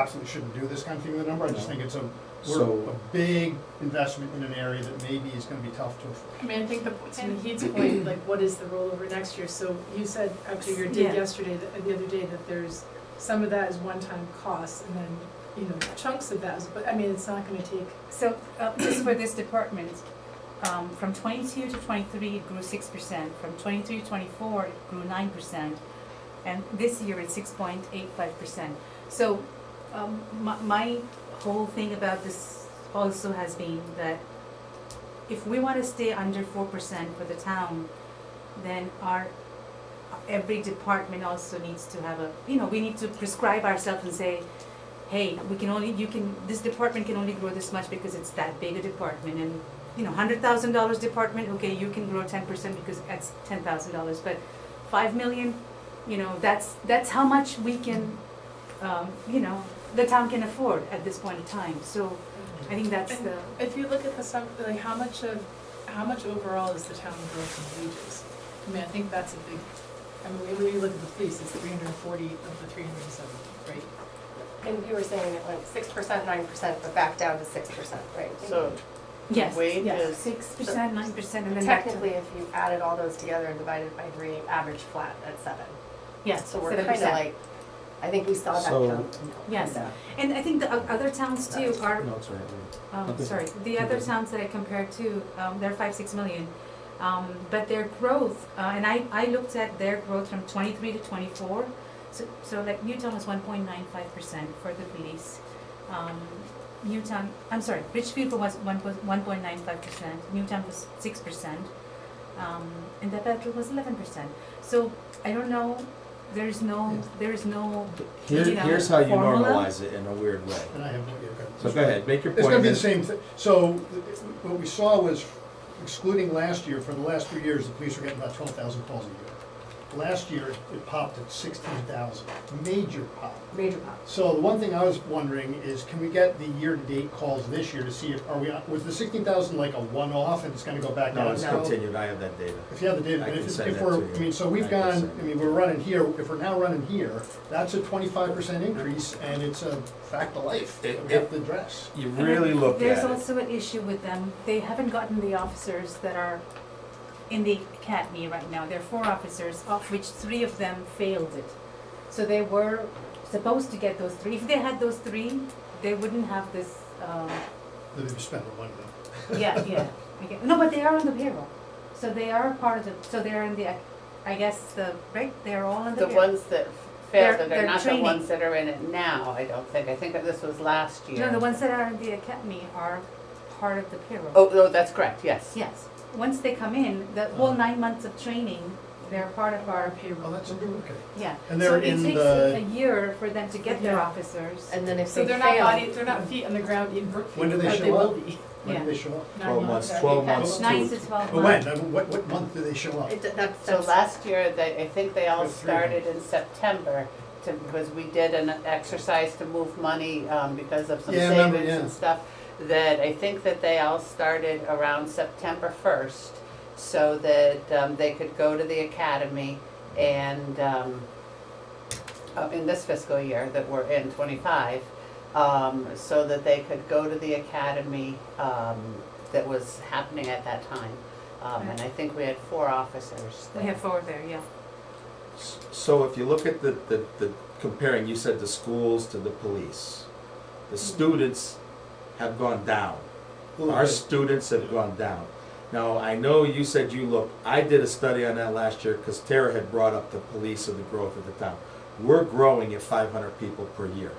absolutely shouldn't do this kind of thing with a number, I just No. think it's So- a big investment in an area that maybe is gonna be tough to afford. I mean, I think to Heath's point, like, what is the rollover next year? So you said after your dig Yeah. yesterday, the other day, that there's, some of that is one-time costs, and then, you know, chunks of that is, but, I mean, it's not gonna take, So, just for this department, from 22 to 23, it grew 6%. From 23 to 24, it grew 9%. And this year, it's 6.85%. So, my whole thing about this also has been that if we want to stay under 4% for the town, then every department also needs to have we need to prescribe ourselves and say, hey, this department can only grow this much because it's that big a department, and, $100,000 department, okay, you can grow 10% because that's $10,000, but 5 million, that's how much we can, the town can afford at this point in time, so I think that's and the, if you look at the sum, like, how much overall is the town growth in wages? I mean, I think that's a big, when you look at the police, it's 340 of the 370, right? And you were saying it went 6%, 9%, but back down to 6%, right? So yes, wages- 6%, 9%, and then back to. Technically, if you added all those together and divided by 3, average flat at 7. Yes, So we're 7%. kind of like, I think we saw that So- come. Yes, and I think the other towns too are, No, it's all right. Okay. sorry, the other towns that I compared to, they're 5-6 million. But their growth, and I looked at their growth from 23 to 24, so like Newtown was 1.95% for the police. Richfield was 1.95%, Newtown was 6%, and the Bedford was 11%. So I don't know, there's no Here's how you formula. normalize it in a weird way. And I have no idea. So go ahead, make your It's point. gonna be and the then- same thing. So what we saw was, excluding last year, for the last 3 years, the police were getting about 12,000 calls a year. Last year, it popped at 16,000, major pop. Major pop. So the one thing I was wondering is, can we get the year-to-date calls this year to see if, was the 16,000 like a one-off and it's gonna go back down? No, it's continued, I have that data. If you have the data, I but can if send that we're, to you. I mean, so we've I can gone, send I mean, we're running here, if we're now running here, that's a 25% increase, and it's a fact of life that we have to address. You really look There's at it. also an issue with them. They haven't gotten the officers that are in the academy right now. There are 4 officers, of which 3 of them failed it. So they were supposed to get those 3. If they had those 3, they wouldn't have this, That we spend the money though. yeah. Okay. No, but they are on the payroll. So they are part of the, so they're in the, I guess, they're all on the The payroll. ones that They're- failed, they're they're not the training. ones that are in it now, I don't think. I think that this was last year. No, the ones that are in the academy are part of the payroll. Oh, that's correct, yes. Yes. Once they come in, the whole 9 months of training, they're part of our Oh, payroll. that's, okay. Yeah. And they're in So it takes a the, year for them to get their Yeah. officers. And then if So they they're not fail, they're not feet on the ground in Brookfield. When do they but show will up? be. when Yeah. do they show up? 12 months, Nine 12 months. 9 to- to 12 But months. when? I mean, what month do they show up? So last year, I think they all For 3 started in September because we did an exercise to move money because of some Yeah, I remember, savings yeah. and stuff. That I think that they all started around September 1st so that they could go to the academy and in this fiscal year that we're in, 25, so that they could go to the academy that was happening at that time. And I think we had 4 officers We there. have 4 there, yeah. So if you look at the comparing, you said the schools to the police, the students have gone down. Our students have gone down. Now, I know you said I did a study on that last year because Tara had brought up the police and the growth of the town. We're growing at 500 people per year.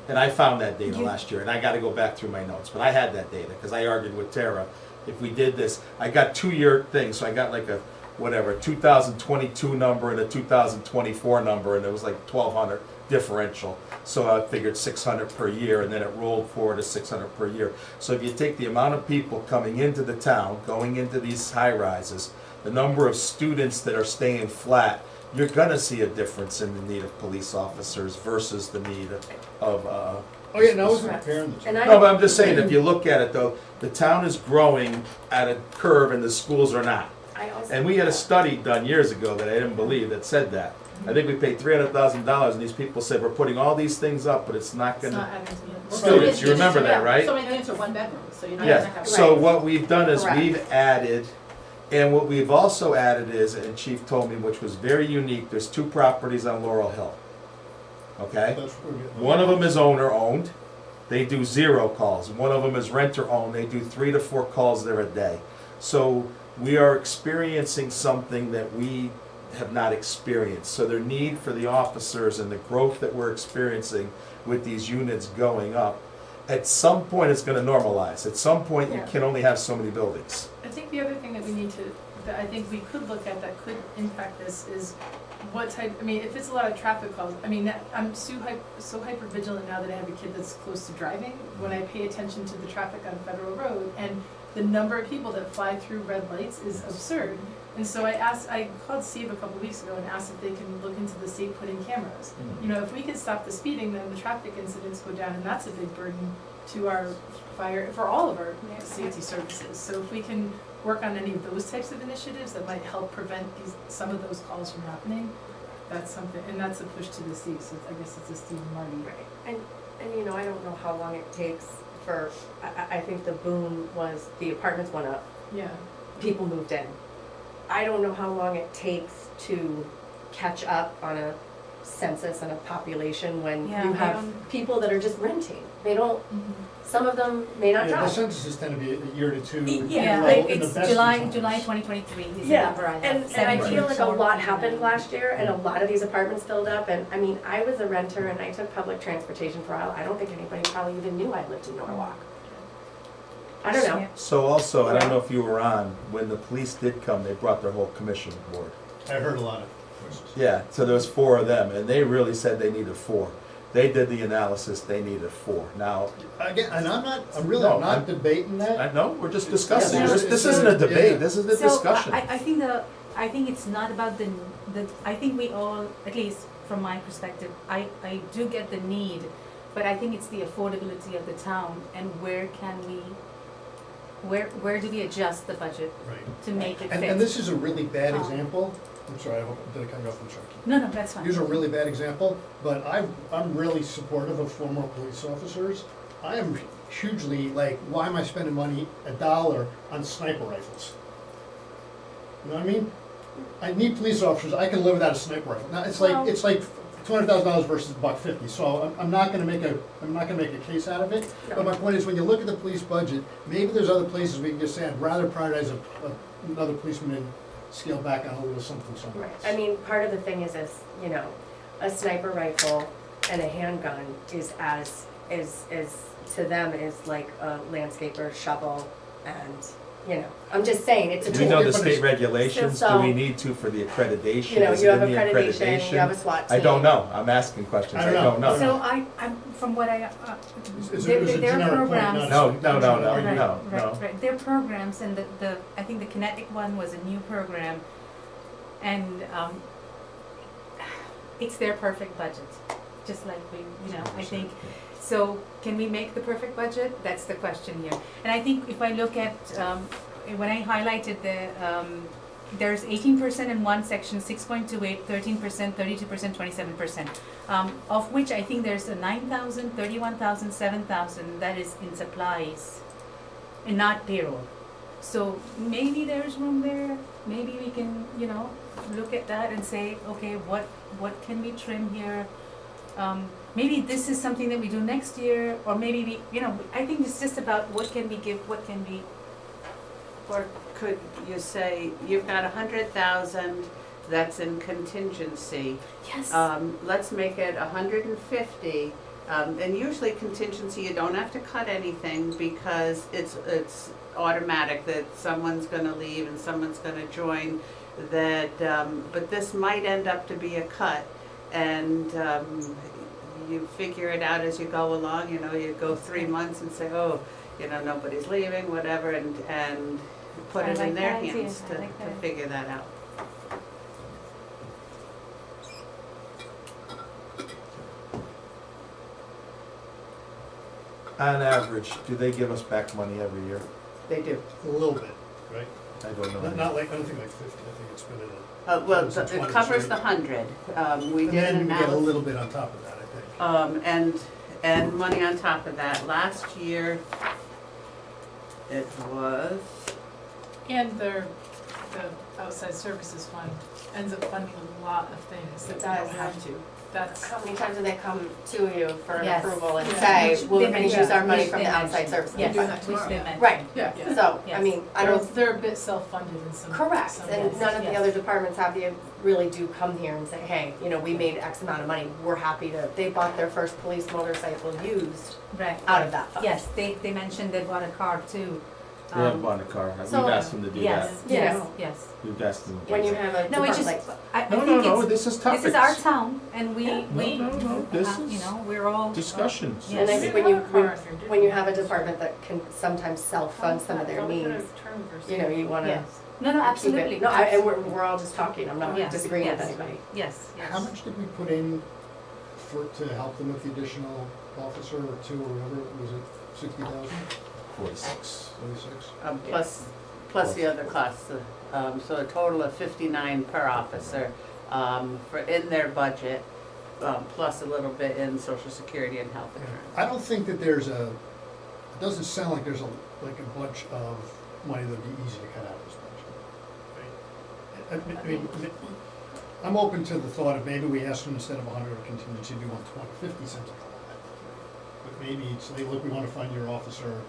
And I found that data last year, and I gotta go back through my notes, but I had that data, because I argued with Tara, if we did this, I got 2-year things, so I got like a, 2022 number and a 2024 number, and it was like 1,200 differential. So I figured 600 per year, and then it rolled forward to 600 per year. So if you take the amount of people coming into the town, going into these high rises, the number of students that are staying flat, you're gonna see a difference in the need of police officers versus the need of Oh, yeah, no, I wasn't comparing the two. and I, no, but I'm just saying, if you look at it though, the town is growing at a curve and the schools are not. I also. And we had a study done years ago that I didn't believe that said that. I think we paid $300,000 and these people said, we're putting all these things up, but it's not It's not gonna. adding to the. Students, you remember that, right? So many units are one bedroom, so you're not gonna Yeah, have. so Right. what we've done is Correct. we've added, and what we've also added is, and Chief told me, which was very unique, there's 2 properties on Laurel Hill. Okay? That's what we're getting. One of them is owner-owned, they do 0 calls. One of them is renter-owned, they do 3 to 4 calls there a day. So we are experiencing something that we have not experienced. So their need for the officers and the growth that we're experiencing with these units going up, at some point it's gonna normalize. At some point, you Yeah. can only have so many buildings. I think the other thing that we need to, that I think we could look at that could impact this is what type, I mean, if it's a lot of traffic calls, I mean, I'm so hyper vigilant now that I have a kid that's close to driving, when I pay attention to the traffic on Federal Road, and the number of people that fly through red lights is absurd. And so I called Steve a couple weeks ago and asked if they can look into the state putting cameras. You know, if we could stop the speeding, then the traffic incidents go down, and that's a big burden to our fire, for all of our safety services. So if we can work on any of those types of initiatives that might help prevent some of those calls from happening, that's something, and that's a push to the Steve, so I guess it's a Steve and Marty. Right, and you know, I don't know how long it takes for, I think the boom was the apartments went up, Yeah, people moved in. I don't know how long it takes to catch up on a census and a population when Yeah, you I have don't- people that are just renting. They don't, Mm-hmm. some of them may not Yeah, the drive. censuses tend to be a year to 2. Yeah, low like in the it's best of July times. 2023 is the Yeah, number I have. and I feel like a 74. lot happened last year, and a lot of these apartments filled up, and, I mean, I was a renter and I took public transportation for a while. I don't think anybody probably even knew I lived in Norwalk. I don't know. Yeah. So also, I don't know if you were on, when the police did come, they brought their whole commission aboard. I heard a lot of voices. Yeah, so there was 4 of them, and they really said they needed 4. They did the analysis, they needed 4. Now, Again, and I'm No, not I'm- debating that. I know, we're just discussing. Yeah, This it's isn't a yeah. debate, this is a So discussion. I think it's not about the, I think we all, at least from my perspective, I do get the need, but I think it's the affordability of the town and where can we, where do we adjust the budget Right. to make it And fit? this is a really bad Um, example. I'm sorry, I hope, did I cut you off? I'm sorry. No, that's fine. Here's a really bad example, but I'm really supportive of former police officers. I am hugely like, why am I spending money, $1 on sniper rifles? You know what I mean? I need police officers, I can live without a sniper rifle. Now, Well- it's like $200,000 versus $150, so I'm not gonna make a case out of it. But my point is, when you look at the police budget, maybe there's other places we can just say, I'd rather prioritize another policeman and scale back on a little something somewhere Right, else. I mean, part of the thing is, you know, a sniper rifle and a handgun is to them is like a landscaper shovel and, you know, I'm just saying, it's a Do we tool. know the but state it's- regulations? Do So- we need to for the accreditation? You know, Is you it have in the accreditation, you have a SWAT team. I don't know, I'm asking questions, I I don't don't know. know. So I'm, from what I, It's there a there are generic point, programs. not a- No, not an no, argument. no. Right. There are programs, and I think the Kinetic one was a new program, and it's their perfect budget, just like we, you know, I think. So can we make the perfect budget? That's the question here. And I think if I look at, when I highlighted there's 18% in one section, 6.28, 13%, 32%, 27%, of which I think there's a 9,000, 31,000, 7,000 that is in supplies and not payroll. So maybe there's room there, maybe we can, you know, look at that and say, okay, what can we trim here? Maybe this is something that we do next year, or maybe we, you know, I think it's just about what can we give, what can we, Or could you say, you've got 100,000 that's in contingency, yes. let's make it 150. And usually contingency, you don't have to cut anything because it's automatic that someone's gonna leave and someone's gonna join, that, but this might end up to be a cut. And you figure it out as you go along, you know, you go 3 months and say, oh, you know, nobody's leaving, whatever, and put I it in like their that idea. hands I to like that. figure that out. On average, do they give us back money every year? They do. A little bit, right? I don't know. Not like, I don't think like 50, I think it's been in Well, Close to it 20, covers so- the 100. We And did then an we get a analysis. little bit on top of that, I think. And money on top of that. Last year, it was, And the outside services fund ends up funding a lot of things that It we don't does, have to. That's, How many times do they come to you for an Yes. approval and Yeah. say, Which we're they gonna mentioned. use our money Which from they the outside mentioned. services? Yes, doing that which tomorrow, they yeah. mentioned. Right, yeah, Yeah. so, I Yes. mean, I don't, they're a bit self-funded in some. correct, some and ways. none of the Yes. other departments have the, really do come here and say, hey, you know, we made X amount of money, we're happy to, they bought their first police motorcycle used Right. out of that fund. Yes, they mentioned they bought a car too. They haven't bought a car. We've so- asked them to do that. Yes, Yeah. yes, yes. We've asked them to do When you that. have a No, it's department just, like, I No, think no, it's, this is topics. this is our town and we, no, this is you know, we're all. Discussions. Yes. and I We think have when you, a car if you're doing when you that. have a department that can sometimes self-fund some of their Don't put a needs, term versus- you know, you wanna Yes. No, no, keep it. absolutely. No, and we're all just talking, I'm not Yes, disagreeing with yes. anybody. Yes, yes. How much did we put in to help them with the additional officer or two or whatever, was it 60,000, 46. 46? plus the other costs. So a total of 59 per officer for in their budget, plus a little bit in social security and health insurance. I don't think that there's it doesn't sound like there's like a bunch of money that'd be easy to cut out of this budget. I mean, I'm open to the thought of maybe we ask them instead of 100 of contingency, do 120, 50 cents a call. But maybe it's, hey, look, we want to fund your officer,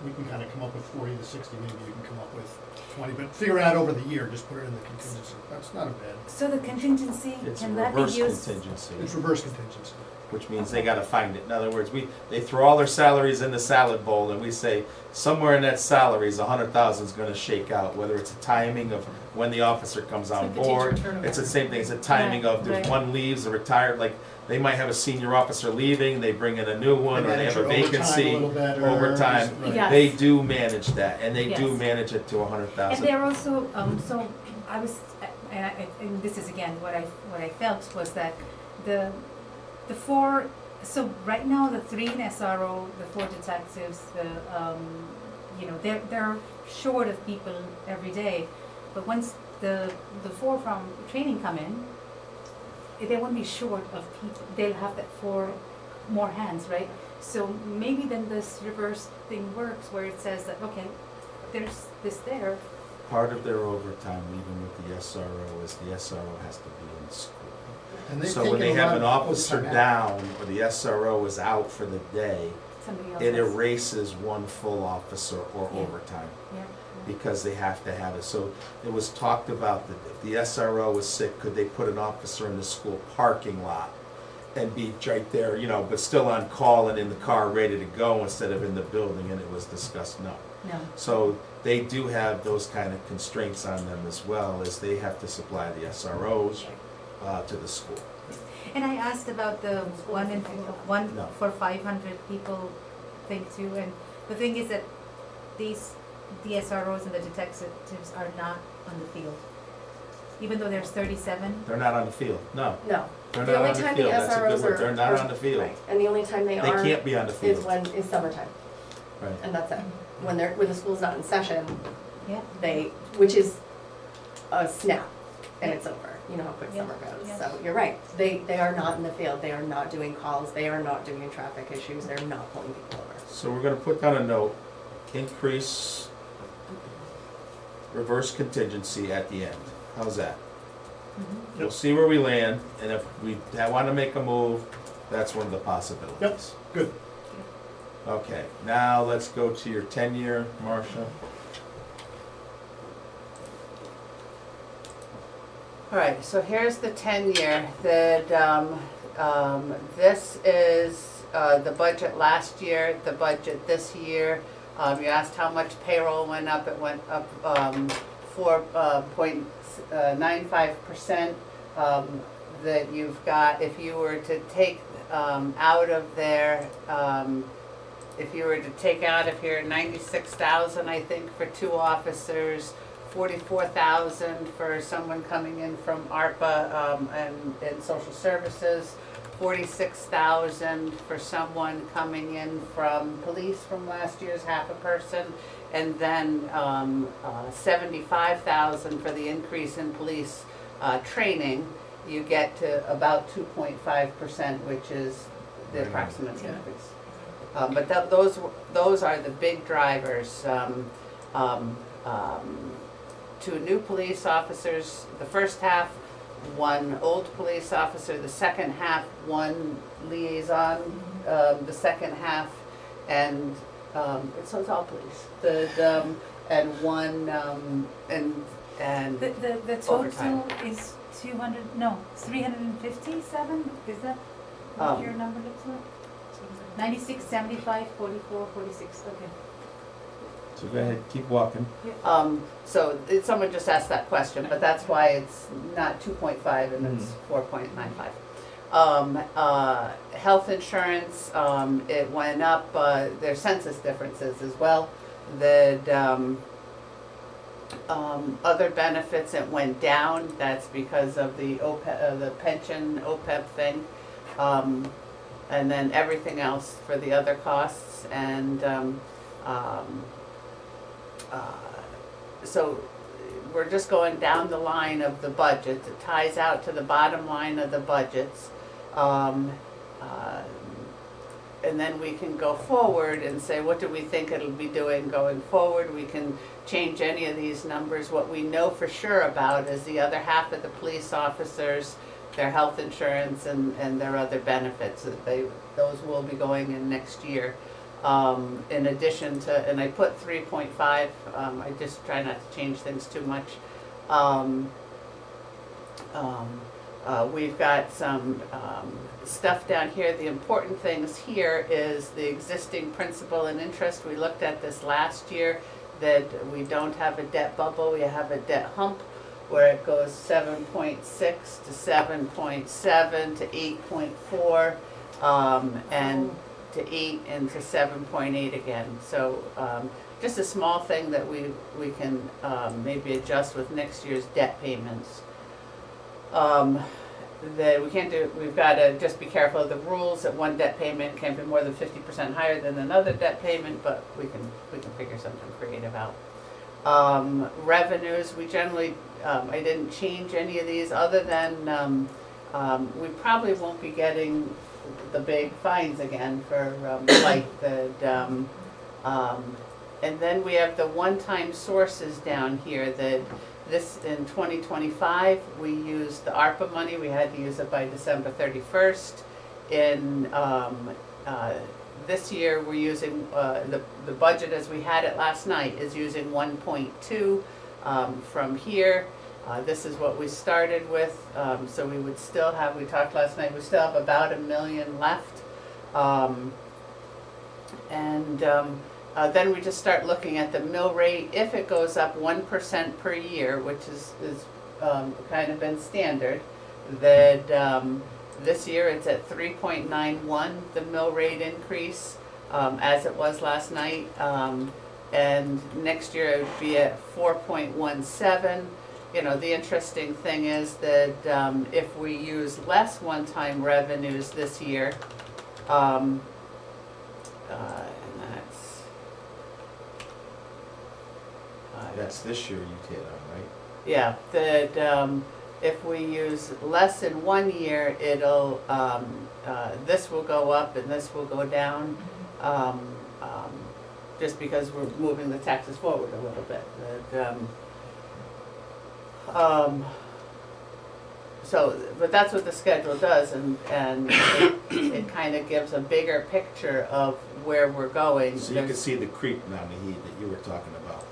we can kind of come up with 40 to 60, maybe you can come up with 20, but figure it out over the year, just put it in the contingency. That's not a bad, So the contingency, It's a can that be reverse used? contingency, it's reverse contingency. which means they gotta find it. In other words, they throw all their salaries in the salad bowl and we say, somewhere in that salaries, 100,000 is gonna shake out, whether it's a timing of when the officer comes It's on like the teacher board. turnover. It's the same thing, it's a timing Right, of, there's right. one leaves, a retired, like, they might have a senior officer leaving, they bring in a new one, or they have a vacancy. Overtime. Right. Yeah. They do manage that, and they do Yes. manage it to And 100,000. they're also, so I was, and this is again, what I felt was that the four, so right now, the 3 in SRO, the 4 detectives, you know, they're short of people every day. But once the 4 from training come in, they won't be short of people, they'll have that 4 more hands, right? So maybe then this reverse thing works where it says that, okay, there's this there, Part of their overtime, even with the SRO, is the SRO has to be in school. And they've So when taken they a have lot an of officer overtime out. down, or the SRO is out for the day, somebody else it has. erases one full officer or Yeah. overtime, Yeah. because they have to have it. So it was talked about that if the SRO was sick, could they put an officer in the school parking lot and be right there, you know, but still on call and in the car ready to go instead of in the building, and it was discussed, no. No. So they do have those kind of constraints on them as well, as they have to supply the SROs to the school. And I asked about the one No. for 500 people thing too, and the thing is that the SROs and the detectives are not on the field. Even though there's 37, They're not on the field, no. No. They're The not only on the time the field, that's a good SROs word, are. they're not are- on the field. Right, and the only time they They are can't be on the is field. is summertime, Right. and that's it. When the school's not in session, yeah. which is a snap, and it's over. You know how quick Yeah. summer goes. Yeah. So you're right. They are not in the field. They are not doing calls. They are not doing traffic issues. They're not pulling people over. So we're gonna put down a note, increase reverse contingency at the end. How's that? Mhm. We'll see where we land, and if we wanna make a move, that's one of the possibilities. Good. Okay, now let's go to your 10-year, Marcia. All right, so here's the 10-year. This is the budget last year, the budget this year. You asked how much payroll went up. It went up 4.95%. That you've got, if you were to take out of there, if you were to take out of here 96,000, I think, for 2 officers, 44,000 for someone coming in from ARPA and social services, 46,000 for someone coming in from police from last year's half a person, and then 75,000 for the increase in police training, you get to about 2.5%, which is the Right on. approximate Yeah. increase. But those are the big drivers. Two new police officers, the first half, one old police officer, the second half, one liaison, the second half, and so it's all police. And one, and The Overtime. total is 357, is that what your number looks like? 96, 75, 44, 46, okay. So go ahead, keep walking. so someone just asked that question, but that's why it's not 2.5 and it's 4.95. Health insurance, it went up, there's census differences as well. Other benefits, it went down, that's because of the the pension OPEB thing. And then everything else for the other costs, and so we're just going down the line of the budget. It ties out to the bottom line of the budgets. And then we can go forward and say, what do we think it'll be doing going forward? We can change any of these numbers. What we know for sure about is the other half of the police officers, their health insurance and their other benefits. Those will be going in next year. In addition to, and I put 3.5, I just try not to change things too much. We've got some stuff down here. The important things here is the existing principal and interest. We looked at this last year, that we don't have a debt bubble, we have a debt hump where it goes 7.6 to 7.7 to 8.4, and to 8 and to 7.8 again. So just a small thing that we can maybe adjust with next year's debt payments. That we can't do, we've got to just be careful of the rules that one debt payment can't be more than 50% higher than another debt payment, but we can figure something creative out. Revenues, we generally, I didn't change any of these other than we probably won't be getting the big fines again for like and then we have the one-time sources down here that this in 2025 we used the ARPA money. We had to use it by December 31st. In this year we're using the budget as we had it last night is using 1.2 from here. This is what we started with, so we would still have, we talked last night, we still have about $1 million left. Then we just start looking at the mill rate. If it goes up 1% per year, which is kind of been standard, that this year it's at 3.91, the mill rate increase, as it was last night. And next year it would be at 4.17. You know, the interesting thing is that if we use less one-time revenues this year, and That's this year you hit on, right? yeah, that if we use less in 1 year, it'll, this will go up and this will go down, just because we're moving the taxes forward a little bit. So, but that's what the schedule does, and it kind of gives a bigger picture of where we're going. So you can see the creep now, Naheed, that you were talking about.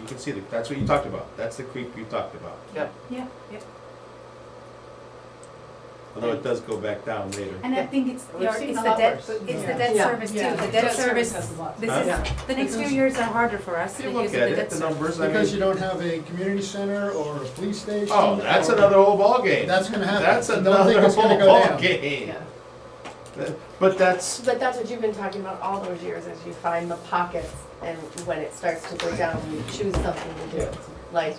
You can see that's what you talked about. That's the creep you talked about. Yep. Yeah. Although it does go back down later. And I think it's We've seen the a lot debt, worse. it's the Yeah. debt Yeah. service too. Yeah. The Debt debt service, service has a lot. this Yeah. is, the next few years are harder for us If you because look of the at it, debt the service. numbers, I Because mean, you don't have a community center or a police station. oh, that's or- another whole ballgame. That's gonna happen. That's Don't another think it's whole gonna go down. ballgame. Yeah. But that's, But that's what you've been talking about all those years, is you find the pockets, and when it starts to go down, you choose something to do. Like,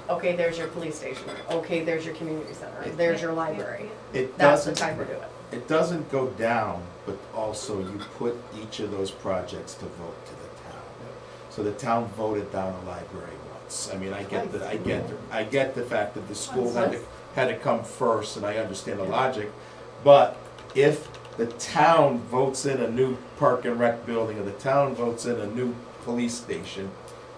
okay, there's your police station, okay, there's your community center, there's your library. It That's the doesn't, time to do it. it doesn't go down, but also you put each of those projects to vote to the town. So the town voted down a library once. I mean, I get the fact that the school had to come first, and I understand the logic. But if the town votes in a new park and rec building, or the town votes in a new police station,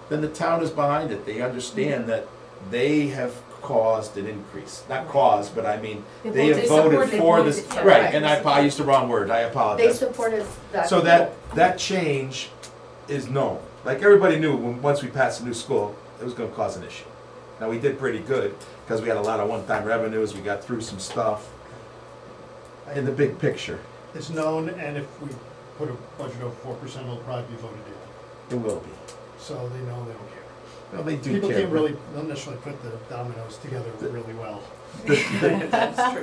then the town is behind it. They understand that they have caused an increase. Not caused, but I mean, they have voted for this, right, and I used the wrong word, I They apologize. supported that. So that change is known. Like, everybody knew once we passed the new school, it was gonna cause an issue. Now, we did pretty good, because we had a lot of one-time revenues, we got through some stuff. In the big picture, It's known, and if we put a budget of 4%, it'll probably be voted in. it will be. So they know they don't care. Well, they do People care. can't really, don't necessarily put the dominoes together really well. That's true.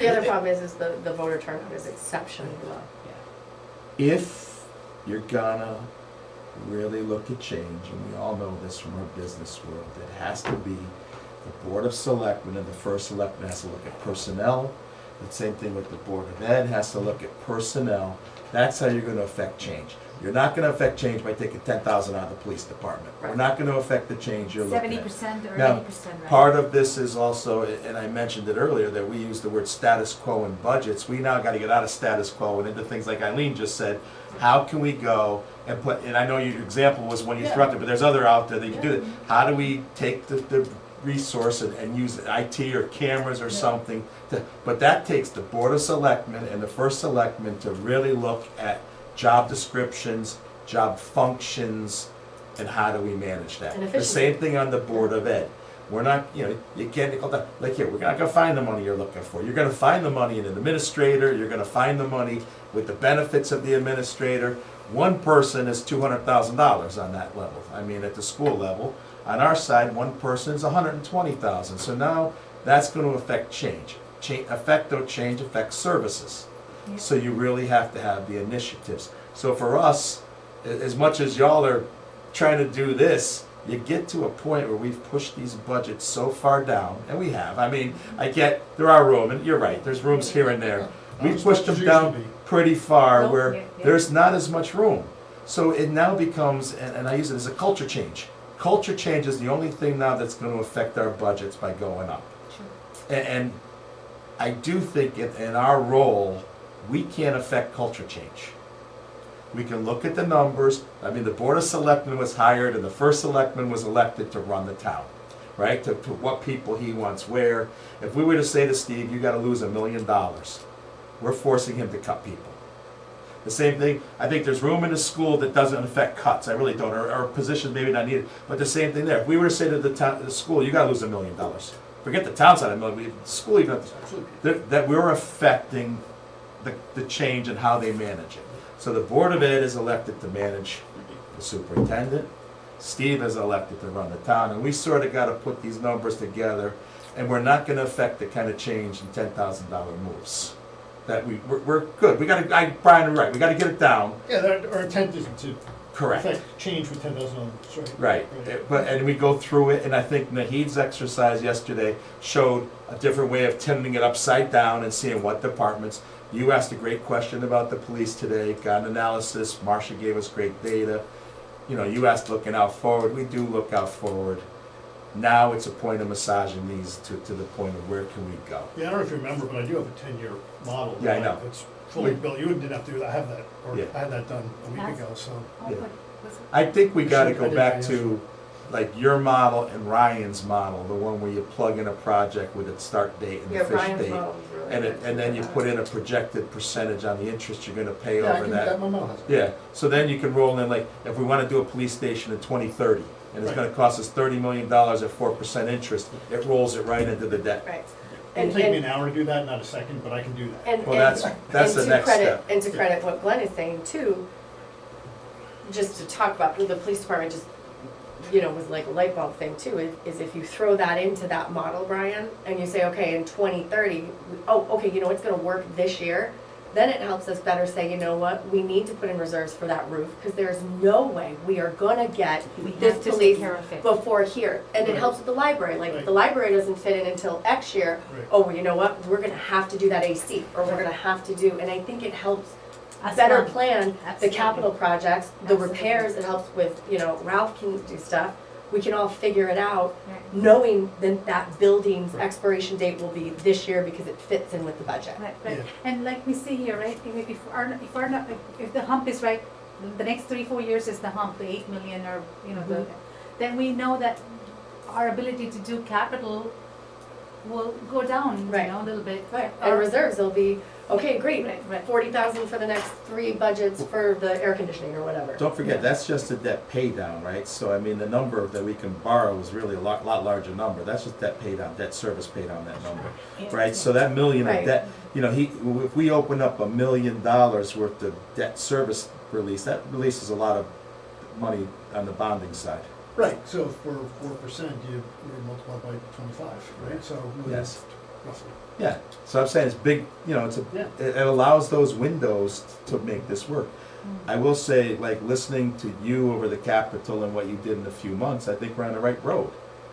The other problem is the voter turnout is exceptionally low. If you're gonna really look at change, and we all know this from our business world, it has to be the Board of Selectmen, and the first selectman has to look at personnel. The same thing with the Board of Ed has to look at personnel. That's how you're gonna affect change. You're not gonna affect change by taking 10,000 out of the police department. We're Right. not gonna affect the change you're looking at. 70% or Now, 80%, right? Part of this is also, and I mentioned it earlier, that we use the word status quo in budgets. We now gotta get out of status quo and into things like Eileen just said. How can we go and put, and I know your example was when you threw it, but there's other out there that you can do that. How do we take the resource and use IT or cameras or something to, but that takes the Board of Selectmen and the first selectman to really look at job descriptions, job functions, and how do we manage that? And The efficiency. same thing on the Board of Ed. We're not, you can't, like here, we're not gonna find the money you're looking for. You're gonna find the money in an administrator, you're gonna find the money with the benefits of the administrator. One person is $200,000 on that level, I mean, at the school level. On our side, one person is $120,000, so now that's gonna affect change. Change affects services. Yeah. So you really have to have the initiatives. So for us, as much as y'all are trying to do this, you get to a point where we've pushed these budgets so far down, and we have. I mean, there are room, and you're right, there's rooms here and there. Not We've as pushed much as them used to down be. pretty far No, where yeah. there's not as much room. So it now becomes, and I use it as a culture change. Culture change is the only thing now that's gonna affect our budgets by going up. Sure. And I do think in our role, we can't affect culture change. We can look at the numbers. I mean, the Board of Selectmen was hired and the first selectman was elected to run the town, right? To what people he wants where. If we were to say to Steve, you gotta lose $1 million, we're forcing him to cut people. The same thing, I think there's room in the school that doesn't affect cuts, I really don't, or positions maybe not needed, but the same thing there. If we were to say to the school, you gotta lose $1 million, forget the town side of $1 million, the school even, that we're affecting the change in how they manage it. So the Board of Ed is elected to manage the superintendent, Steve is elected to run the town, and we sort of gotta put these numbers together, and we're not gonna affect the kind of change in $10,000 moves. That we're good, Brian, right, we gotta get it down, Yeah, our intent is to correct. affect change with 10,000 dollars, Right, and we go through it, and I think Nahid's exercise yesterday showed a different way of turning it upside down and seeing what departments. You asked a great question about the police today, got an analysis, Marcia gave us great data. You asked looking out forward, we do look out forward. Now it's a point of massaging these to the point of where can we go. Yeah, I don't know if you remember, but I do have a 10-year model. Yeah, I know. It's fully built, you didn't have to do that, I have that, or Yeah. I had that done a week That's- ago, so. Oh, Yeah. but was it- I think we gotta I go did back that to like your model and Ryan's model, the one where you plug in a project with its start date and the Yeah, finish Brian's date. model is really And good. then you put in a projected percentage on the interest you're gonna pay Yeah, I over can, that. my model has it. Yeah, so then you can roll in, like, if we wanna do a police station in 2030, and it's Right. gonna cost us $30 million at 4% interest, it rolls it right into the debt. Right. It'll take me an hour to do that, not a second, but I can do that. And, Well, and, that's and the to next credit, step. and to credit what Glenn is saying too, just to talk about the police department, just, was like a light bulb thing too, is if you throw that into that model, Brian, and you say, okay, in 2030, okay, it's gonna work this year, then it helps us better say, you know what, we need to put in reserves for that roof, because there's no way we are gonna get We this have to police take care of it. before here. And it Right. helps with the library, like if Right. the library doesn't fit in until X year, Right. oh, well, you know what, we're gonna have to do that AC, or we're gonna have to do, and I think it helps Us better plan. plan the Absolutely. capital projects, the Absolutely. repairs, it helps with, you know, Ralph can do stuff. We can all figure it out, Right. knowing that that building's expiration date will be this year because it fits in with the budget. Right, right. Yeah. And like we see here, right, if the hump is right, the next 3-4 years is the hump, the 8 million or, you know, then we know that our ability to do capital will go down, you Right. know, a little bit. Right, and reserves will be, okay, great, Right, right. 40,000 for the next 3 budgets for the air conditioning or whatever. Don't forget, that's just a debt pay down, right? So I mean, the number that we can borrow is really a lot larger number. That's just debt pay down, debt service pay down, that number, right? So that million of Right. debt, you know, if we open up $1 million worth of debt service release, that releases a lot of money on the bonding side. Right, so for 4%, you multiply by 25, right? So Yes. roughly. Yeah, so I'm saying it's big, you know, Yeah. it allows those windows to make this work. I will say, like, listening to you over the capital and what you did in a few months, I think we're on the right road.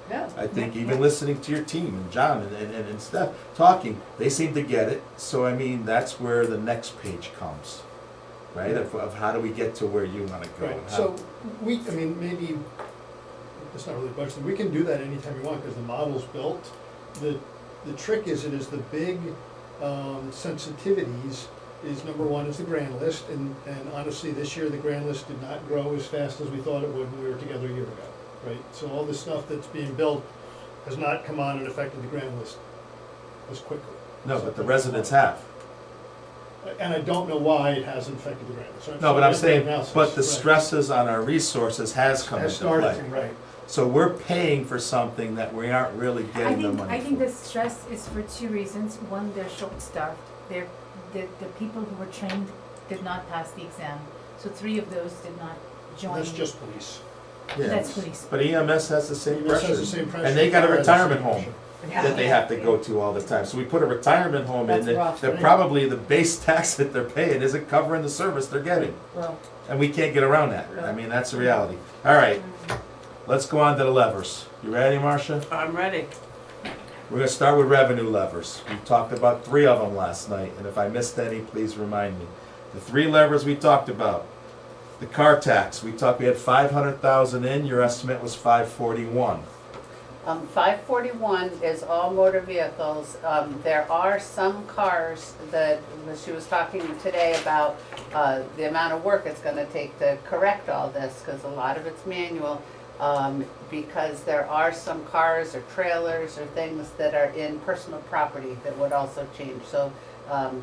Yeah. I think Yeah, even yeah. listening to your team and John and Steph talking, they seem to get it. So I mean, that's where the next page comes, right? Of how do we get to where you want to go? Right, How- so I mean, maybe, it's not really budgeted, we can do that anytime we want, because the model's built. The trick is, it is the big sensitivities, is number one is the grand list, and honestly, this year, the grand list did not grow as fast as we thought it would when we were together a year ago, right? So all the stuff that's being built has not come on and affected the grand list as quickly. no, but the residents have. And I don't know why it hasn't affected the grand list. No, but I'm So saying, analysis, but the right. stresses on our resources has come Has into started, play. right. So we're paying for something that we aren't really getting the money I think for. the stress is for 2 reasons. One, they're short-staffed. The people who were trained did not pass the exam. So 3 of those did not join. That's just police. Yeah. That's police. But EMS has the same EMS has the pressure. same pressure. And they got a Fire has the same retirement home pressure. that they have to go to all the time. So we put a retirement home in, That's rough, that right? probably the base tax that they're paying isn't covering the service they're getting. Well, And we can't get around that. I mean, that's the reality. All right, let's go on to the levers. You ready, Marcia? I'm ready. We're gonna start with revenue levers. We talked about 3 of them last night, and if I missed any, please remind me. The 3 levers we talked about. The car tax, we had 500,000 in, your estimate was 541. 541 is all motor vehicles. There are some cars that, she was talking today about the amount of work it's gonna take to correct all this, because a lot of it's manual. Because there are some cars or trailers or things that are in personal property that would also change. So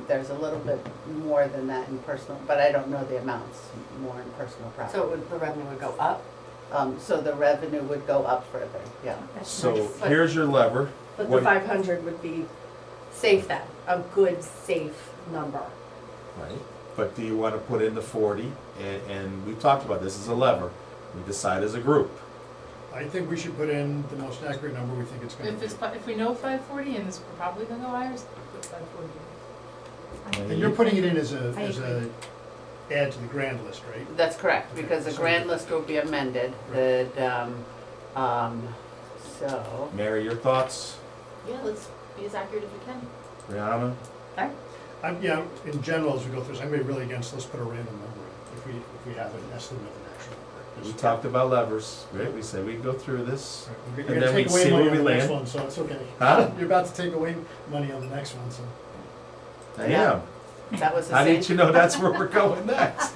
there's a little bit more than that in personal, but I don't know the amounts more in personal property. so the revenue would go up, So the revenue would go up further, yeah. That's So nice. here's your lever. but the What- 500 would be safe then, a good, safe number. Right, but do you want to put in the 40? And we talked about this as a lever. We decide as a group. I think we should put in the most accurate number we think it's gonna be. If we know 540 and this, we're probably gonna go higher, so put 540. And you're putting it in as a, I add to the grand list, right? That's correct, because the grand list will be amended, so, Mary, your thoughts? Yeah, let's be as accurate as we can. Brianna? Yeah, in general, as we go through this, I'm really against, let's put a random number in, if we have an estimate of an actual number. We Just- talked about levers, right? We said we'd go through this. Right, You're And gonna then take we'd away see money where on we the next land. one, so it's okay. Huh? You're about to take away money on the next one, so. I Yeah. am. that was the How same, did you know that's where we're going next?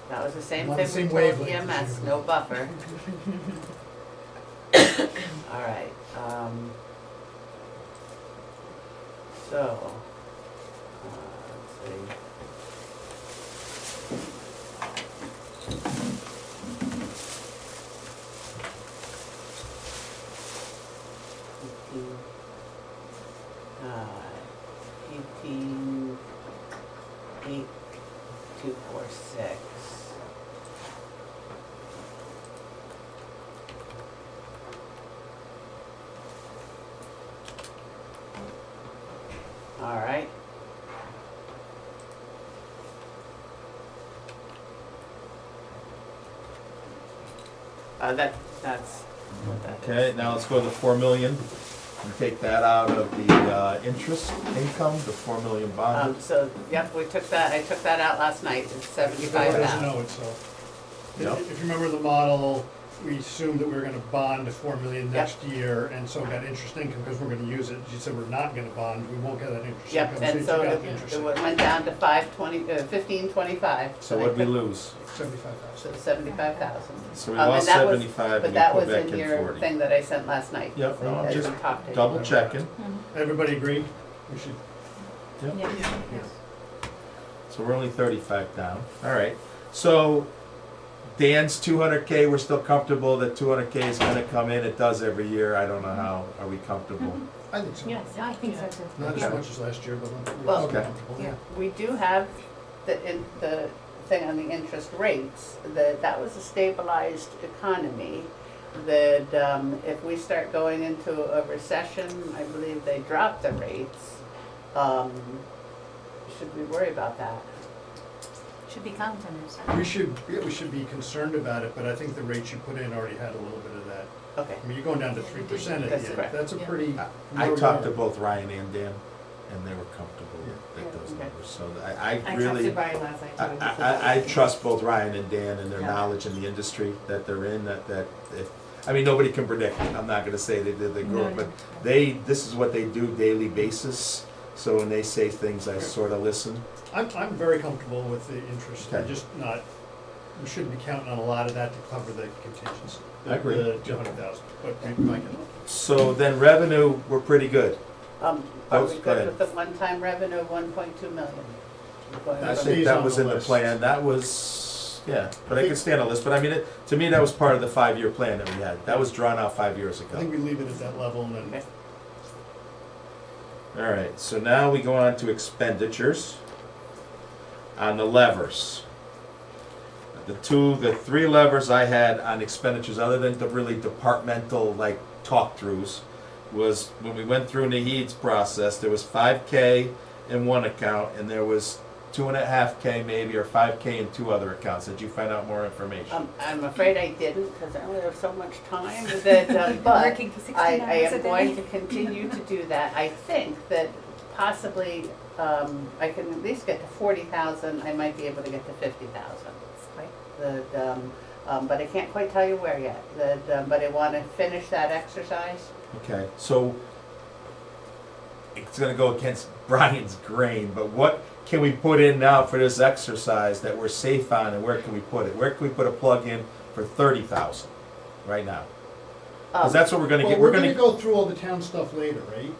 that was the same I'm on the thing same we told wavelength as EMS, you. no buffer. All right, so, let's see. Eighteen, 8246. All right. That's what that is. Okay, now let's go to the 4 million, and take that out of the, interest income, the 4 million bonded. So, yep, I took that out last night, it's Everybody doesn't 75,000. know it, so. Yep. If you remember the model, we assumed that we were gonna bond the 4 million Yep. next year, and so got interest income because we're gonna use it. You said we're not gonna bond, we won't get that interest Yep, income, and you so got the interest it income. went down to 1525. So what'd we lose? 75,000. So 75,000. So we And lost that was- 75 and But we that put was back in in your 40. thing that I sent last night. Yep, no, I'm As just we talked to you. double checking. Everybody agree? We should, Yeah. So we're only 35 down. All right. So Dan's 200K, we're still comfortable that 200K is going to come in. It does every year. I don't know how. Are we comfortable? I think so. Yes, I think so too. Not as Okay. much as last year, but we're Well, still okay. comfortable, Yeah, yeah. we do have the thing on the interest rates, that was a stabilized economy. That if we start going into a recession, I believe they drop the rates. Should we worry about that? Should be countenance. We should be concerned about it, but I think the rates you put in already had a little bit of that. Okay. I mean, you're going down to 3% at That's the end. correct. That's a Yeah. pretty. I low talked to number. both Ryan and Dan, and they were comfortable with those Okay. numbers. So I I really, texted Brian last night too. and he said I that. trust both Ryan and Dan and their Yeah. knowledge in the industry that they're in, that if, I mean, nobody can predict it. I'm not gonna say they did the group, but this is what they do daily basis. So when they say things, I sort of listen. I'm very comfortable with the interest, Okay. just not, we shouldn't be counting on a lot of that to cover the contingency. I agree. The 200,000, but we might get. So then revenue, we're pretty good. Are Oh, we go good ahead. with the one-time revenue of 1.2 million? Going I That from- think stays that on was the in the list. plan. That was, yeah, but I could stand on list. But I mean, to me, that was part of the 5-year plan that we had. That was drawn out 5 years I think ago. we leave it at that level and then. Okay. All right, so now we go on to expenditures on the levers. The three levers I had on expenditures, other than the really departmental like talk-throughs, was when we went through Nahid's process, there was 5K in one account, and there was 2.5K maybe, or 5K in two other accounts. Did you find out more information? I'm afraid I didn't, because I only have so much time, that, but Working for 16 I hours a am going day. to continue to do that. I think that possibly, I can at least get to 40,000, I might be able to get to 50,000. But I can't quite tell you where yet, but I wanna finish that exercise. Okay, so it's gonna go against Brian's grain, but what can we put in now for this exercise that we're safe on, and where can we put it? Where can we put a plug in for 30,000 right now? Because that's what we're gonna Well, get. we're gonna go through all the town stuff later, right?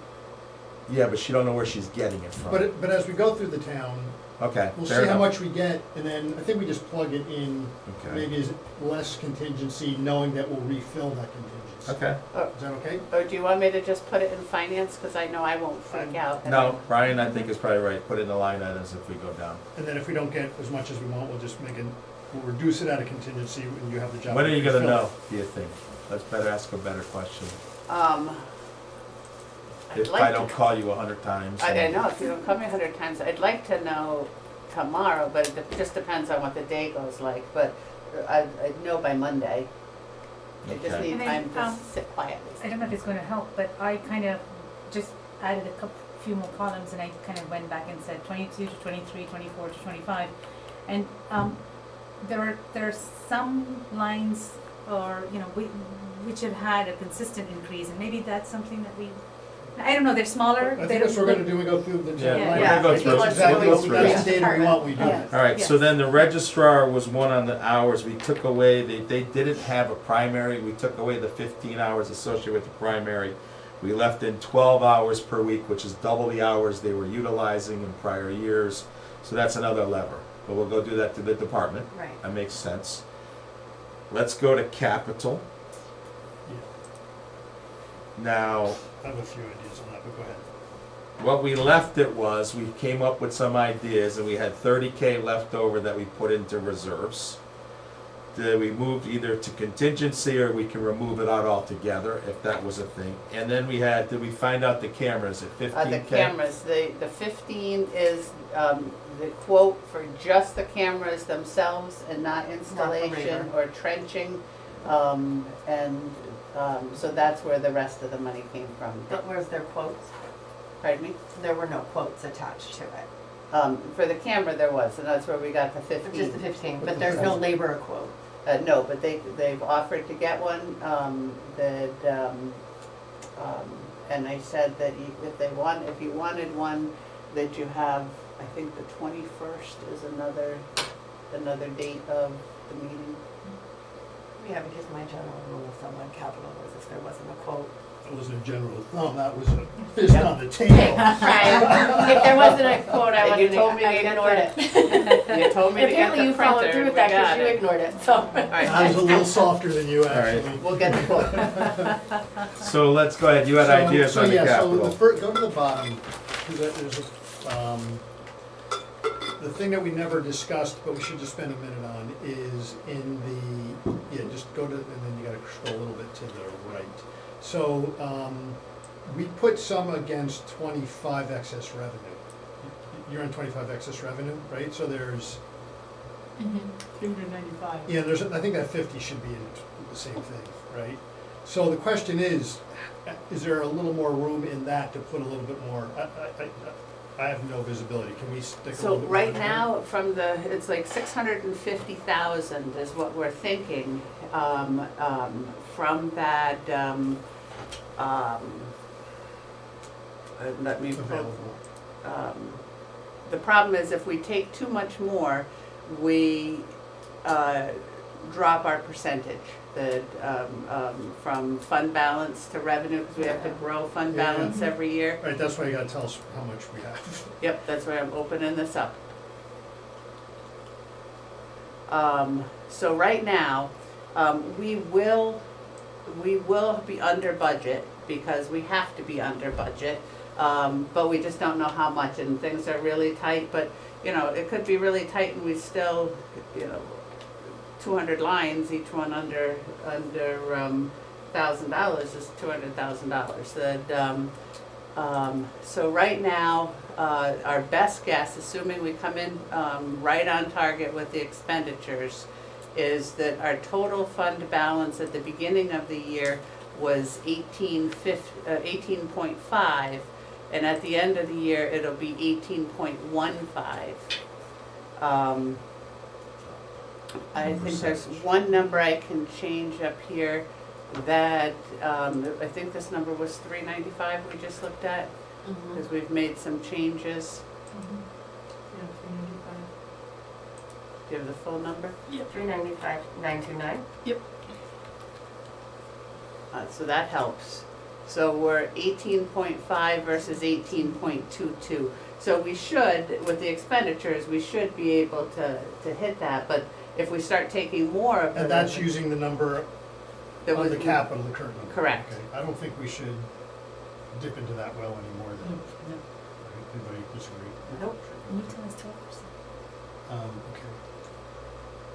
Yeah, but she don't know where she's getting it from. But as we go through the town, Okay, we'll fair see how enough. much we get, and then I think we just plug it in, Okay. maybe as less contingency, knowing that we'll refill that contingency. Okay. Is that okay? Or do you want me to just put it in finance, because I know I won't freak out. No, Brian, I think is probably right. Put it in the line items if we go down. And then if we don't get as much as we want, we'll just we'll reduce it out of contingency, and you have the job. When to are you gonna refill know, it. do you think? Let's better ask a better question. I'd If like I to- don't call you 100 times. I know, if you don't come 100 times, I'd like to know tomorrow, but it just depends on what the day goes like, but I'd know by Monday. I just Okay. need And then, time to sit quietly. I don't know if it's gonna help, but I kind of just added few more columns, and I kind of went back and said 22 to 23, 24 to 25. And there are some lines, or, which have had a consistent increase, and maybe that's something that I don't know, they're smaller. I they think that's what don't we're gonna do, we go through the. Yeah, we're line. gonna go That's through it. exactly Go what- through That's it. the data we want, we do Yeah. it. All right, so Yes. then the registrar was one on the hours. We took away, they didn't have a primary. We took away the 15 hours associated with the primary. We left in 12 hours per week, which is double the hours they were utilizing in prior years. So that's another lever. But we'll go do that to the department. Right. That makes sense. Let's go to capital. Now, I have a few ideas on that, but go ahead. what we left it was, we came up with some ideas, and we had 30K left over that we put into reserves. We moved either to contingency, or we can remove it out altogether, if that was a thing. And then we had, did we find out the cameras at 15K? The cameras, the 15 is the quote for just the cameras themselves and not installation labor. or trenching. So that's where the rest of the money came from. But where's their quotes? Pardon me? There were no quotes attached to it. For the camera there was, and that's where we got the 15. Just the 15, but there's no labor quote. No, but they've offered to get one, and I said that if you wanted one, that you have, I think the 21st is another date of the meeting. Yeah, because my general rule of thumb on capital was if there wasn't a quote. It wasn't a general thumb, that was a fist on the table. Right, if there wasn't a quote, I And you wasn't, told me I to ignored it. You told me to get Apparently the you followed printer, through and with we that got because you it. ignored it, so. All right, I was a little softer than you, right. actually. we'll get the book. So let's go ahead, you had ideas So on the yeah, so capital. go to the bottom, because there's the thing that we never discussed, but we should just spend a minute on, is in just go to, and then you gotta scroll a little bit to the right. So, we put some against 25 excess revenue. You're on 25 excess revenue, right? So there's, 395. yeah, I think that 50 should be in the same thing, right? So the question is there a little more room in that to put a little bit more? I have no visibility. Can we stick a So little bit more right in there? now, it's like 650,000 is what we're thinking, from that, let me pull. Available. The problem is if we take too much more, we drop our percentage, from fund balance to revenue, because we have to grow fund Yeah. balance every year. Right, that's why you gotta tell us how much we have. Yep, that's why I'm opening this up. So right now, we will be under budget, because we have to be under budget. But we just don't know how much, and things are really tight, but, it could be really tight and we still, 200 lines, each one under $1,000 is $200,000. So right now, our best guess, assuming we come in right on target with the expenditures, is that our total fund balance at the beginning of the year was 18.5, and at the end of the year, it'll be 18.15. I think there's one number I can change up here that, I think this number was 395 we just looked at, because we've made some changes. Yeah, 395. Do you have the full number? 395,929. So that helps. So we're 18.5 versus 18.22. So we should, with the expenditures, we should be able to hit that, but if we start taking more of the. And that's using the number that on was- the capital, the current number. Correct. Okay. I don't think we should dip into that well anymore then. Anybody disagree? Nope. Can you tell us 12%? Okay.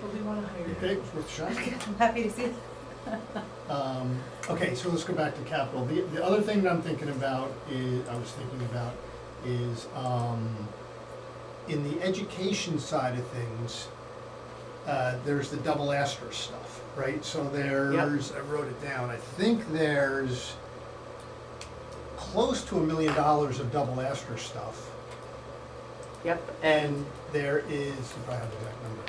But we want to hire. Okay, it's worth a shot. I'm happy to see that. Okay, so let's go back to capital. The other thing that I was thinking about is, in the education side of things, there's the double asterisk stuff, right? So there's, I wrote it down, I think there's close to $1 million of double asterisk stuff. Yep, And there is, you probably have the exact number.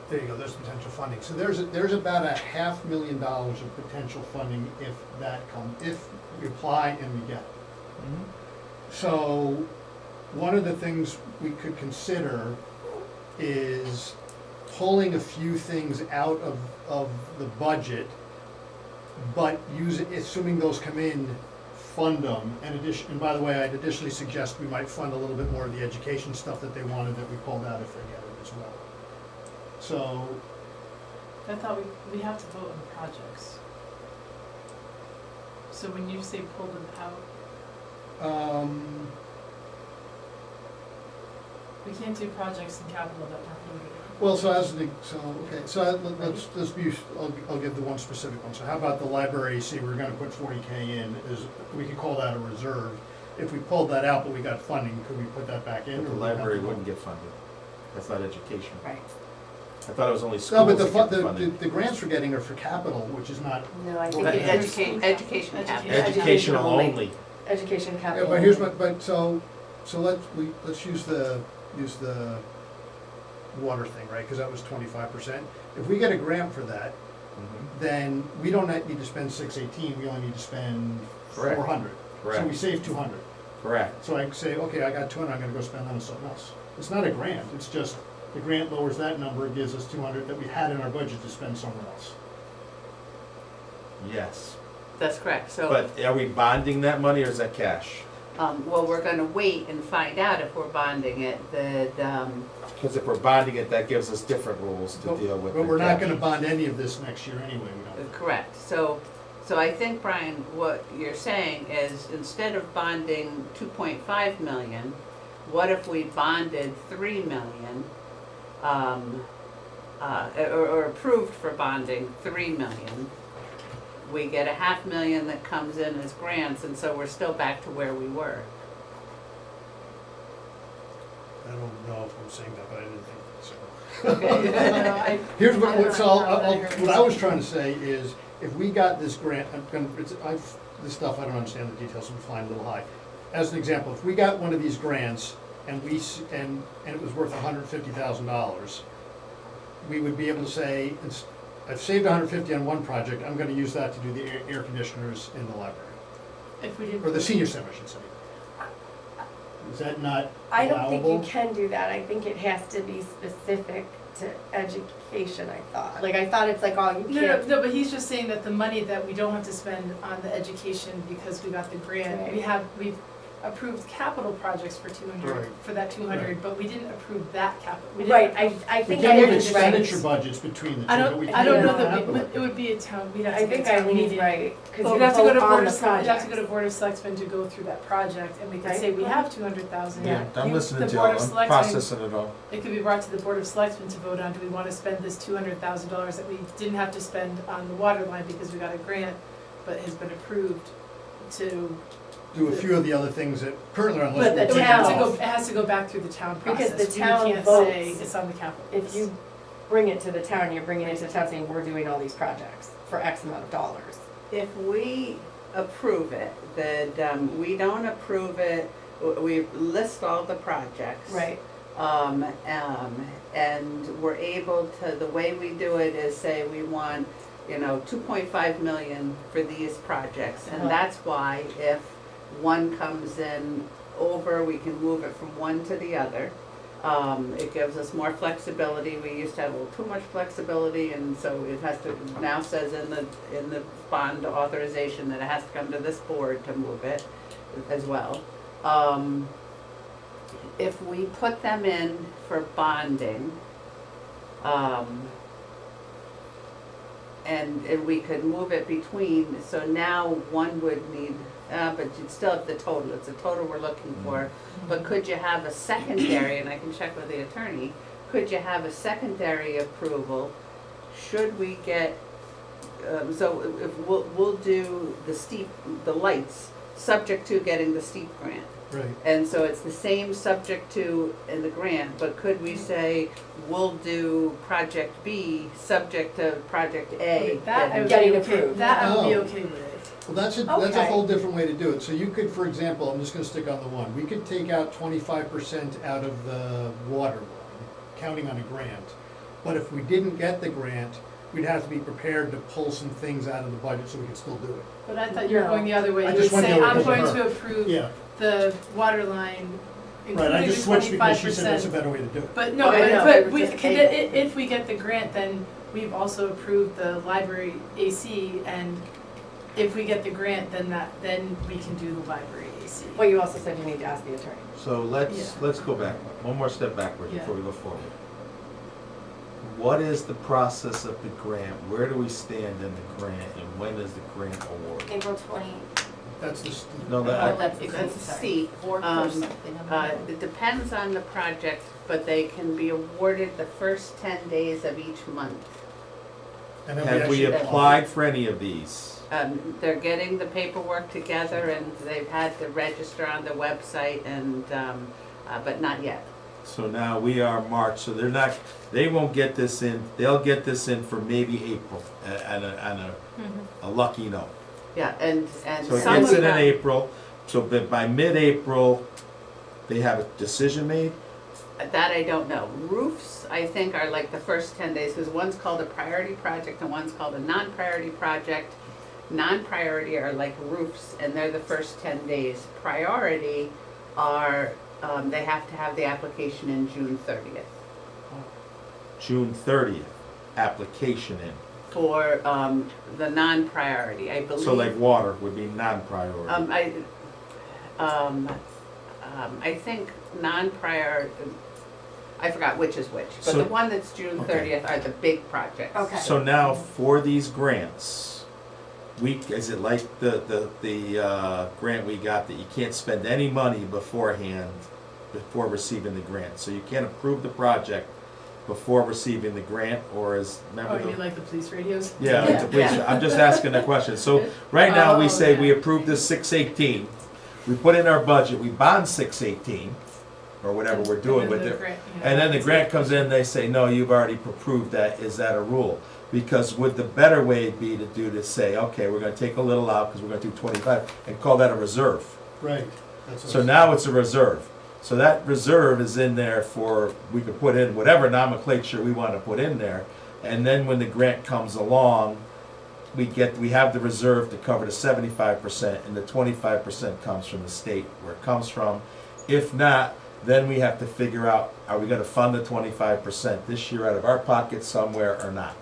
There you go, there's potential funding. So there's about $500,000 of potential funding if we apply and we get it. Mhm. So one of the things we could consider is pulling a few things out of the budget, but assuming those come in, fund them. And by the way, I'd additionally suggest we might fund a little bit more of the education stuff that they wanted that we pulled out if they get it as well. So, I thought we have to vote on the projects. So when you say pull them out, we can't do projects in capital that weren't voted on. well, I'll give the one specific one. So how about the library, we're gonna put 40K in, we could call that a reserve. If we pulled that out, but we got funding, could we put that back in? But the or we have library to- wouldn't get funded. That's not education. Right. I thought it was only No, schools but that get the funding. the grants we're getting are for capital, which is not, No, I think But it's education capital. Education only. education yeah, capital. but here's what, so let's use the water thing, right, cause that was 25%. If we get a grant for that, Mhm. then we don't need to spend 618, we only need to spend Correct. 400. So we Correct, save 200. correct. So I say, okay, I got 200, I'm gonna go spend that on something else. It's not a grant, it's just, the grant lowers that number, it gives us 200 that we had in our budget to spend somewhere else. Yes. That's correct, so, But are we bonding that money or is that cash? well, we're gonna wait and find out if we're bonding it, Because if we're bonding it, that gives us different rules to But deal with. but the we're not cash. gonna bond any of this next year anyway, we don't. correct, so I think, Brian, what you're saying is, instead of bonding 2.5 million, what if we bonded 3 million? Or approved for bonding 3 million? We get a 500,000 that comes in as grants, and so we're still back to where we were. I don't know if I'm saying that, but I didn't think so. Okay. Here's I what, don't so know I'll, that I heard what I was trying to say is, if we got this grant, this stuff, I don't understand the details, I'm flying a little high. As an example, if we got one of these grants and and it was worth $150,000, we would be able to say, I've saved 150 on one project, I'm gonna use that to do the air conditioners in the library, If we did. or the senior center, I should say. Is that not I don't think you allowable? can do that. I think it has to be specific to education, I thought. Like, I thought it's like, oh, you No, no, can't. no, but he's just saying that the money that we don't have to spend on the education because we got the grant, Right. we've approved capital projects for 200, Right. for that 200, Right. but we didn't approve that capital. We didn't Right, approve- I We think can move Eileen's expenditure right. budgets between the two, I but we don't, can't I don't move know that, capital. it would be a town, we'd have I to get think a town Eileen's meeting. right, because We'd you have to go vote to on board the of, we'd have to project. go to board of selectmen to go through that project, and we could Right. say, we have 200,000. Yeah, I'm You- listening the to you, Board I'm of Selectmen- processing it all. It could be brought to the Board of Selectmen to vote on, do we wanna spend this $200,000 that we didn't have to spend on the water line because we got a grant, but has been approved to, Do a few of the other things that currently are, unless But we the take it town- off. it has to go back through the town process. Because the town We can't votes. say it's on the capital. If you bring it to the town, you're bringing it to the town saying, we're doing all these projects for X amount of dollars. If we approve it, that, we don't approve it, we list all the projects. Right. And we're able to, the way we do it is say we want, 2.5 million for these projects. Uh-huh. And that's why if one comes in over, we can move it from one to the other. It gives us more flexibility. We used to have a little too much flexibility, and so it has to, now says in the bond authorization that it has to come to this board to move it as well. If we put them in for bonding, and we could move it between, so now one would need, but you'd still have the total, it's the total we're looking for. But could you have a secondary, and I can check with the attorney, could you have a secondary approval? Should we get, so if we'll do the lights, subject to getting the steep grant. Right. And so it's the same subject to in the grant, but could we say, we'll do project B, subject to project A? That I would Getting be okay, approved. that I would be Oh. okay with. Well, that's a Okay. whole different way to do it. So you could, for example, I'm just gonna stick on the one, we could take out 25% out of the water line, counting on a grant. But if we didn't get the grant, we'd have to be prepared to pull some things out of the budget so we could still do it. But I thought you were No. going the other way. I You just would went say, the other I'm way going with to her. approve Yeah, the water line, right, I including the just switched because she said that's a 25%. better way to do it. But no, I know, but we we, were just can, able. if we get the grant, then we've also approved the library AC, and if we get the grant, then we can do the library AC. Well, you also said you need to ask the attorney. So let's Yeah. go back, one more step backwards Yeah. before we go forward. What is the process of the grant? Where do we stand in the grant, and when is the grant awarded? April 20. That's the, No, Oh, that, that's That's sorry. C. Fourth or Um, something. It depends on the project, but they can be awarded the first 10 days of each month. and then have we actually- applied for any of these? They're getting the paperwork together, and they've had to register on the website, and, but not yet. So now we are March, so they won't get this in, they'll get this in for maybe April, and a lucky note. Yeah, and So it some gets of it in them, April, so by mid-April, they have a decision made? that I don't know. Roofs, I think, are like the first 10 days, because one's called a priority project and one's called a non-priority project. Non-priority are like roofs, and they're the first 10 days. Priority are, they have to have the application in June 30th. June 30th, application in. For the non-priority, I believe. So like water would be non-priority. I think non-prior, I forgot which is which, but So- the one that's June Okay. 30th are the big projects. Okay. So now for these grants, is it like the grant we got that you can't spend any money beforehand, before receiving the grant? So you can't approve the project before receiving the grant, or is, Oh, remember you the? mean like the police radios? Yeah, like the police, I'm just asking a question. So right now, we Oh, say yeah. we approve this 618, we put in our budget, we bond 618, or whatever we're doing with it. And then the grant comes in, they say, no, you've already approved that, is that a rule? Because would the better way be to say, okay, we're gonna take a little out, because we're gonna do 25, and call that a reserve? Right. That's what So I- now it's a reserve. So that reserve is in there for, we could put in whatever nomenclature we wanna put in there. And then when the grant comes along, we have the reserve to cover the 75%, and the 25% comes from the state where it comes from. If not, then we have to figure out, are we gonna fund the 25% this year out of our pocket somewhere or not?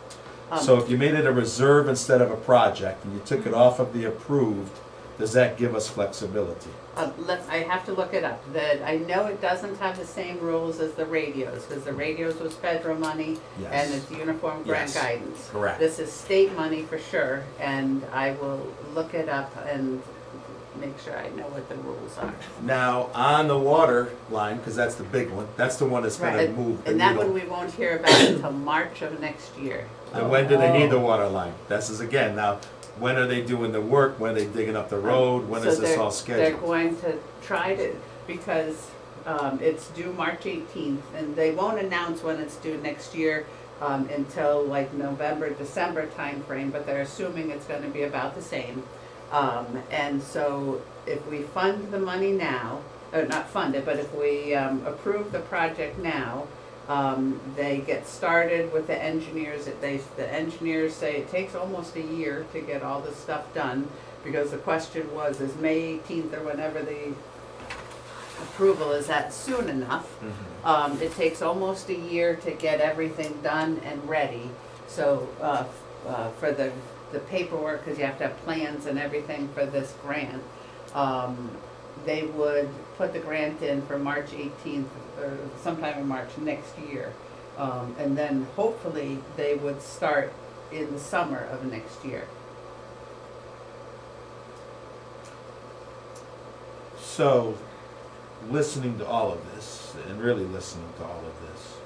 So if you made it a reserve instead of a project, and you took it off of the approved, does that give us flexibility? I have to look it up. I know it doesn't have the same rules as the radios, because the radios was federal money and Yes, it's uniform grant Yes. guidance. correct. This is state money for sure, and I will look it up and make sure I know what the rules are. Now, on the water line, because that's the big one, that's the one that's gonna Right, move the and that one needle. we won't hear about until March of next year. And when do they need the water line? This is again, now, when are they doing the work? When are they digging up the road? When So is this they're- all They're scheduled? going to try to, because it's due March 18th, and they won't announce when it's due next year until like November, December timeframe, but they're assuming it's gonna be about the same. And so if we fund the money now, or not fund it, but if we approve the project now, they get started with the engineers. The engineers say it takes almost a year to get all this stuff done, because the question was, is May 18th or whenever the approval, is that soon enough? Mhm. It takes almost a year to get everything done and ready. So for the paperwork, because you have to have plans and everything for this grant, they would put the grant in for March 18th or sometime in March next year. And then hopefully they would start in the summer of next year. So, listening to all of this, and really listening to all of this,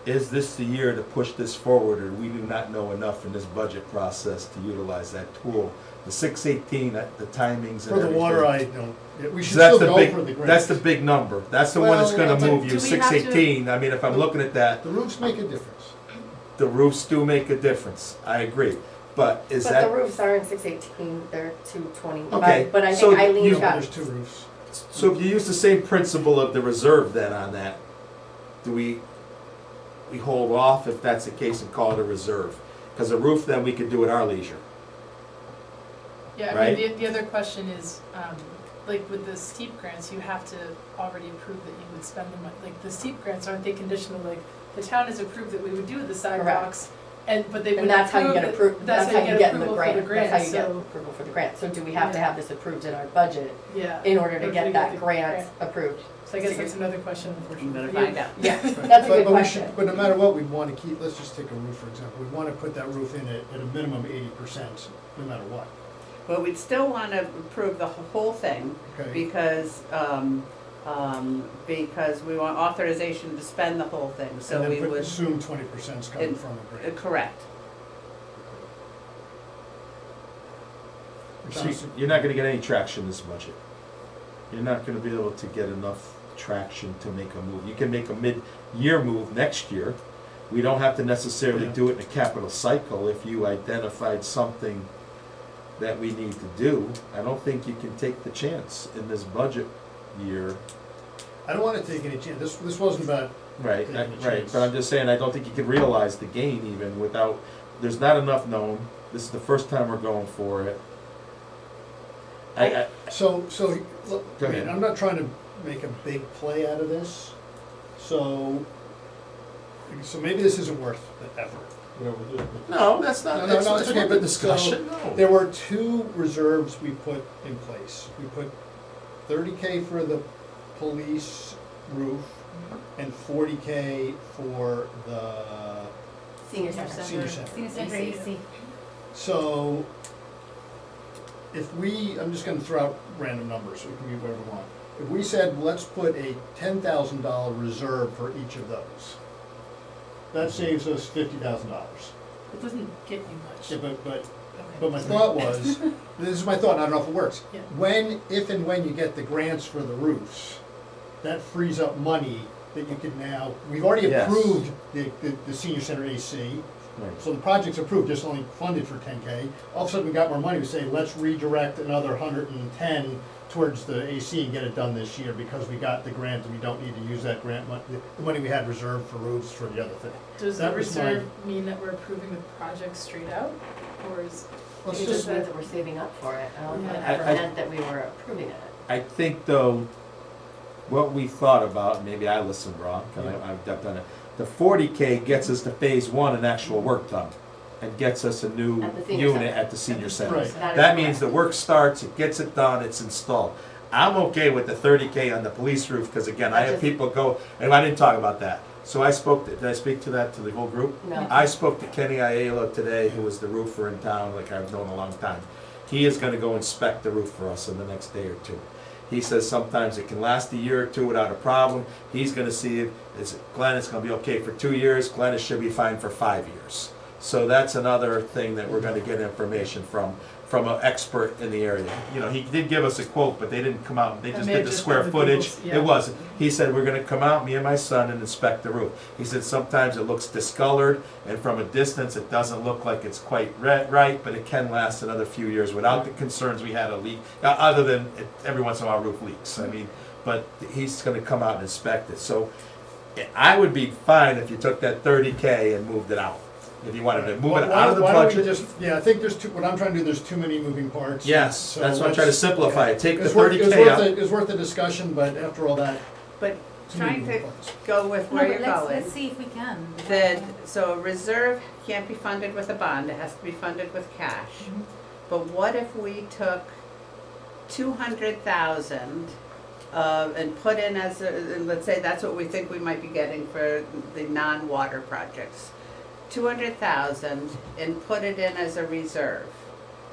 is this the year to push this forward, or we do not know enough in this budget process to utilize that tool? The 618, the timings and For the everything. water, I don't, yeah, we So should that's still the go big, for the grant. that's the big number. That's the one that's Well, gonna yeah, move but you, do we have to- 618. I mean, if I'm looking at that, The roofs make a difference. the roofs do make a difference. I agree. But is But that, the roofs aren't 618, they're 220. Okay, But I so think Eileen you- got, There's two roofs. so if you use the same principle of the reserve then on that, do we hold off if that's the case and call it a reserve? Because a roof then we could do at our leisure. Yeah, I Right? mean, the other question is, like with the steep grants, you have to already approve that you would spend the money. Like the steep grants, aren't they conditional, like the town has approved that we would do the sidewalks, but they and would that's how you approve get that- approved, that's how you get the approval for the grant. grant, That's how you get so, approval for the grant. So do we have to Yeah. have this approved in our budget yeah. in order to Or get to that get the grant grant. approved? So I guess that's another question, I'm unfortunately. gonna find out. Yeah, Right. that's a But- good but we question. should- But no matter what, we'd want to keep, let's just take a roof, for example. We'd want to put that roof in at a minimum 80%, no matter what. But we'd still want to approve the whole thing, Okay? because we want authorization to spend the whole thing, so And we then put, would, assume 20% is coming And- from a grant. correct. Which See, sounds- you're not gonna get any traction this budget. You're not gonna be able to get enough traction to make a move. You can make a mid-year move next year. We don't have to necessarily Yeah. do it in a capital cycle if you identified something that we need to do. I don't think you can take the chance in this budget year. I don't wanna take any chance, this wasn't about, Right, Taking a right, chance. but I'm just saying, I don't think you can realize the gain even without, there's not enough known. This is the first time we're going for it. I, so, look, Go I mean, ahead. I'm not trying to make a big play out of this, so maybe this isn't worth the effort. no, that's No, not, no, that's no, not it's okay, the but discussion, no. There were two reserves we put in place. We put 30K for the police roof and 40K for the Senior center. senior center. Senior center AC. So, if I'm just gonna throw out random numbers, so we can be whatever we want. If we said, let's put a $10,000 reserve for each of those, that saves us $50,000. It doesn't get you much. Yeah, but Okay. my thought was, this is my thought, and I don't know if it works. Yeah. If and when you get the grants for the roofs, that frees up money that you can now, we've already Yes. approved the senior center AC, Right. so the project's approved, just only funded for 10K. All of a sudden, we got more money, we say, let's redirect another 110 towards the AC and get it done this year, because we got the grant and we don't need to use that grant money, the money we had reserved for roofs for the other thing. Does the that was my- reserve mean that we're approving the project straight out, or is? Let's It just, just means that we're saving up for it. I don't think it Yeah. ever I- meant that we were approving it. I think though, what we thought about, maybe I listened wrong, because I've done it, the 40K gets us to phase one and actual work done, and gets us a new At the senior unit center. at the senior center. Right. So that is That means correct. the work starts, it gets it done, it's installed. I'm okay with the 30K on the police roof, because again, I That have just- people go, and I didn't talk about that. So I spoke, did I speak to that, to the whole group? No. I spoke to Kenny Aiello today, who was the roofer in town, like I've known a long time. He is gonna go inspect the roof for us in the next day or two. He says sometimes it can last a year or two without a problem. He's gonna see it, Glenn, it's gonna be okay for 2 years, Glenn, it should be fine for 5 years. So that's another thing that we're gonna get information from an expert in the area. You know, he did give us a quote, but they didn't come out, they That just may did have the just square been the footage. Google's, yeah. It wasn't. He said, we're gonna come out, me and my son, and inspect the roof. He said, sometimes it looks discolored, and from a distance, it doesn't look like it's quite right, but it can last another few years without the concerns we had a leak, other than every once in a while roof leaks. I mean, but he's gonna come out and inspect it. So I would be fine if you took that 30K and moved it out. If you wanted to move it out of the Why don't we budget. just, yeah, I think what I'm trying to do, there's too many moving parts. Yes, So that's what I'm trying to let's- simplify it. Take the It's worth- 30K out. It's worth the discussion, but after all that, But too many trying moving to parts. go with No, where but you're going. let's see if we can. That, so a reserve can't be funded with a bond, it has to be funded with cash. Mhm. But what if we took 200,000 and put in and let's say that's what we think we might be getting for the non-water projects. 200,000 and put it in as a reserve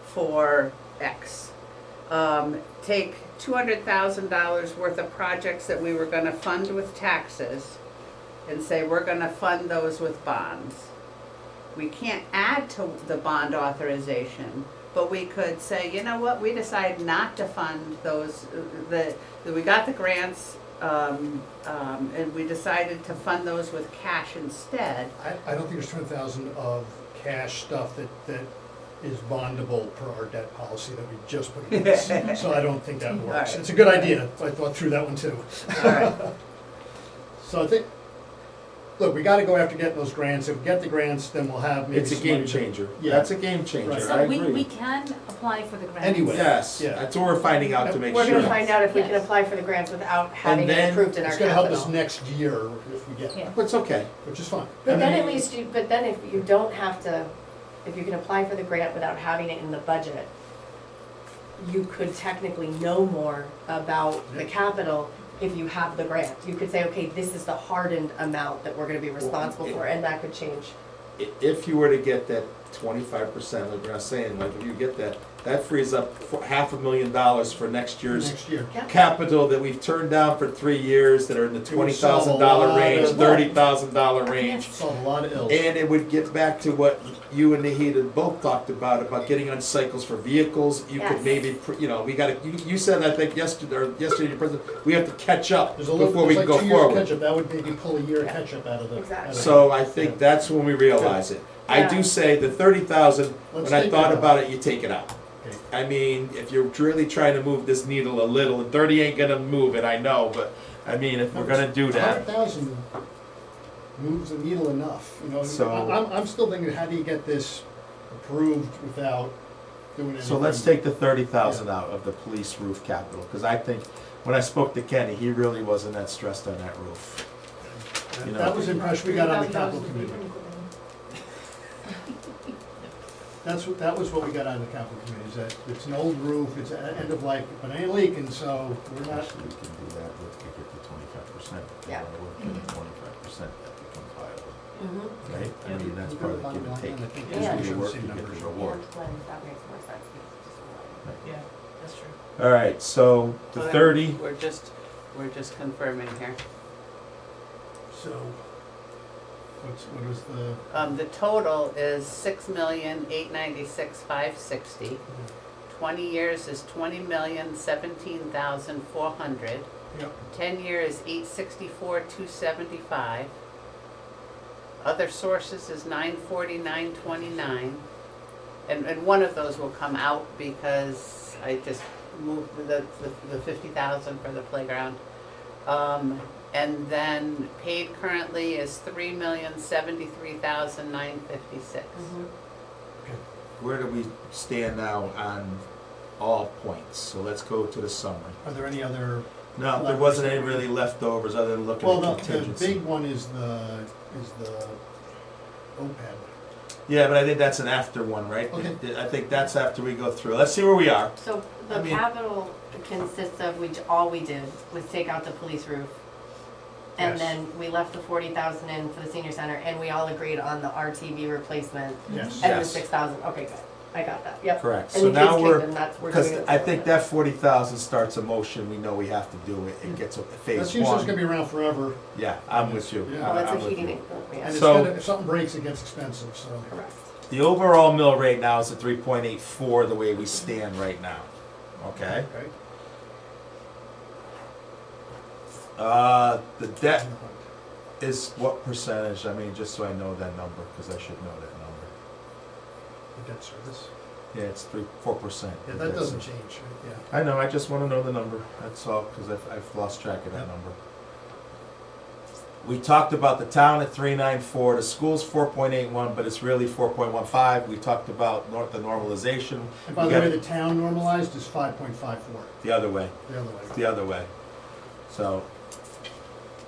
for X. Take $200,000 worth of projects that we were gonna fund with taxes and say we're gonna fund those with bonds. We can't add to the bond authorization, but we could say, you know what, we decide not to fund those, that we got the grants, and we decided to fund those with cash instead. I don't think there's 200,000 of cash stuff that is bondable per our debt policy that we just put in place. So I don't think that works. Alright. It's a good idea, I thought through that one too. All right. So I think, look, we gotta go after getting those grants. If we get the grants, then we'll have maybe It's a some game money to- changer. Yeah. That's a game changer, Right. I So we agree. can apply for the grant. Anyway. Yes, Yeah. that's what we're finding out to make We're sure. gonna find out if we can Yes. apply for the grants without having then it approved in our It's gonna help us capital. next year if we get Yeah. it, But it's okay. which is fine. But And then at least but then if you don't have to, if you can apply for the grant without having it in the budget, you could technically know more about the Yeah. capital if you have the grant. You could say, okay, this is the hardened amount that we're gonna be responsible for, and that could change. If you were to get that 25%, like we're not saying, like if you get that, that frees up $500,000 for next year's Next year. capital that we've turned down for 3 years that are in the would solve a $20,000 lot range, of- $30,000 range. Solve a lot of ills. And it would get back to what you and Nahid had both talked about getting on cycles for vehicles. You could Yes. maybe, we gotta, you said, I think yesterday, your president, we have to catch up There's a little, before we there's can like go 2 years of forward. catch-up, that would maybe pull a year of catch-up out of the. Exactly. out of So the- I think that's when we realize it. I Yeah. do say the 30,000, Let's when I take thought that out. about it, you take it out. Okay. I mean, if you're really trying to move this needle a little, and 30 ain't gonna move it, I know, but, I mean, if we're gonna do that, 100,000 moves the needle enough, you know, So- I'm still thinking, how do you get this approved without doing anything? so let's take the 30,000 out of the police roof capital, because I think, when I spoke to Kenny, he really wasn't that stressed on that roof. you know. That was the impression we got on the $30,000 capital would be committee. pretty cool. That was what we got on the capital committee, is that it's an old roof, it's end of life, but it ain't leaking, so we're not, Actually, we can do that, let's get to 25%. Yeah. We're looking at 25%, that becomes viable, Mhm. right? I Yeah. mean, that's We part go of the give and bottom take. line, and I think Yeah. As we we should work, see you get numbers. the reward. And when that makes more sense, because it's just a lot. Yeah, that's true. All right, so the So then 30, We're just confirming here. So, what was the? The total is 6,896,560. 20 years is 20,017,400. Yep. 10 years, 864,275. Other sources is 949,29. And one of those will come out because I just moved the 50,000 for the playground. And then paid currently is 3,073,956. Mhm. where do we stand now on all points? So let's go to the summary. Are there any other? No, there wasn't any really leftovers other than looking Well, at the contingency. big one is the OPEB. Yeah, but I think that's an after one, right? Okay. I think that's after we go through. Let's see where we are. So I the mean- capital consists of, all we did was take out the police roof. And Yes. then we left the 40,000 in for the senior center, and we all agreed on the RTV replacement Yes. and the Yes. 6,000, okay, good, I got that, yep. Correct. And So the now kids' we're, kingdom, that's, we're because doing it I for think them. that 40,000 starts a motion, we know we have to do it, it gets a That phase seems like it's gonna one. be around forever, Yeah, I'm with you. Yeah. Well, that's I'm a with heating, you. yeah, and it's So- if something breaks, it gets expensive, so. correct. The overall mill rate now is at 3.84 the way we stand right now, okay? Okay. The debt is what percentage? I mean, just so I know that number, because I should know that number. The debt service. Yeah, it's 4%. Yeah, that doesn't change, right? Yeah. I know, I just want to know the number, that's all, because I've lost track of that number. We talked about the town at 394, the school's 4.81, but it's really 4.15. We talked about the normalization. And by We the got way, the town normalized is 5.54, the other way, the other way. the other way. So,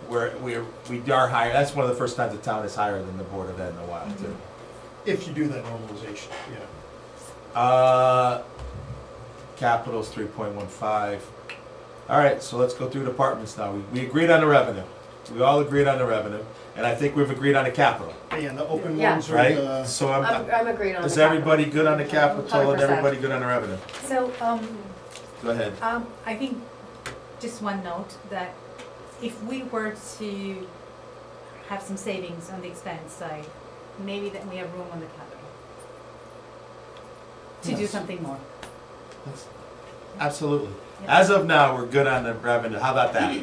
we are higher, that's one of the first times the town is higher than the Board of Ed in a while, too. If you do that normalization, yeah. Capital's 3.15. All right, so let's go through departments now. We agreed on the revenue. We all agreed on the revenue, and I think we've agreed on the capital, And the open Yeah. ones are right? the, So I'm agreed on the is capital. everybody good on the capital and 100%. everybody good on the revenue? So, Go ahead. I think, just one note, that if we were to have some savings on the expense side, maybe that we have room on the capital to do Yes. something more. Absolutely. Yeah. As of now, we're good on the revenue. How about that?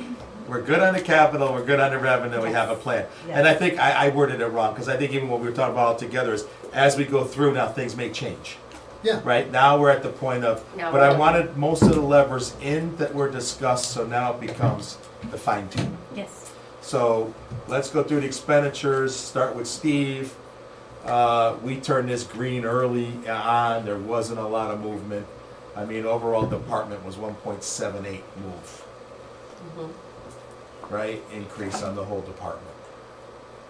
We're good on the capital, we're good on the revenue, we have a plan. Yeah. And I think I worded it wrong, because I think even what we were talking about all together is, as we go through now, things may change. yeah, Right, now we're at the point of, Now but we're I looking. wanted most of the levers in that were discussed, so now it becomes the fine tune. Yes. So, let's go through the expenditures, start with Steve. We turned this green early on, there wasn't a lot of movement. I mean, overall department was 1.78 move, Mhm. right, increase on the whole department.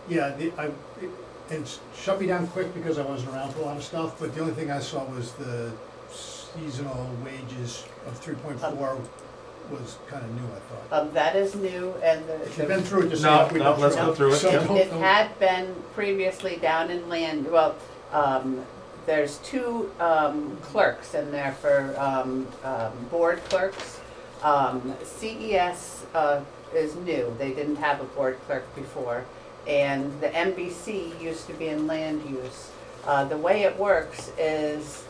yeah, and shut me down quick because I wasn't around for a lot of stuff, but the only thing I saw was the seasonal wages of 3.4 was kinda new, I thought. That is new, and If you've been through it, just. No, we've no, been let's through go through it. So Yep. don't- It don't- had been previously down in land, well, there's two clerks in there for board clerks. CES is new, they didn't have a board clerk before. And the MBC used to be in land use. The way it works is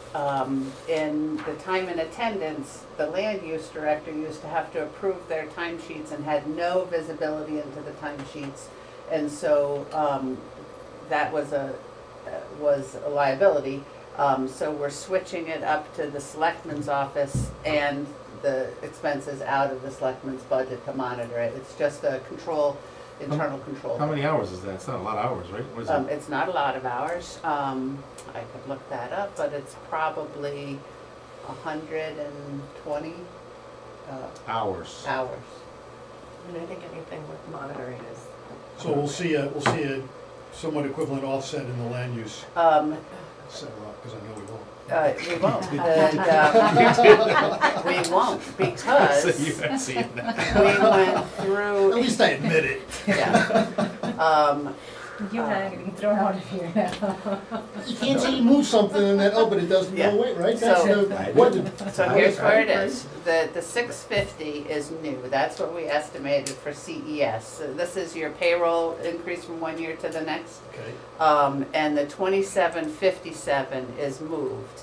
in the time and attendance, the land use director used to have to approve their timesheets and had no visibility into the timesheets. And so that was a liability. So we're switching it up to the selectman's office and the expenses out of the selectman's budget to monitor it. It's just a control, internal control. How many hours is that? It's not a lot of hours, right? What is it? It's not a lot of hours. I could look that up, but it's probably 120 Hours. hours. And I think anything with monitoring is. So we'll see a somewhat equivalent offset in the land use set up, because I know we won't. We won't. And, we won't So because you haven't seen that. we went At through, least I admit it. yeah. You had getting thrown out of here now. You can't say you move something and then, oh, but it doesn't Yeah. go away, right? That's So- the, what, So here's where it is. The 650 is new. That's what we estimated for CES. So this is your payroll increase from one year to the next. okay, And the 2757 is moved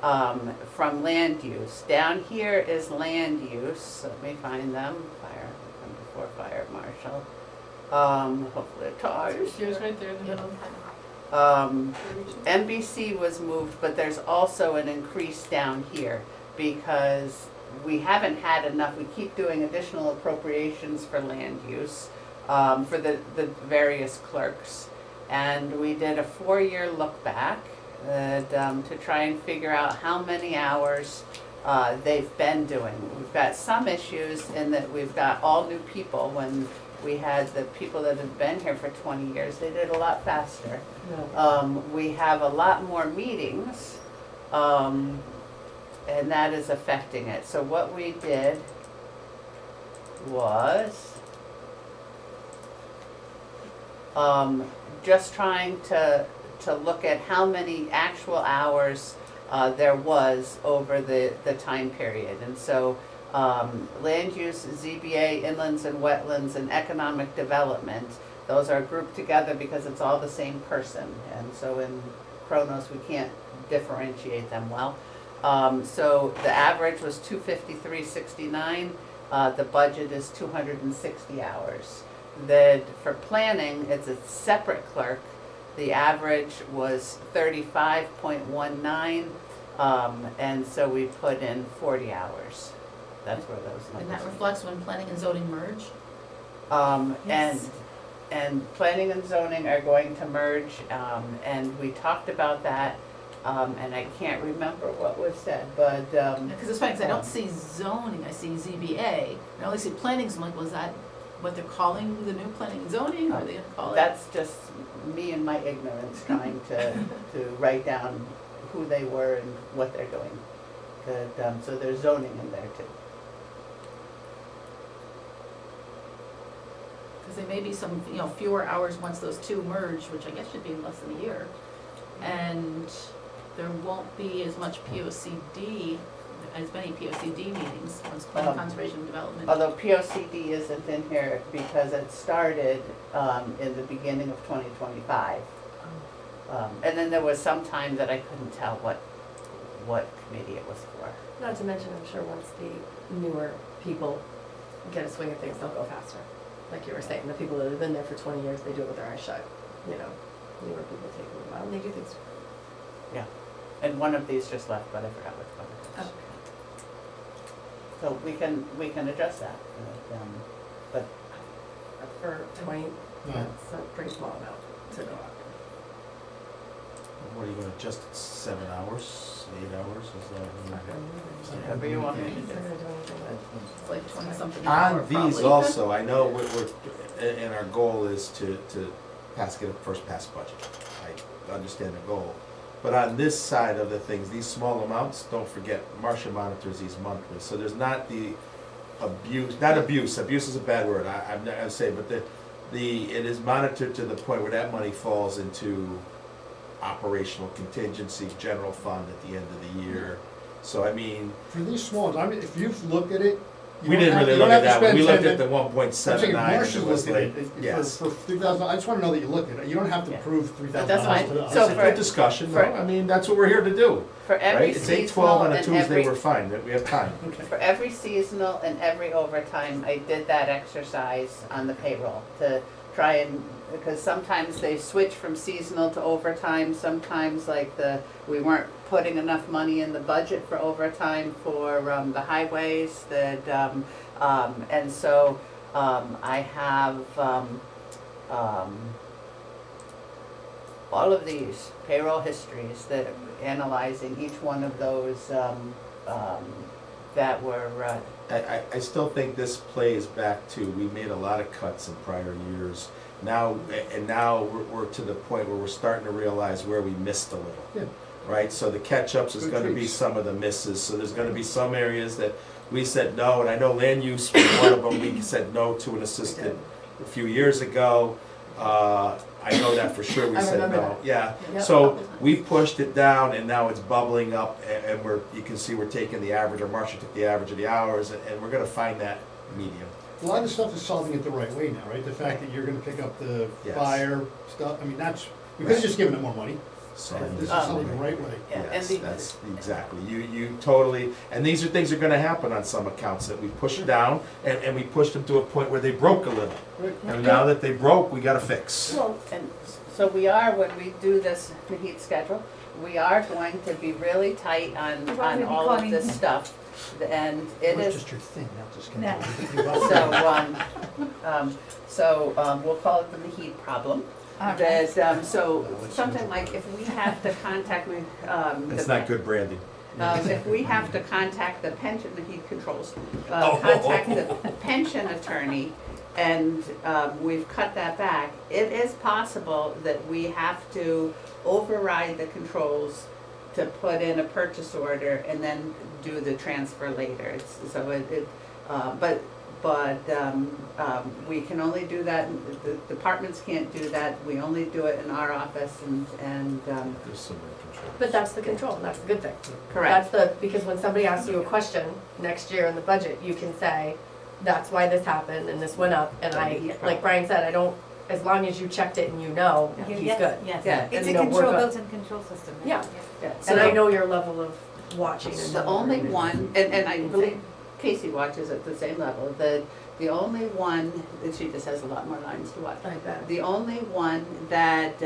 from land use. Down here is land use. Let me find them. Fire, before fire marshal. Hopefully it talks. Yours right there in the middle. NBC was moved, but there's also an increase down here because we haven't had enough. We keep doing additional appropriations for land use for the various clerks. And we did a 4-year look back to try and figure out how many hours they've been doing. We've got some issues in that we've got all new people. When we had the people that have been here for 20 years, they did a lot faster. We have a lot more meetings, and that is affecting it. So what we did was just trying to look at how many actual hours there was over the time period. And so land use, ZBA, inlands and wetlands, and economic development, those are grouped together because it's all the same person. And so in Kronos, we can't differentiate them well. So the average was 253.69. The budget is 260 hours. For planning, it's a separate clerk. The average was 35.19, and so we put in 40 hours. That's where those And numbers. that reflects when planning and zoning merge? Yes. And planning and zoning are going to merge, and we talked about that, and I can't remember what was said, but, Because it's funny, because I don't see zoning, I see ZBA. I only see planning, so I'm like, was that what they're calling the new planning and zoning, or are they gonna call it? that's just me and my ignorance trying to write down who they were and what they're doing. But, so there's zoning in there too. Because there may be some, fewer hours once those two merge, which I guess should be in less than a year. And there won't be as much POCD, as many POCD meetings once planning, conservation, and development. Although POCD isn't in here because it started in the beginning of 2025. And then there was some time that I couldn't tell what committee it was for. Not to mention, I'm sure once the newer people get a swing of things, they'll go faster. Like you were saying, the people that have been there for 20 years, they do it with their eyes shut. Newer people take a little while, and they do things. Yeah. And one of these just left, but I forgot which one it was. So we can address that. But For 20, No. that's a pretty small amount to go up. What are you gonna adjust it 7 hours, 8 hours, is that? whatever you want me to It's do. not gonna do anything, but- It's like 20-something an hour, On these probably. also, I know and our goal is to get a first pass budget. I understand the goal. But on this side of the things, these small amounts, don't forget, Marcia monitors these monthly, so there's not the abuse is a bad word, I'm not gonna say, but it is monitored to the point where that money falls into operational contingency, general fund at the end of the year. So I mean, For these small ones, I mean, if you've looked at it, you we don't didn't have- really you don't look at have to that one, we spend looked at 10 the 1.79 and Marsh's it was looked at like, it, yes. for 3,000, I just wanna know that you looked at it, you don't have to Yeah. prove $3,000 That's fine. to us. So It's a for- good discussion, no, for- I mean, that's what we're here to do, For every right? It's 8:12 on a seasonal and Tuesday, we're fine, we have time. Okay. For every seasonal and every overtime, I did that exercise on the payroll to try and, because sometimes they switch from seasonal to overtime, sometimes like we weren't putting enough money in the budget for overtime for, the highways that, and so, I have, all of these payroll histories that analyzing each one of those, that were, I still think this plays back to, we made a lot of cuts in prior years. Now, and now we're to the point where we're starting to realize where we missed a little. Yeah. Right, so the catch-ups is Good gonna be tweaks. some of the misses, so there's gonna be some areas that we said no, and I know land use was one of them, we said no to an assistant a few years ago. I know that for sure, we I said remember no, that. yeah. Yep. So we pushed it down and now it's bubbling up and we're, you can see we're taking the average, or Marcia took the average of the hours and we're gonna find that medium. A lot of stuff is solving it the right way now, right? The fact that you're gonna pick up the Yes. fire stuff, I mean, that's, because just giving it more money. So. This is solving the right way. Yeah, and Yes, the, that's, exactly, you totally, and these are things that are gonna happen on some accounts that we pushed down, and we pushed them to a point where they broke a little. Right. And now that they broke, we gotta fix. well, and so we are, when we do this, the heat schedule, we are going to be really tight on Well, we'll be all of calling- this stuff. And it It's is, just your thing, not just No. so, we'll call it the heat problem. All right. That, so, something like if we have to contact, It's not good branding. If we have to contact the pension, the heat controls, Oh. contact the pension attorney, and we've cut that back, it is possible that we have to override the controls to put in a purchase order and then do the transfer later. We can only do that, the departments can't do that, we only do it in our office and, There's some control. But that's the control, that's the good thing. correct. That's the, because when somebody asks you a question next year in the budget, you can say, that's why this happened and this went up, and like Brian said, I don't, as long as you checked it and you know, he's Yes, good. yes. Yeah, It's and a no, we're control, good. built-in control system. Yeah. Yeah, And I so- know your level of watching and. The only one, and I believe Casey watches at the same level, the only one, and she just has a lot more lines to watch. I bet. The only one that,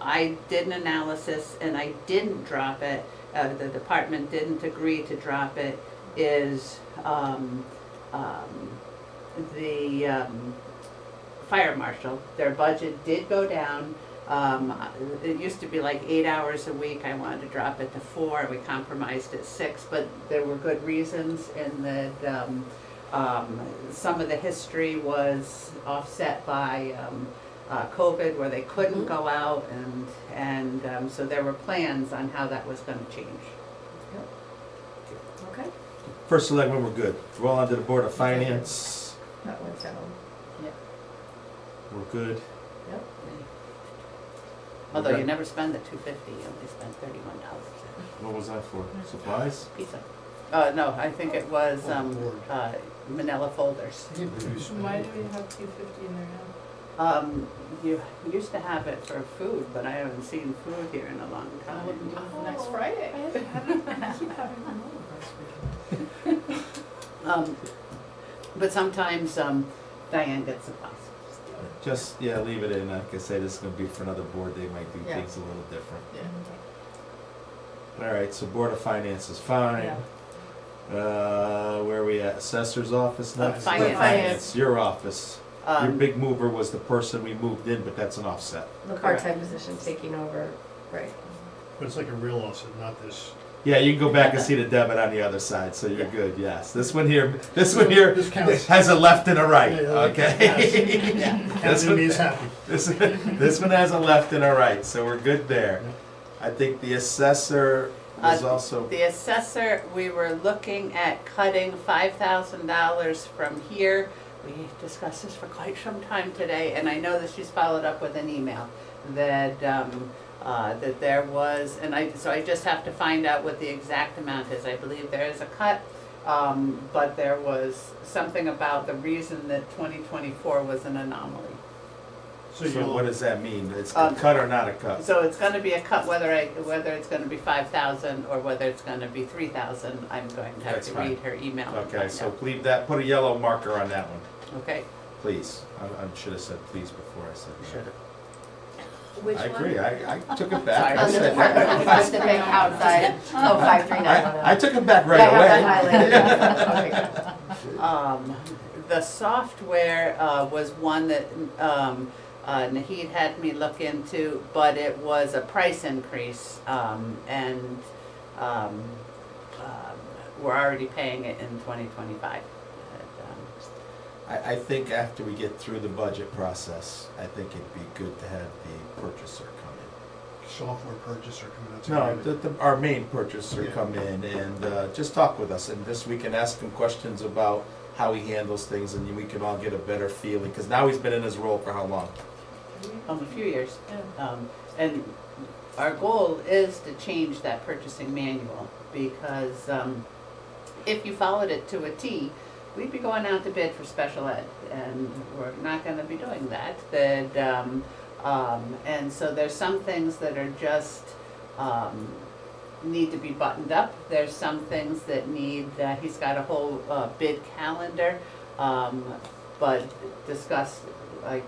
I did an analysis and I didn't drop it, the department didn't agree to drop it, is, the, fire marshal. Their budget did go down. It used to be like 8 hours a week. I wanted to drop it to 4. We compromised at 6, but there were good reasons in that, some of the history was offset by, COVID where they couldn't go out and, so there were plans on how that was gonna change. Okay, First selectman, we're good. Roll on to the Board of Finance, that went down. we're good. Yep. Although Okay. you never spend the $250, you only spend $31. What was that for? Supplies? Pizza. No, I think it was, manila folders. Why do we have 250 in there now? You used to have it for food, but I haven't seen food here in a long I wouldn't do time. it for next Friday. I keep having them over. But sometimes, Diane gets supplies. Just, yeah, leave it in. Like I say, this is gonna be for another board. They might do Yeah. things a little different. All right, so Board of Finance is fine. Yeah. Where are we at? Assessor's office next? Finance. Your office. Your Um, big mover was the person we moved in, but that's an offset. The part-time position taking over, right. But it's like a real offset, not this. Yeah, you can go back and see the debit on the other side, so you're good, yes. This one here This counts. has a left and a right, Yeah, like, okay? Yeah. This Counting one- me is happy. This one has a left and a right, so we're good there. I think the assessor was also, The assessor, we were looking at cutting $5,000 from here, we discussed this for quite some time today, and I know that she's followed up with an email, that, that there was, so I just have to find out what the exact amount is. I believe there is a cut, but there was something about the reason that 2024 was an anomaly. So So you'll, what does that mean? It's a cut or not a cut? So it's gonna be a cut, whether it's gonna be 5,000 or whether it's gonna be 3,000, I'm going to have That's to fine. read her email and Okay, find so out. leave that, put a yellow marker on that one, Okay, please. I should have said please before I said that. should've. Which I one? agree, I took it back. I On the said department that. specific outside, oh, 53911. I took it back right I away. have that highlighted. Okay, good. The software was one that Naheed had me look into, but it was a price increase, and we're already paying it in 2025. I think after we get through the budget process, I think it'd be good to have the purchaser come in. software purchaser coming out. No, our main purchaser Yeah. come in and just talk with us, and this, we can ask him questions about how he handles things, and we can all get a better feeling, because now he's been in his role for how long? A few years. And our goal is to change that purchasing manual, because if you followed it to a T, we'd be going out to bid for special ed, and we're not gonna be doing that. And so there's some things that are just, need to be buttoned up. There's some things that need, he's got a whole bid calendar, but discuss, like,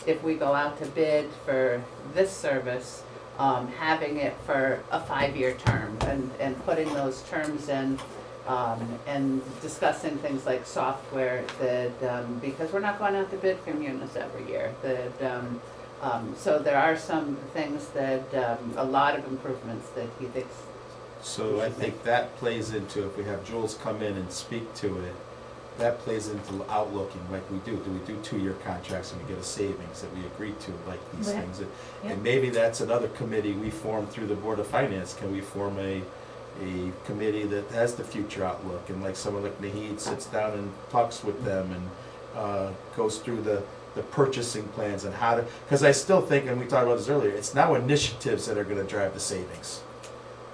if we go out to bid for this service, having it for a 5-year term, and putting those terms in, and discussing things like software that, because we're not going out to bid for Munis every year, that, so there are some things that, a lot of improvements that he thinks. So I think that plays into, if we have Jules come in and speak to it, that plays into outlooking like we do. Do we do 2-year contracts and we get a savings that we agree to, like these Right. things? Yeah. And maybe that's another committee we form through the Board of Finance. Can we form a committee that has the future outlook, and like someone like Naheed sits down and talks with them and goes through the purchasing plans and how to, because I still think, and we talked about this earlier, it's now initiatives that are gonna drive the savings.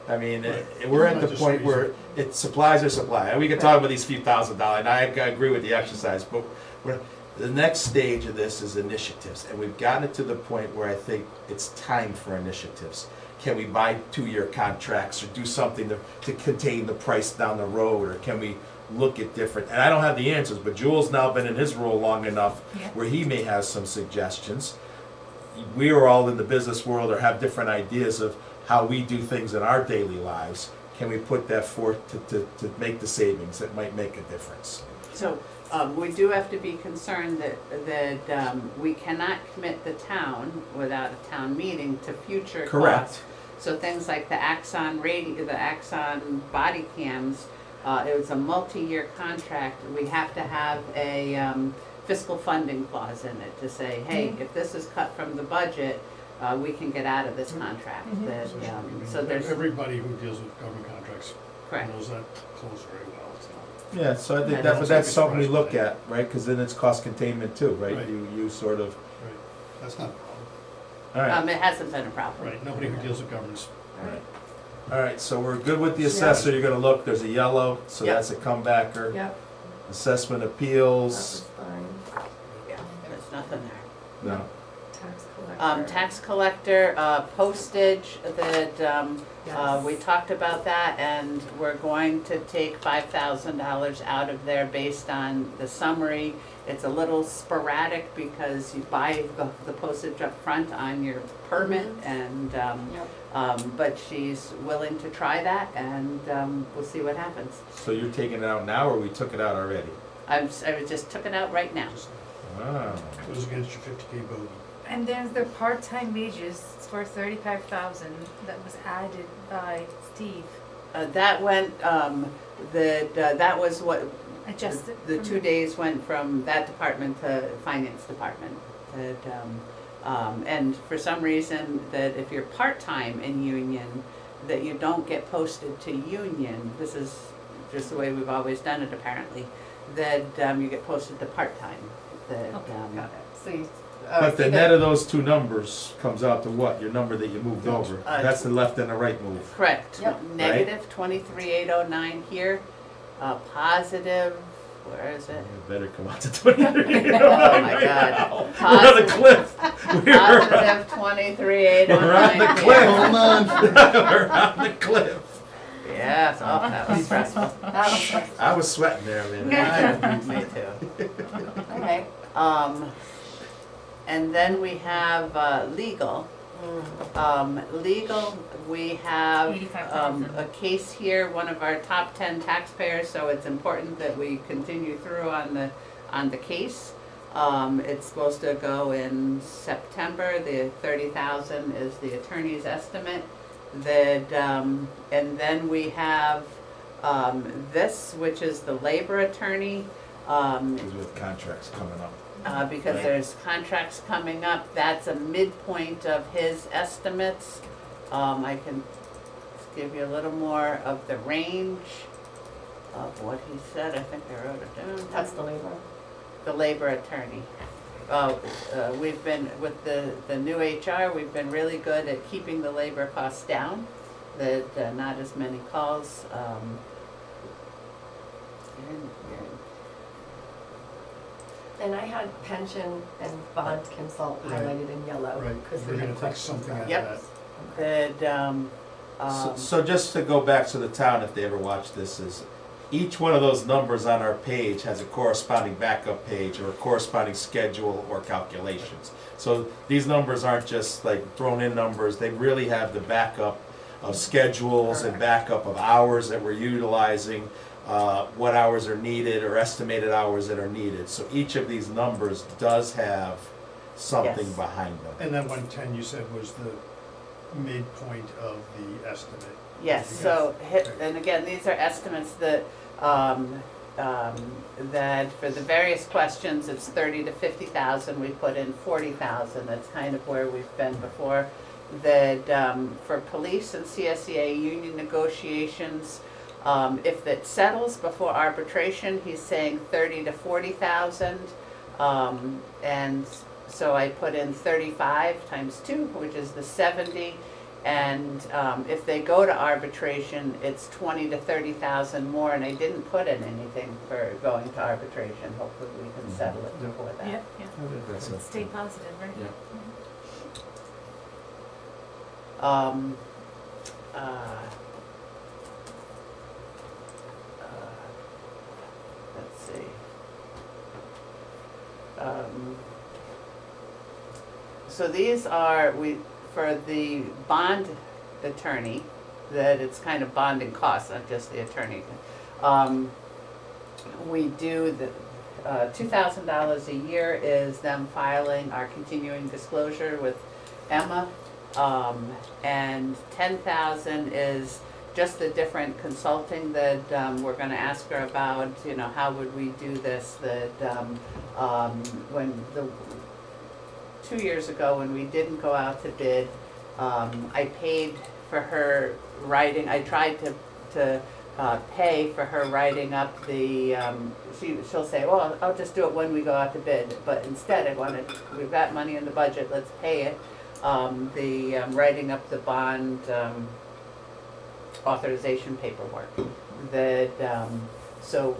I mean, Right. we're at Not the just point where it's supplies are supply, and we can talk about these few $1,000s, and I agree with the exercise, but the next stage of this is initiatives, and we've gotten it to the point where I think it's time for initiatives. Can we buy 2-year contracts or do something to contain the price down the road, or can we look at different, and I don't have the answers, but Jules now been in his role long enough Yeah. where he may have some suggestions. We are all in the business world or have different ideas of how we do things in our daily lives. Can we put that forth to make the savings that might make a difference? So, we do have to be concerned that we cannot commit the town without a town meeting to future costs. Correct. So things like the Axon the Axon body cams, it was a multi-year contract. We have to have a fiscal funding clause in it to say, hey, if this is cut from the budget, we can get out of this contract. That, so there's, Everybody who deals with government contracts correct. knows that clause very well. It's not- Yeah, so I think Yeah, that, don't but that's be something we surprised look by at, right? Because then it's cost containment too, right? Right. You sort of, Right, that's not a problem. all right, It hasn't been a problem. Right, nobody who deals with governments. all right, so we're good with the assessor, you're gonna look, there's a yellow, so Yep. that's a comebacker. Yep, Assessment that appeals, was fine. Yeah, there's nothing there. no. Tax collector. Tax collector, postage, that, we talked about that, and we're going to take $5,000 out of there based on the summary. It's a little sporadic because you buy the postage up front on your permit, and, Yep. but she's willing to try that, and, we'll see what happens. So you're taking it out now, or we took it out already? I just took it out right now. Just Wow. goes against your 50K bogey. And there's the part-time wages for 35,000 that was added by Steve, That went, that was what, adjusted. the from 2 days went from that department to finance department. That, and for some reason, that if you're part-time in union, that you don't get posted to union. This is just the way we've always done it apparently. that, you get posted to part-time, that, Got it. So you. But the see net that- of those two numbers comes out to what? Your number that you moved over. That's the left and the right move. Correct. Yep. Negative 23,809 here, positive, where is it? You better come out to 23. Oh my God. We're on the cliff. Positive 23,809 We're on the here. cliff. Hold on. We're on the cliff. Yes, oh, that was stressful. I was sweating there, man. Me too. All right. And then we have, legal. Legal, we have, 85,000. a case here, one of our top 10 taxpayers, so it's important that we continue through on the case. It's supposed to go in September, the 30,000 is the attorney's estimate. That, and then we have, this, which is the labor attorney, Because with contracts coming up. because Right. there's contracts coming up, that's a midpoint of his estimates. I can give you a little more of the range of what he said, I think I wrote it down. That's the labor. The labor attorney. We've been, with the new HR, we've been really good at keeping the labor costs down, that, not as many calls. And I had pension and bond consult Right. highlighted in yellow. Right, 'cause we're we had gonna take questions something about out of Yep. that. That, So just to go back to the town, if they ever watch this, is each one of those numbers on our page has a corresponding backup page or a corresponding schedule or calculations. So these numbers aren't just like thrown in numbers, they really have the backup of schedules and backup of hours that we're utilizing, what hours are needed or estimated hours that are needed. So each of these numbers does have something Yes. behind them. And that 110 you said was the midpoint of the estimate. yes, so, and again, these are estimates that, that for the various questions, it's 30 to 50,000, we put in 40,000, that's kind of where we've been before. That, for police and CSEA union negotiations, if it settles before arbitration, he's saying 30 to 40,000. And so I put in 35 times 2, which is the 70. And if they go to arbitration, it's 20 to 30,000 more, and I didn't put in anything for going to arbitration. Hopefully we can settle it before that. Yeah, yeah. That's a- Stay positive, right? Yeah. Let's see. So these are, for the bond attorney, that it's kind of bonding costs, not just the attorney. We do the, $2,000 a year is them filing our continuing disclosure with Emma. And 10,000 is just the different consulting that, we're gonna ask her about, you know, how would we do this, that, when 2 years ago, when we didn't go out to bid, I paid for her writing, I tried to pay for her writing up the, she'll say, well, I'll just do it when we go out to bid, but instead I wanted, we've got money in the budget, let's pay it. Writing up the bond, authorization paperwork. That, so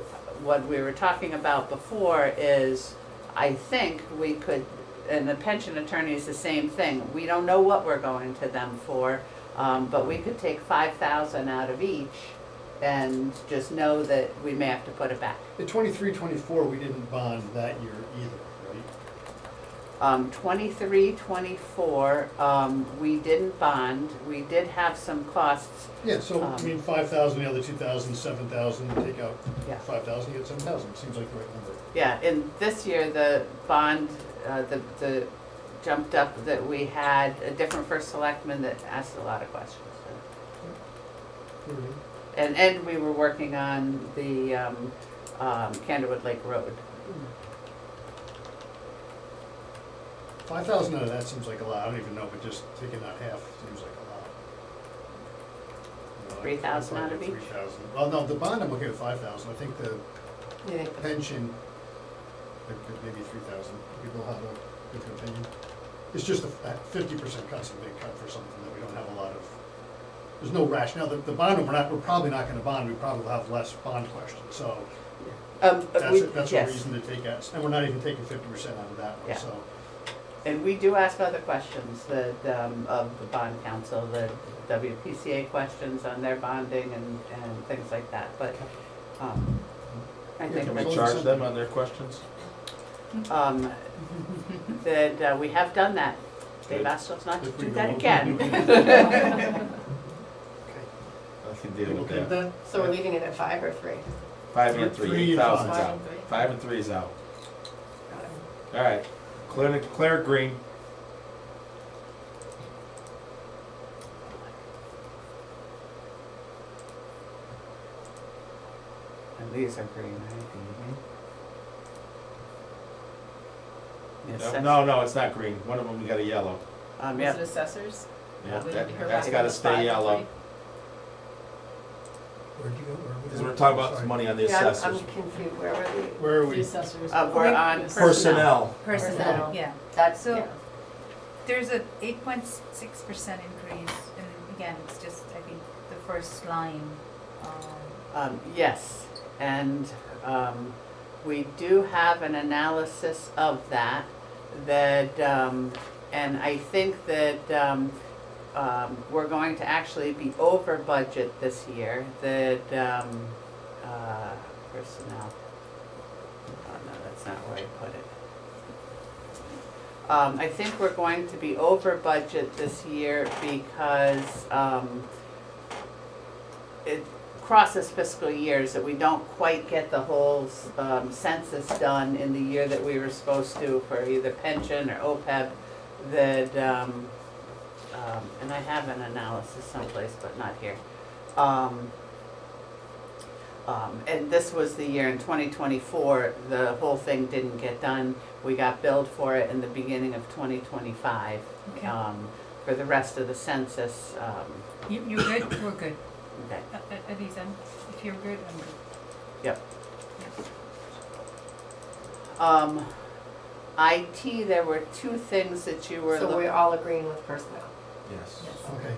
what we were talking about before is, I think we could, and the pension attorney is the same thing, we don't know what we're going to them for, but we could take 5,000 out of each and just know that we may have to put it back. The 23, 24, we didn't bond that year either, right? 23, 24, we didn't bond, we did have some costs. Yeah, so, I mean, 5,000, the other 2,000, 7,000, take out Yeah. 5,000, you get 7,000, seems like the right number. Yeah, and this year, the bond, the jumped up, that we had a different first selectman that asked a lot of questions. And we were working on the, Candlewood Lake Road. 5,000 out of that seems like a lot, I don't even know, but just taking out half seems like a lot. You know, 3,000 out of each? 3,000, well, no, the bond I'm okay with 5,000, I think the You think the pension, maybe 3,000, people have a different opinion. It's just a 50% cut's a big cut for something that we don't have a lot of, there's no rationale. The bond, we're probably not gonna bond, we probably will have less bond questions, so But that's a yes. reason to take it, and we're not even taking 50% out of that Yeah. one, so. And we do ask other questions that, of the bond council, the WPCA questions on their bonding and things like that, but, I Yeah, think Can it's we only charge them something. on their questions? that we have done that. They've Good. asked us not to If we do that go- again. Okay. I can deal You with okay with that. that? So we're leaving it at 5 or 3? 5 and Three 3, and 8,000's five. out. 5 and 3 is out. Got it. All right, clear green. And these are green, right? Yes, No, it's not green. One of them, we got a yellow. Is yeah, it assessors? Yeah, We that- need to hear that's back gotta on the stay 5 and yellow. 3. Where'd you go? Because we're talking about some money on the Yeah, I'm assessors. confused, where were the, Where are The we? assessors. we're on Yes. Personnel. Personnel, yeah. that's, So- yeah. There's a 8.6% increase, and again, it's just, I think, the first line. Yes, and we do have an analysis of that, and I think that we're going to actually be over budget this year, personnel. Oh, no, that's not where I put it. I think we're going to be over budget this year because it crosses fiscal years, that we don't quite get the whole census done in the year that we were supposed to for either pension or OPEB, and I have an analysis someplace, but not here. And this was the year in 2024, the whole thing didn't get done. We got billed for it in the beginning of 2025. Okay. For the rest of the census, You're good, we're good. okay. Elisa, if you're good, I'm good. Yep. IT, there were two things that you were So we're looking. all agreeing with personnel. Yes. Okay.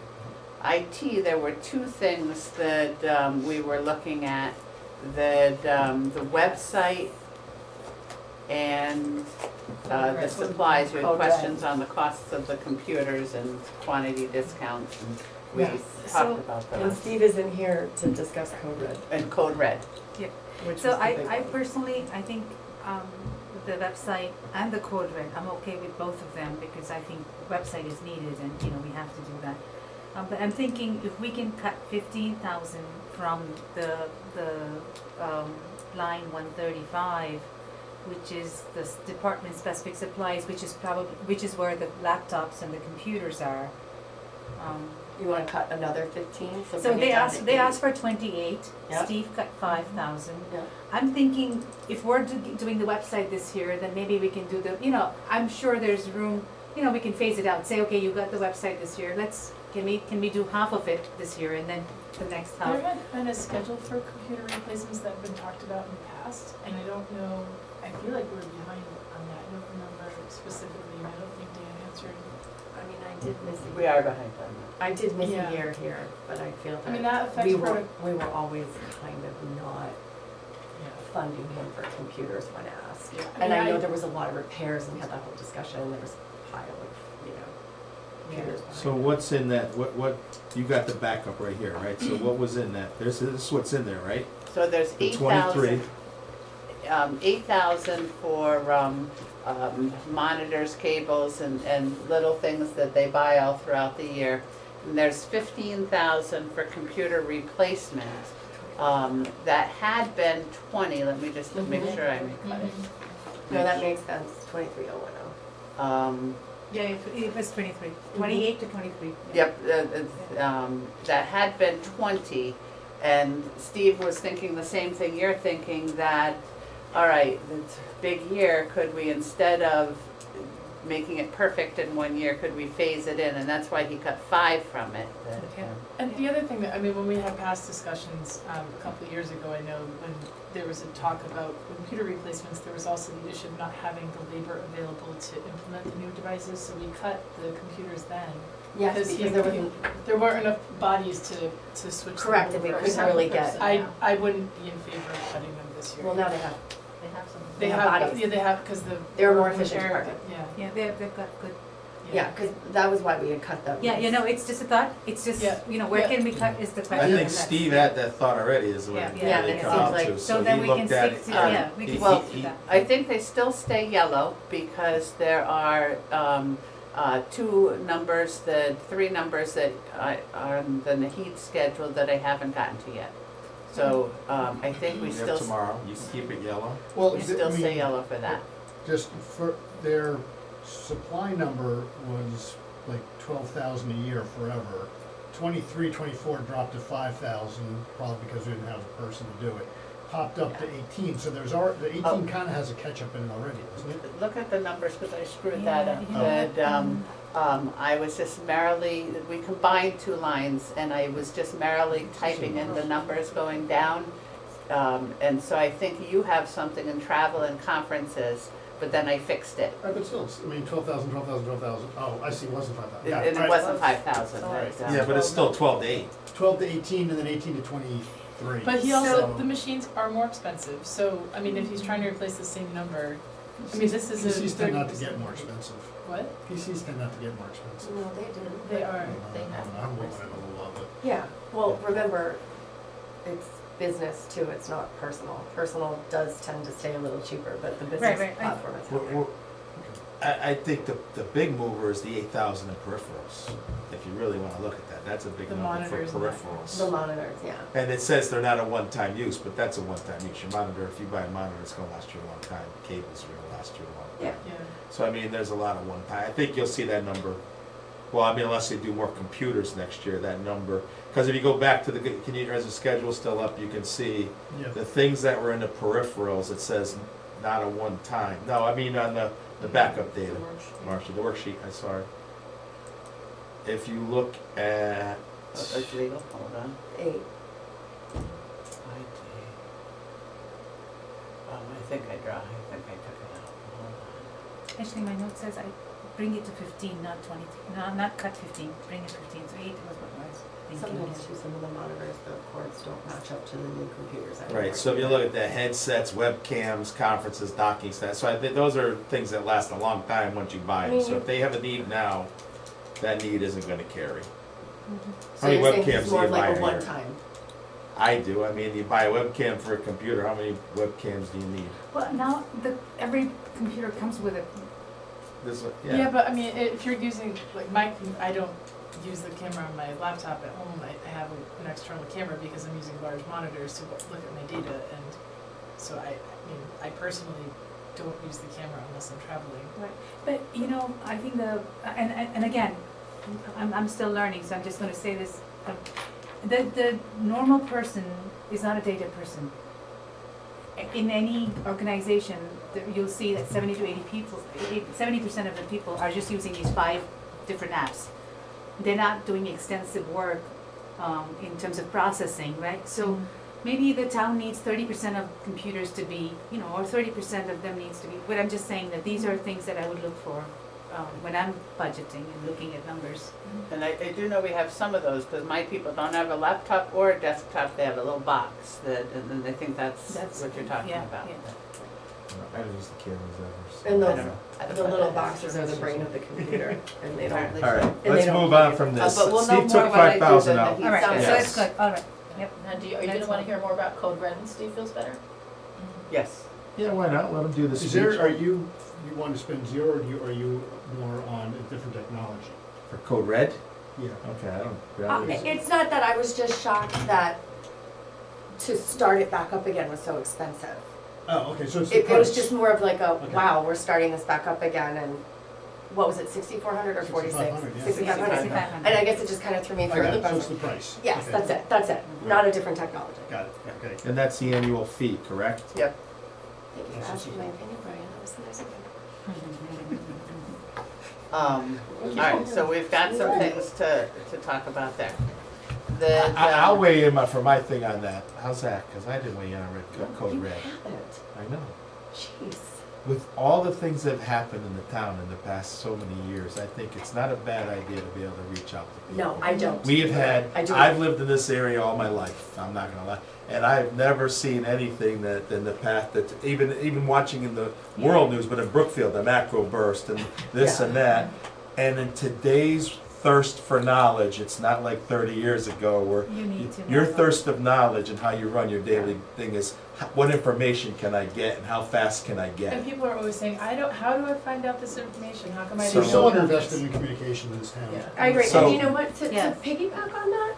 IT, there were two things that we were looking at, that the website and the supplies. You had Code red. questions on the costs of the computers and quantity discounts, and we Yes. So- talked about And those. Steve isn't here to discuss code red, And Code Red. which So was the big I one. personally, I think the website and the code red, I'm okay with both of them because I think website is needed and, you know, we have to do that. But I'm thinking if we can cut 15,000 from the line 135, which is the department specific supplies, which is where the laptops and the computers are. You wanna cut another 15, so So bring it down to they 8. asked for 28, Yeah. Steve cut 5,000. Yeah. I'm thinking if we're doing the website this year, then maybe we can do you know, I'm sure there's room, you know, we can phase it out, say, okay, you got the website this year, can we do half of it this year and then the next half? There had been a schedule for computer replacements that have been talked about in the past, and I don't know, I feel like we were behind on that, I don't remember specifically, I don't think Dan answered. I mean, I did miss a We year. are behind on I did miss Yeah. a year here, but I feel I mean, that that affects we were always kind of not funding him for computers when asked. Yeah. And I mean, know there was a lot of repairs and we had that whole discussion, and there was a pile of, you know, computers behind So it. what's in that, what, you got the backup right here, right? So what was in that? This is what's in there, right? So there's The 8,000. 23. 8,000 for monitors, cables, and little things that they buy all throughout the year. And there's 15,000 for computer replacement. That had been 20, let me just make Mhm. sure I cut it. No, that makes sense, 23,010. Yeah, it was 23, 28 to 23. Yep, that had been 20, and Steve was thinking the same thing you're thinking, that, all right, it's a big year, could we, instead of making it perfect in 1 year, could we phase it in? And that's why he cut 5 from it. That, Okay. And the other thing that, I mean, when we had past discussions, a couple of years ago, I know when there was a talk about computer replacements, there was also the issue of not having the labor available to implement the new devices, so we cut the computers then. Yes, because there wasn't, There weren't enough bodies to switch them correct, and we over. couldn't really get, I wouldn't be in favor of cutting them this year. well, now they have, They have some. They have have, bodies. yeah, they have, because the. They're a more when efficient Eric- department. Yeah. Yeah, they've got good, yeah, because that was why we had cut them. yeah, you know, it's just a thought, it's just, Yeah. you know, where Yeah. can we cut is the question. I and think that's- Steve had that thought already, is what Yeah. Yeah, they it come seems out like- to, So so then he we can looked at stick it. to, yeah, we he- can well, stick to that. I think they still stay yellow because there are 3 numbers that are on the Nahid schedule that I haven't gotten to yet. So I think we You still, have tomorrow, you can keep it yellow. Well, we I still mean, stay yellow for that. just for, their supply number was like 12,000 a year forever. 23, 24 dropped to 5,000, probably because we didn't have a person to do it. Popped up to 18, so there's the 18 Oh. kind of has a catch-up in it already, doesn't it? Look at the numbers because I screwed Yeah, that up. yeah. That, I was just merrily, we combined 2 lines and I was just merrily typing in the numbers going down. And so I think you have something in travel and conferences, but then I fixed it. But still, I mean, 12,000, 12,000, 12,000. Oh, I see, it wasn't 5,000. Got And it Right. wasn't 5,000. Sorry. but, Yeah, but it's still 12 to 8. 12 to 18 and then 18 to 23. But he also, So- the machines are more expensive, so, I mean, if he's trying to replace the same number, I mean, this is a PCs tend not to 30%. get more expensive. What? PCs tend not to get more expensive. No, they didn't. They are. They have. I'm looking at a little of it. Yeah, well, remember, it's business too, it's not personal. Personal does tend to stay a little cheaper, but the business right. platform is We're- higher. we're- I think the big mover is the 8,000 in peripherals, if you really wanna look at that, that's a big The number for monitors and that. peripherals. The monitors, yeah. And it says they're not a one-time use, but that's a one-time use. Your monitor, if you buy a monitor, it's gonna last you a long time. Cables are gonna last you a long time. Yeah. Yeah. So I mean, there's a lot of one-time. I think you'll see that number. Well, I mean, unless they do more computers next year, that number. Because if you go back to can you, is the schedule still up? You can see Yeah. the things that were in the peripherals. It says not a one-time. No, I mean on the backup data. Marcia, the worksheet. I'm sorry. If you look at It's legal, hold on. 8. I think I took it out. Hold on. Actually, my note says I bring it to 15, not 20, no, not cut 15, bring it to 15, so 8 was what I was thinking. Sometimes too, some of the monitors, the cords don't match up to the new computers anymore. right, so if you look at the headsets, webcams, conferences, docking stats, so I think those are things that last a long time once you buy them. So if they have a need now, that need isn't gonna carry. So How many you're saying webcams it's do more you of like buy a a year? one-time? I do. I mean, you buy a webcam for a computer. How many webcams do you need? Well, now, every computer comes with a, This one, Yeah, but I mean, if you're using, like I don't use the camera on my laptop at home, I have an external camera because I'm using large monitors to look at my data, and so I mean, I personally don't use the camera unless I'm traveling. but, you know, I think and again, I'm still learning, so I'm just gonna say this. The normal person is not a data person. In any organization, you'll see that 70 to 80 people, 70% of the people are just using these 5 different apps. They're not doing extensive work in terms of processing, right? So maybe the town needs 30% of computers to be, you know, or 30% of them needs to be, but I'm just saying that these are things that I would look for when I'm budgeting and looking at numbers. And I do know we have some of those, because my people don't have a laptop or a desktop, they have a little box that, and I think that's what you're talking yeah, about. yeah. I don't use the cameras ever. So. And I those, don't know. I don't the know little what that is. boxes are the brain of the computer, and they don't. Apparently All right, so. they let's don't move give on you- from this. but we'll know Steve more took when I do 5,000 the out. Nahid All right, so schedule. Yes. that's good, all right, yep. Now, are you That's gonna wanna fine. hear more about Code Red and Steve feels better? Yes. Yeah, why not? Let them do the Is speech. there, you want to spend 0, or are you more on a different technology? For Code Red? Yeah. Okay, I don't. It's not that, I was just shocked that to start it back up again was so expensive. Oh, okay, so it's the It was price. just more of like a, Okay. wow, we're starting this back up again, and what was it, 6,400 or 46? 6,500, yeah. 6,500. 6,500. And I guess it just kind of threw me I for got a it, so loop. it's the price. Yes, Okay. that's it, not a different technology. Got it, okay. And that's the annual fee, correct? Yep. Thank you for asking my opinion, Brian, that was so nice of you. All right, so we've got some things to talk about there. The, I'll weigh in for my thing on that. How's that? Because I didn't weigh in on Code You Red. haven't. I know. Jeez. With all the things that have happened in the town in the past so many years, I think it's not a bad idea to be able to reach out to people. No, I don't. We have had, I do. I've lived in this area all my life, I'm not gonna lie, and I've never seen anything that, in the past, that, even watching in the world news, but in Brookfield, the macro burst and this Yeah. and that. And in today's thirst for knowledge, it's not like 30 years ago where You need to your know. thirst of knowledge and how you run your daily thing is, what information can I get and how fast can I get And it? people are always saying, how do I find out this information? How come I So- didn't We're know so about underinvested this? in communication in this town. Yeah. I agree, So- and you know what, to Yes. piggyback on that,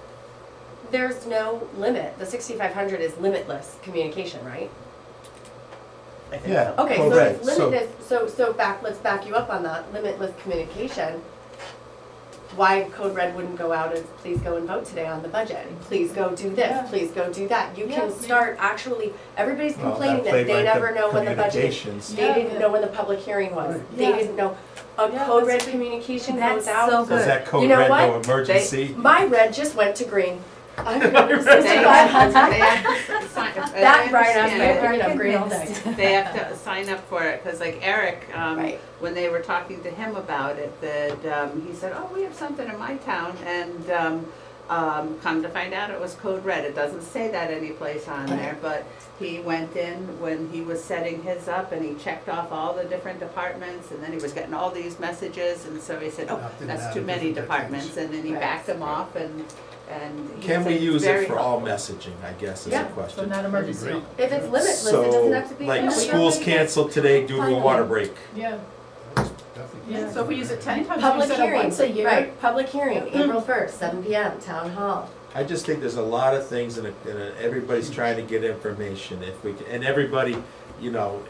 there's no limit, the 6,500 is limitless communication, right? I think Yeah, so. Okay, so correct. it's limitless, let's back you up on that, limitless communication. Why Code Red wouldn't go out and please go and vote today on the budget, please go do Yeah. this, please go do that, you Yeah. can start actually, everybody's Well, complaining that played they right never to know when the budget is. communications. They Yeah. didn't know when the public hearing was, Right. they Yeah. didn't know, a Yeah, Code Red that's good. communication That's goes out. so Does that Code You know Red what? no emergency? My red just went to green. I'm They going to have 6,500. to sign- That right I on understand. there, you know, green all day. They have to sign up for it, because like Eric, Right. when they were talking to him about it, that, he said, oh, we have something in my town, and, come to find out it was Code Red. It doesn't say that anyplace on there, but he went in when he was setting his up and he checked off all the different departments, and then he was getting all these messages, and so he said, oh, Opted that's out too of many different departments, and then he Right. backed them off, and he Can we said it's use very it for all helpful. messaging, I guess, is Yeah. the So question. not emergency. Great. If it's limitless, it doesn't have to be. So, like, Yeah. schools canceled today due to a water break. Yeah, Definitely. yeah. So if we use it 10 times, Public we set it hearing, once a year. right, public hearing, April 1st, 7 PM, Town Hall. I just think there's a lot of things and everybody's trying to get information if we can, and everybody, you know,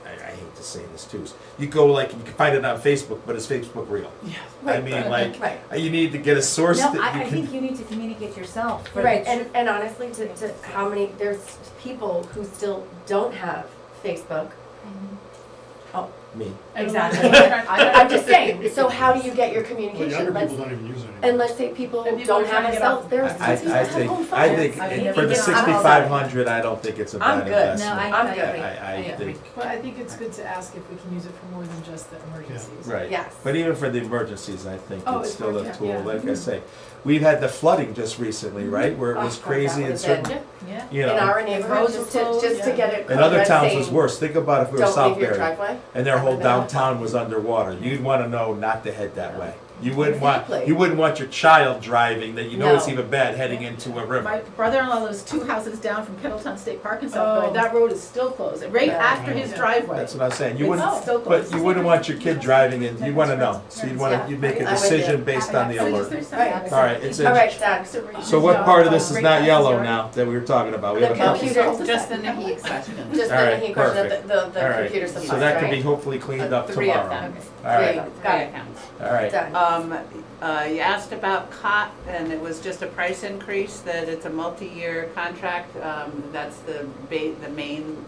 I hate to say this too, you go like, you can find it on Facebook, but is Facebook real? I Right, mean, like, Right, you need to get a source No, that I you think can, you need to communicate yourself. for right, the and honestly, to how many, there's people who still don't have Facebook. me. Exactly. I'm just saying, so how do you get your Well, communication? younger Let's, people don't even use it anymore. and let's say people And people are don't trying have to a get cell, off- there's I people that have think, home I phones. think I mean, for the you know, I'm all 6,500, I don't think it's a I'm bad good. investment. I'm good. I agree. think, Well, I think it's good to ask if we can use it for more than just the emergencies. right. Yes. But even for the emergencies, I think Oh, it's it's still a working, tool, yeah. like I say. We've had the flooding just recently, right, where it was Oh, crazy that in was certain, it. Yeah. you In know. our neighborhood, roads just were to, just to closed, get it. In other Red towns saying, was worse. Think about if we were Don't leave your Southbury driveway. and their whole That would've been downtown was underwater. You'd wanna know not to head that way. You wouldn't Exactly. you wouldn't want your child driving that you know is No. even bad heading into a My river. brother-in-law lives 2 houses down from Kettletown State Park in Southbury. Oh. That road is still closed, right Yeah. after his Yeah. driveway. That's what I'm saying. You It's wouldn't, still but closed. you wouldn't want your kid driving and you wanna know. So you'd wanna, Yeah. you'd make a I'm with decision you. based on the So alert. there's some Right. access. All right, it's All in. right, done. So what part of this is not yellow now that we were talking about? We The haven't talked- computer, Just the Nahi question. just the All right, Nahi question, perfect. the All right. computer supplies, So that can be right? hopefully cleaned up 3 of tomorrow. them. All right, Great, got it, accounts. all right. done. You asked about COT, and it was just a price increase, that it's a multi-year contract. That's the main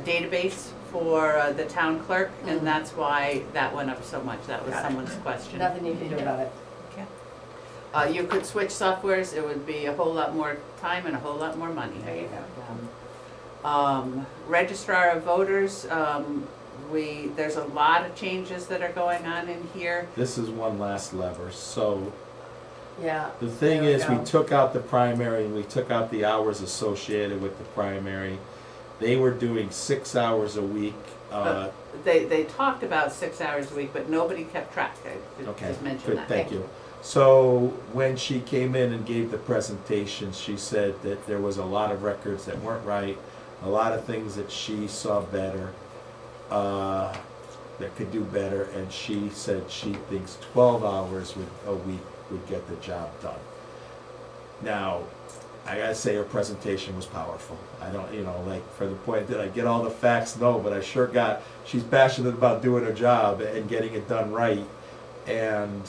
database for the town clerk, and Mhm. that's why that went up so much. That was Got it. someone's question. Nothing you can do about it. You could switch softwares, it would be a whole lot more time and a whole lot more money. There you go. Registrar of Voters, there's a lot of changes that are going on in here. This is one last lever. So Yeah. the thing There we is, we go. took out the primary and we took out the hours associated with the primary. They were doing 6 hours a week. They talked about 6 hours a week, but nobody kept track. I Okay, just mentioned good, that. thank you. So when she came in and gave the presentation, she said that there was a lot of records that weren't right, a lot of things that she saw better, that could do better, and she said she thinks 12 hours a week would get the job done. Now, I gotta say her presentation was powerful. I don't, like, for the point, did I get all the facts? No, but I sure she's passionate about doing her job and getting it done right. And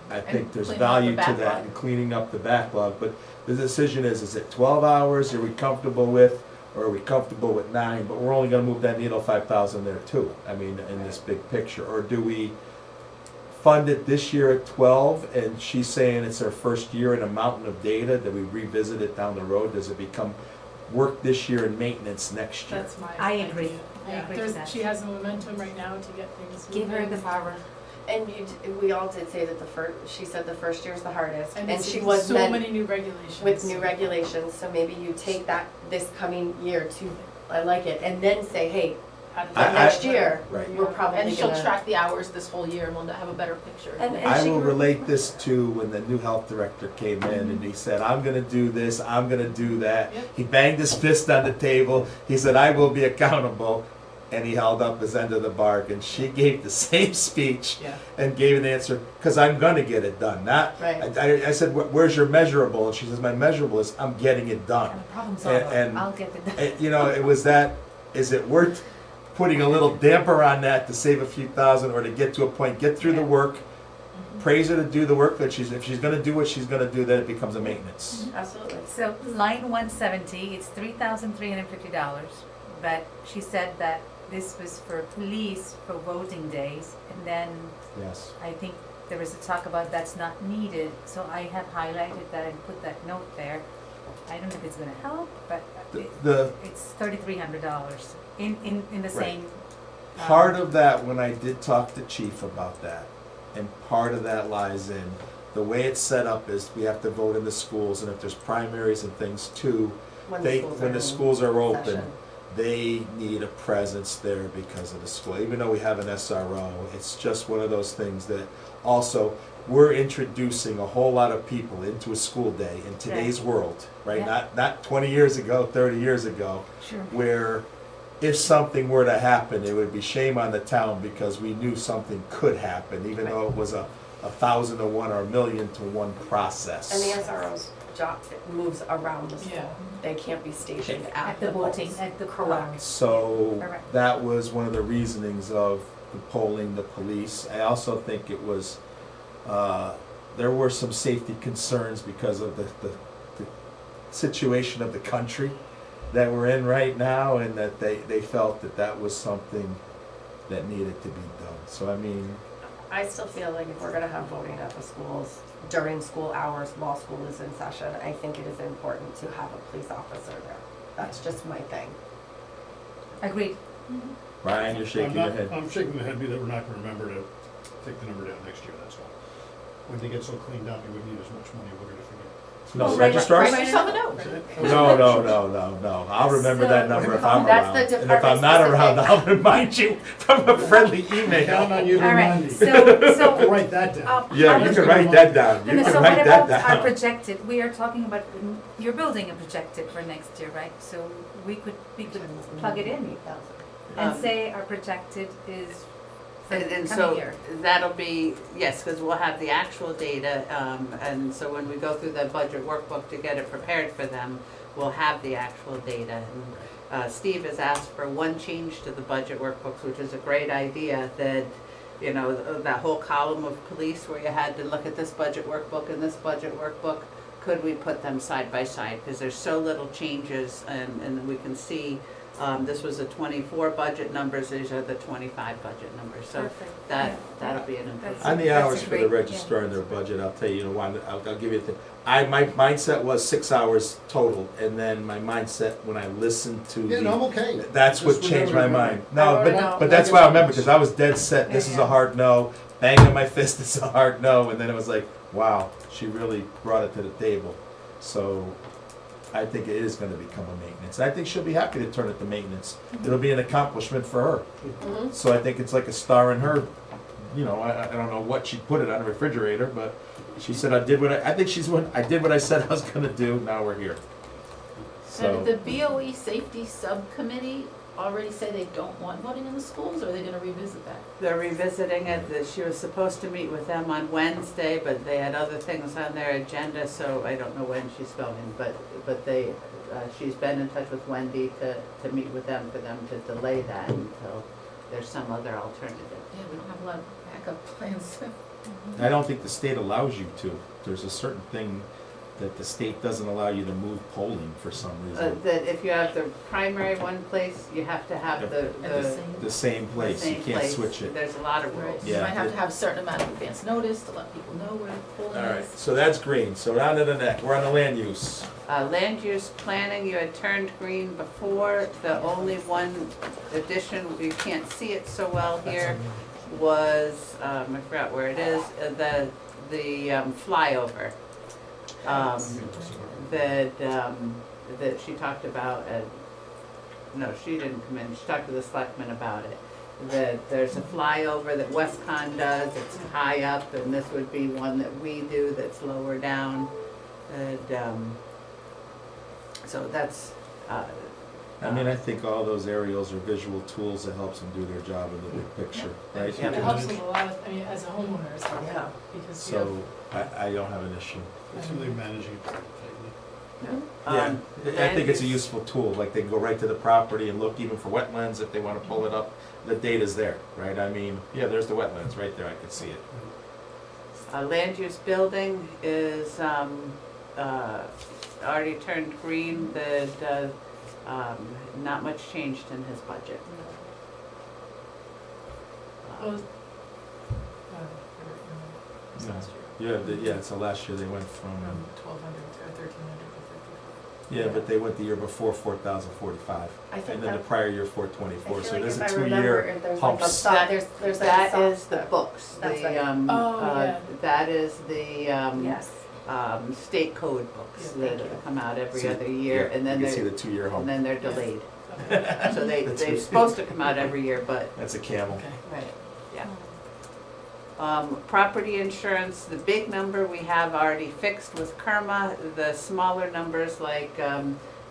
I think there's cleaning up value the to that backlog. and cleaning up the backlog. But the decision is it 12 hours, are we comfortable with, or are we comfortable with 9? But we're only gonna move that needle 5,000 there too, I mean, in this big picture. Or do we funded this year at 12, and she's saying it's her first year in a mountain of data, that we revisit it down the road, does it become work this year and maintenance next year? That's my I idea. agree. I Yeah, agree there's, with that. she has the momentum right now to get things Give her moving. the power. And we all did say that she said the first year's the hardest, and it's she was so meant many new regulations. with new regulations, so maybe you take that this coming year to, I like it, and then say, hey, How does but that next work? year, Right. we're probably And she'll gonna. track the hours this whole year and we'll have a better picture. And I she will can- relate this to when the new health director came in and he said, I'm gonna do this, I'm gonna do that. Yep. He banged his fist on the table, he said, I will be accountable, and he held up his end of the bargain. She gave the same speech Yeah. and gave an answer, because I'm gonna get it done, not, Right. I said, Where's your measurable? And she says, my measurable is, I'm getting it done. And the problem And- solver, and- I'll get it done. You know, it was that, is it worth putting a little damper on that to save a few thousand, or to get to a point, get through the Yeah. work, praise her to do the work, but if she's gonna do what she's gonna do, then it becomes a maintenance. Absolutely. So line 170, it's $3,350, but she said that this was for police for voting days, and then Yes. I think there was a talk about that's not needed, so I have highlighted that and put that note there. I don't know if it's gonna help, but it's $3,300 in the Right. same. Part of that, when I did talk to Chief about that, and part of that lies in, the way it's set up is we have to vote in the schools, and if there's primaries and things too, when the schools are open, session. they need a presence there because of the school. Even though we have an SRO, it's just one of those things that also, we're introducing a whole lot of people into a school day in today's world, right? Yeah. Not 20 years ago, 30 years ago, Sure. where if something were to happen, it would be shame on the town because we knew something could happen, even though it was a 1,000 to 1 or a 1,000,000 to 1 process. And the SRO's job moves around the school. Yeah. They can't be stationed At at the the voting, polls. at the Correct. polls. So Correct. that was one of the reasonings of the polling the police. I also think it was, there were some safety concerns because of the situation of the country that we're in right now, and that they felt that that was something that needed to be done. So I mean, I still feel like if we're gonna have voting at the schools during school hours while school is in session, I think it is important to have a police officer there. That's just my thing. Agreed. Ryan, you're shaking your head. I'm shaking my head that we're not gonna remember to take the number down next year, that's all. When they get so cleaned up, you wouldn't need as much money, we're gonna forget. No, Well, write- registrars? Write yourself a note. No. I'll remember that number if I'm That's around. the And if I'm not around, department-specific. I'll remind you from a friendly Count email. on you to All right, remind me. so, Write that down. Yeah, you can write that down. You No, can so write what that about our down. projected, we are talking about, you're building a projected for next year, right? So we could plug it in and Um, say our projected is for the And coming so year. that'll be, yes, because we'll have the actual data, and so when we go through the budget workbook to get it prepared for them, we'll have the actual data. And Steve has asked for one change to the budget workbooks, which is a great idea, that, you know, that whole column of police where you had to look at this budget workbook and this budget workbook, could we put them side by side? Because there's so little changes, and we can see, this was the 24 budget numbers, these are the 25 budget numbers. So Perfect. that'll be an improvement. On the That's a hours for the great- registrar and their budget, I'll tell you, why, I'll give you the, my mindset was 6 hours total, and then my mindset when I listened to Yeah, no, I'm the, okay. that's what Just changed my remember- mind. No, I but, know. but that's why I remember, because I was dead set, this is Yeah. a hard no, banging my fist, it's a hard no, and then it was like, wow, she really brought it to the table. So, I think it is gonna become a maintenance. I think she'll be happy to turn it to maintenance. It'll be an accomplishment for her. Mhm. So I think it's like a star in her, you know, I don't know what she put it on a refrigerator, but she said, I did what I think I did what I said I was gonna do, now we're here. So So, did the BOE Safety Subcommittee already say they don't want voting in the schools, or are they gonna revisit that? They're revisiting it, she was supposed to meet with them on Wednesday, but they had other things on their agenda, so I don't know when she's going, but they, she's been in touch with Wendy to meet with them, for them to delay that until there's some other alternative. Yeah, we don't have a lot of backup plans. I don't think the state allows you to. There's a certain thing that the state doesn't allow you to move polling for some reason. That if you have the primary one place, you have to have At the the same, The same place, you same can't place. switch it. There's a lot of right, rules. you Yeah. might have to have a certain amount of advance notice to let people know where the polling All right, is. so that's green, so on to the next, we're on the land use. Land use planning, you had turned green before. The only one addition, you can't see it so well here, was, I forgot where it is, the flyover. That she talked about no, she didn't come in, she talked to the selectmen about it. That there's a flyover that Westcon does, it's high up, and this would be one that we do that's lower down. And, so that's, I mean, I think all those aerials are visual tools that helps them do their job in the big picture, right? Yeah. It helps them a lot, I mean, as a homeowner, it's helpful, Yeah. because you have, So, I don't have an issue. It's really managing it tightly. Yeah, I land think it's a use- useful tool, like they can go right to the property and look even for wetlands if they wanna pull it up, the data's there, right? I mean, yeah, there's the wetlands right there, I can see it. Land use building is, already turned green, not much changed in his budget. well, it's No. last year, Yeah, so last year they went from from, 1,200 to 1,300 to 5,400. yeah, but they went the year before 4,045, I think and then the that, prior year I 424, feel so like there's if a I remember, 2-year if there's like a humps. soft, there's like a That soft. is the books, That's right. Oh, that is the, Yes. state code books Yeah, thank that you. come out every So, other year, yeah, and then you can see they're, the 2-year and hump. then they're delayed. Okay. So they're That's right. supposed to come out every year, but, That's a camel. Okay. right, yeah. Property insurance, the big number we have already fixed with Kerma. The smaller numbers like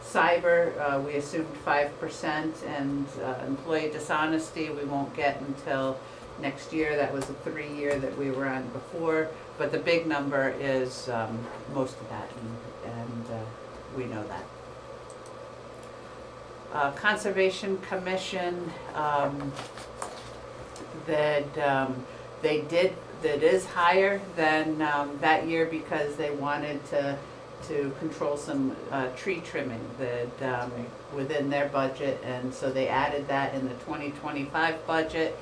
cyber, we assumed 5%, and employee dishonesty, we won't get until next year. That was a 3-year that we were on before, but the big number is most of that, and we know that. Conservation Commission, that is higher than that year because they wanted to control some tree trimming that within their budget, and so they added that in the 2025 budget.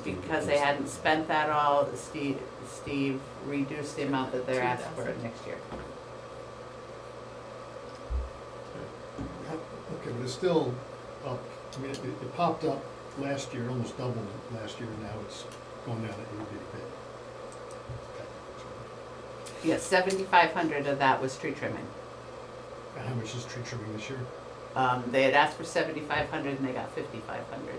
Because they hadn't spent that all, Steve reduced the amount that they're asked for next year. Okay, but it's still up. I mean, it popped up last year, almost doubled last year, now it's going down a little bit. Yes, 7,500 of that was tree trimming. And how much is tree trimming this year? They had asked for 7,500 and they got 5,500.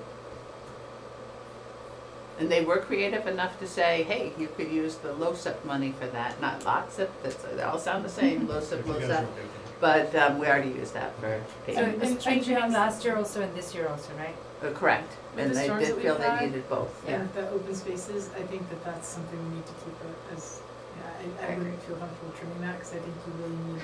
And they were creative enough to say, hey, you could use the LoSiP money for that, not LOTSIP, they all sound the same, LoSiP, If you guys LoSiP. are okay. But we already used that for So paving. it was tree trimming last year also and this year also, right? Correct, With and the they storms did that feel we've they had, needed both, yeah. And the open spaces, I think that that's something we need to keep as, yeah, I wouldn't feel comfortable trimming that, because I think you really need.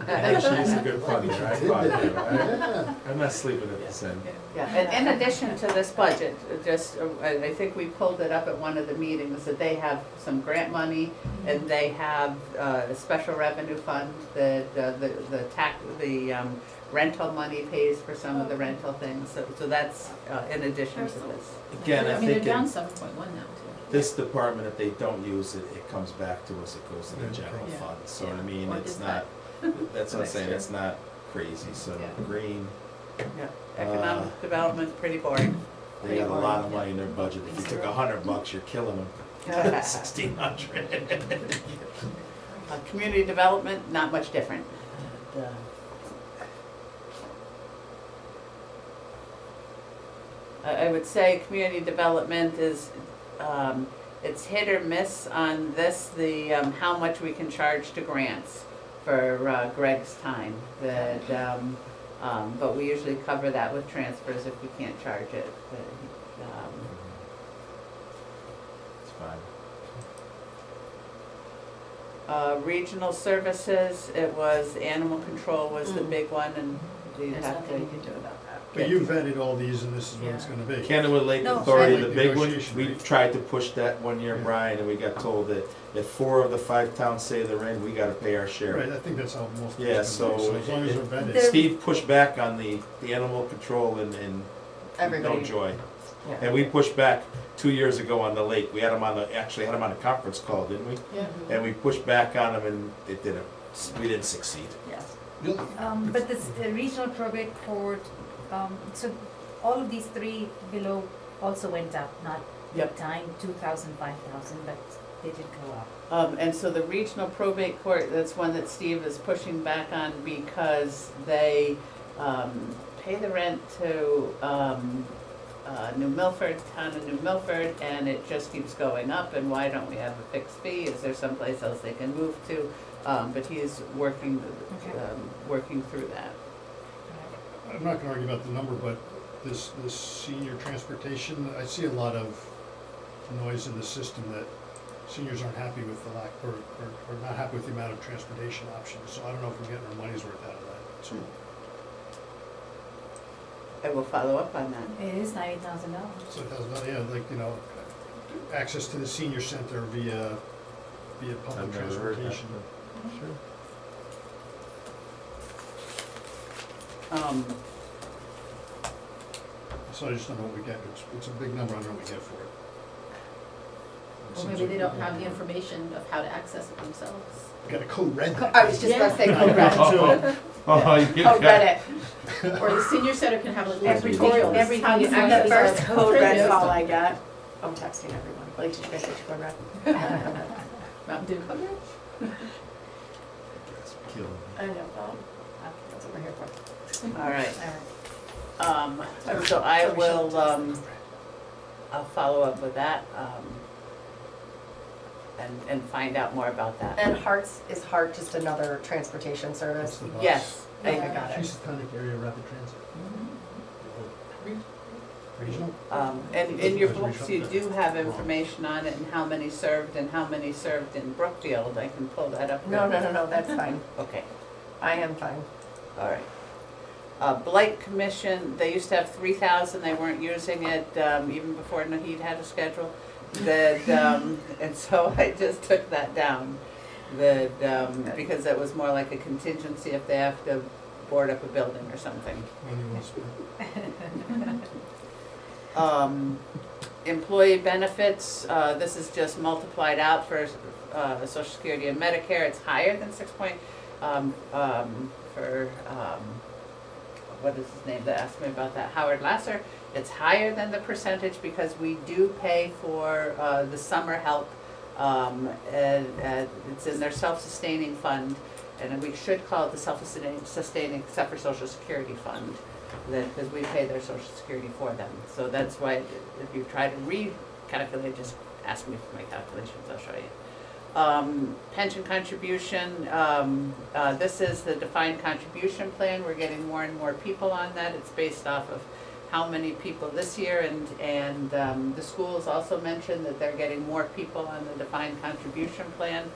Actually, it's a good fund there, I thought, Yeah. I'm not sleeping at this end. Yeah, and in addition to this budget, just, I think we pulled it up at one of the meetings, that they have some grant money, and they have a special revenue fund, that the rental money pays for some of the rental things, so that's in addition to this. Again, I mean, they're think down in 7.1 now too. this department, if they don't use it, it comes back to us, it goes to the Yeah. general Yeah. fund, so I Yeah. mean, Or it's is not, that's what I'm next saying, year. it's not crazy, so Yeah. green, Yeah, economic development's pretty boring. they got a lot of money in their budget, if you took $100, you're killing them. 1,600. Community development, not much different. I would say community development is, it's hit or miss on this, how much we can charge to grants for Greg's time. But we usually cover that with transfers if we can't charge it. It's fine. Regional services, it was animal control was the big one, and you There's have nothing you to, can do about that. But you vetted all these and this is what it's Yeah. gonna be. Kennewood Lake No, Authority, I- the big one, Negotiation, we right? tried to push that one year, Yeah. Brian, and we got told that if 4 of the 5 towns say they're in, we gotta pay our share. Right, I think that's how most. Yeah, it's gonna be. so As long as they're vetted. There- Steve pushed back on the animal control and no Everybody. joy. Yeah. And we pushed back 2 years ago on the lake. We had him on the, actually had him on a conference call, didn't we? Yeah. And we pushed back on him and it didn't, we didn't succeed. Yes. But this regional probate court, so all of these three below also went up, not big Yep. time, 2,000, 5,000, but they did go up. And so the regional probate court, that's one that Steve is pushing back on because they, pay the rent to, New Milford, town of New Milford, and it just keeps going up, and why don't we have a fixed fee? Is there someplace else they can move to? But he is working, Okay. working through that. I'm not gonna argue about the number, but this senior transportation, I see a lot of noise in the system that seniors aren't happy with the lack, or not happy with the amount of transportation options, so I don't know if we're getting our money's worth out of that. So, I will follow up on that. It is $90,000. so it does, yeah, like, you know, access to the senior center via public I've never heard that. transportation. Sure. So I just don't know what we get, it's a big number, I don't know what we get for it. It Or seems maybe like they don't we- have the information of how to access it themselves. We gotta co-rent it. I was just about to say co-rent. Oh, you Co-rent Or the senior center can have like Everything- tutorials, everything how to it. The access first our co-rent trivia. call I got, I'm texting everyone, like, did you guys get your co-rent? Mountain Dew coverage? Kill. I know, that's what we're here for. All right. All right. So I will, I'll follow up with that, and find out more about that. And Hearts, is Heart just another transportation That's service? the bus. Yes, Okay, got it. Housatonic Area Rapid Transit. Regional? And in your books, you do have information on it and how many served in Brookfield, I can pull that up. No, that's fine. Okay, I am fine. all right. Blight Commission, they used to have 3,000, they weren't using it, even before Naheed had a schedule. That, and so I just took that down. That, because that was more like a contingency if they have to board up a building or something. When you want to spend. Employee benefits, this is just multiplied out for Social Security and Medicare, it's higher than 6 point, what is his name that asked me about that, Howard Lasser, it's higher than the percentage because we do pay for the summer help, and it's in their self-sustaining fund, and we should call it the self-sustaining except for Social Security fund. Because we pay their Social Security for them. So that's why if you try to recalculate, just ask me for my calculations, I'll show you. Pension contribution, this is the defined contribution plan. We're getting more and more people on that. It's based off of how many people this year, and the schools also mentioned that they're getting more people on the defined contribution plan.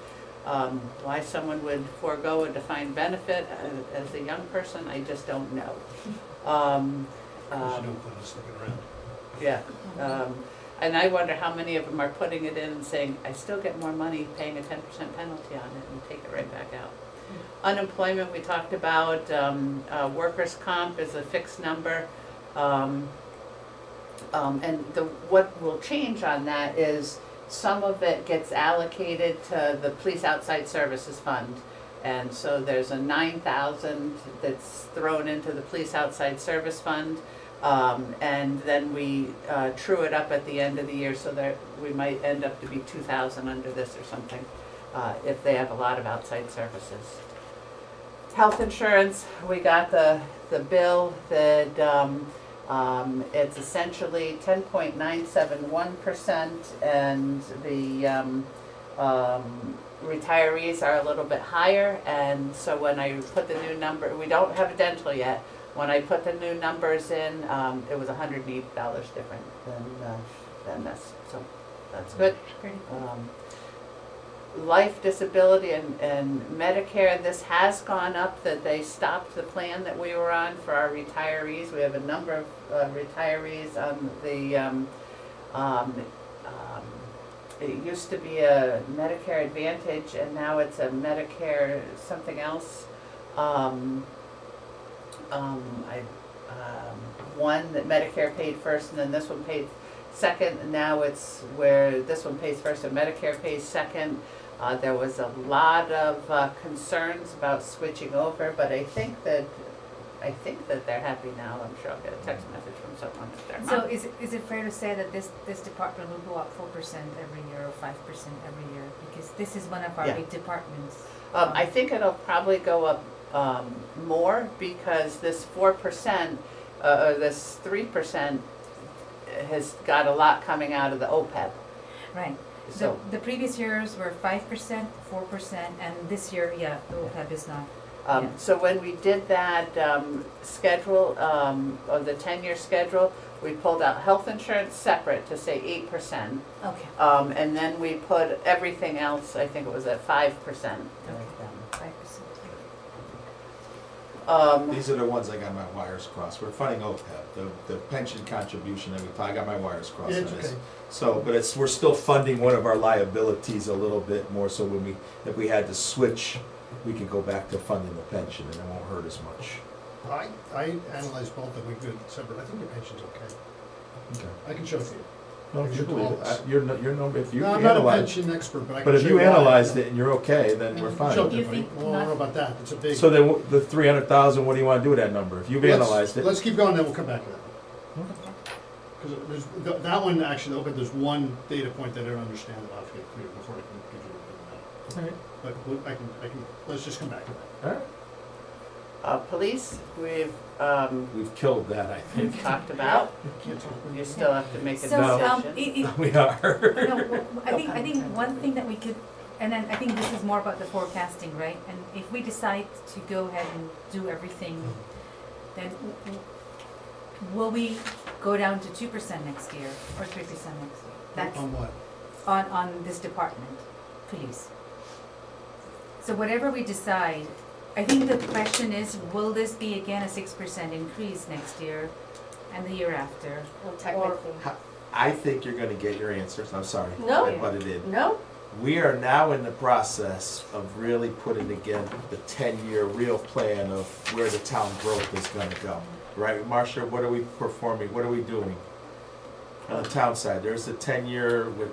Why someone would forego a defined benefit as a young person, I just don't know. Because you don't plan on sticking around. Yeah, and I wonder how many of them are putting it in and saying, I still get more money paying a 10% penalty on it and take it right back out. Unemployment, we talked about, workers' comp is a fixed number. And what will change on that is some of it gets allocated to the Police Outside Services Fund. And so there's a 9,000 that's thrown into the Police Outside Service Fund. And then we true it up at the end of the year so that we might end up to be 2,000 under this or something, if they have a lot of outside services. Health insurance, we got the bill that it's essentially 10.971%, and the retirees are a little bit higher, and so when I put the new number, we don't have a dental yet, when I put the new numbers in, it was $180 different than this, so that's good. life, disability, and Medicare, this has gone up, that they stopped the plan that we were on for our retirees. We have a number of retirees on the, it used to be a Medicare Advantage, and now it's a Medicare something else. One that Medicare paid first, and then this one paid second, and now it's where this one pays first and Medicare pays second. There was a lot of concerns about switching over, but I think that they're happy now. I'm sure I'll get a text message from someone if they're So not. is it fair to say that this department will go up 4% every year or 5% every year? Because this is one of our Yeah. big departments. I think it'll probably go up more, because this 4%, or this 3% has got a lot coming out of the OPEB. Right. So, The previous years were 5%, 4%, and this year, yeah, the OPEB is not. Yeah. so when we did that schedule, of the 10-year schedule, we pulled out health insurance separate to say 8%. Okay. And then we put everything else, I think it was at 5%. 5%. These are the ones I got my wires crossed. We're funding OPEB, the pension contribution, I got my wires crossed Yeah, on it's this. okay. So, but we're still funding one of our liabilities a little bit more, so if we had to switch, we could go back to funding the pension, and it won't hurt as much. I analyzed both and we did separate. I think your pension's okay. Okay. I can show it to you. No, if you believe it, your number, if you No, I'm not a analyze, pension expert, but I can but if show you why. analyzed it and you're okay, then we're Show fine. it Do to you you, think well, I don't know not- about that. It's a big. So then, the 300,000, what do you wanna do with that number? If you've analyzed it. Let's keep going, then we'll come back to that. Because that one, actually, there's one data point that I don't understand that I'll have to get clear before I can give you a Alright. but I can, let's just come back to that. Alright. Police, we've We've killed that, I think. talked about. Can't talk about You it. still have to make a So, decision. We are. You know, I think one thing that we could, and then I think this is more about the forecasting, right? And if we decide to go ahead and do everything, then will we go down to 2% next year or 3% next year? That's On what? on this department, police. So whatever we decide, I think the question is, will this be again a 6% increase next year and the year after? Well, technically, I think you're gonna get your answers, I'm sorry. No. I butted in. no, We are now in the process of really putting together the 10-year real plan of where the town growth is gonna go. Right, Marcia, what are we performing, what are we doing? On the town side, there's a 10-year with,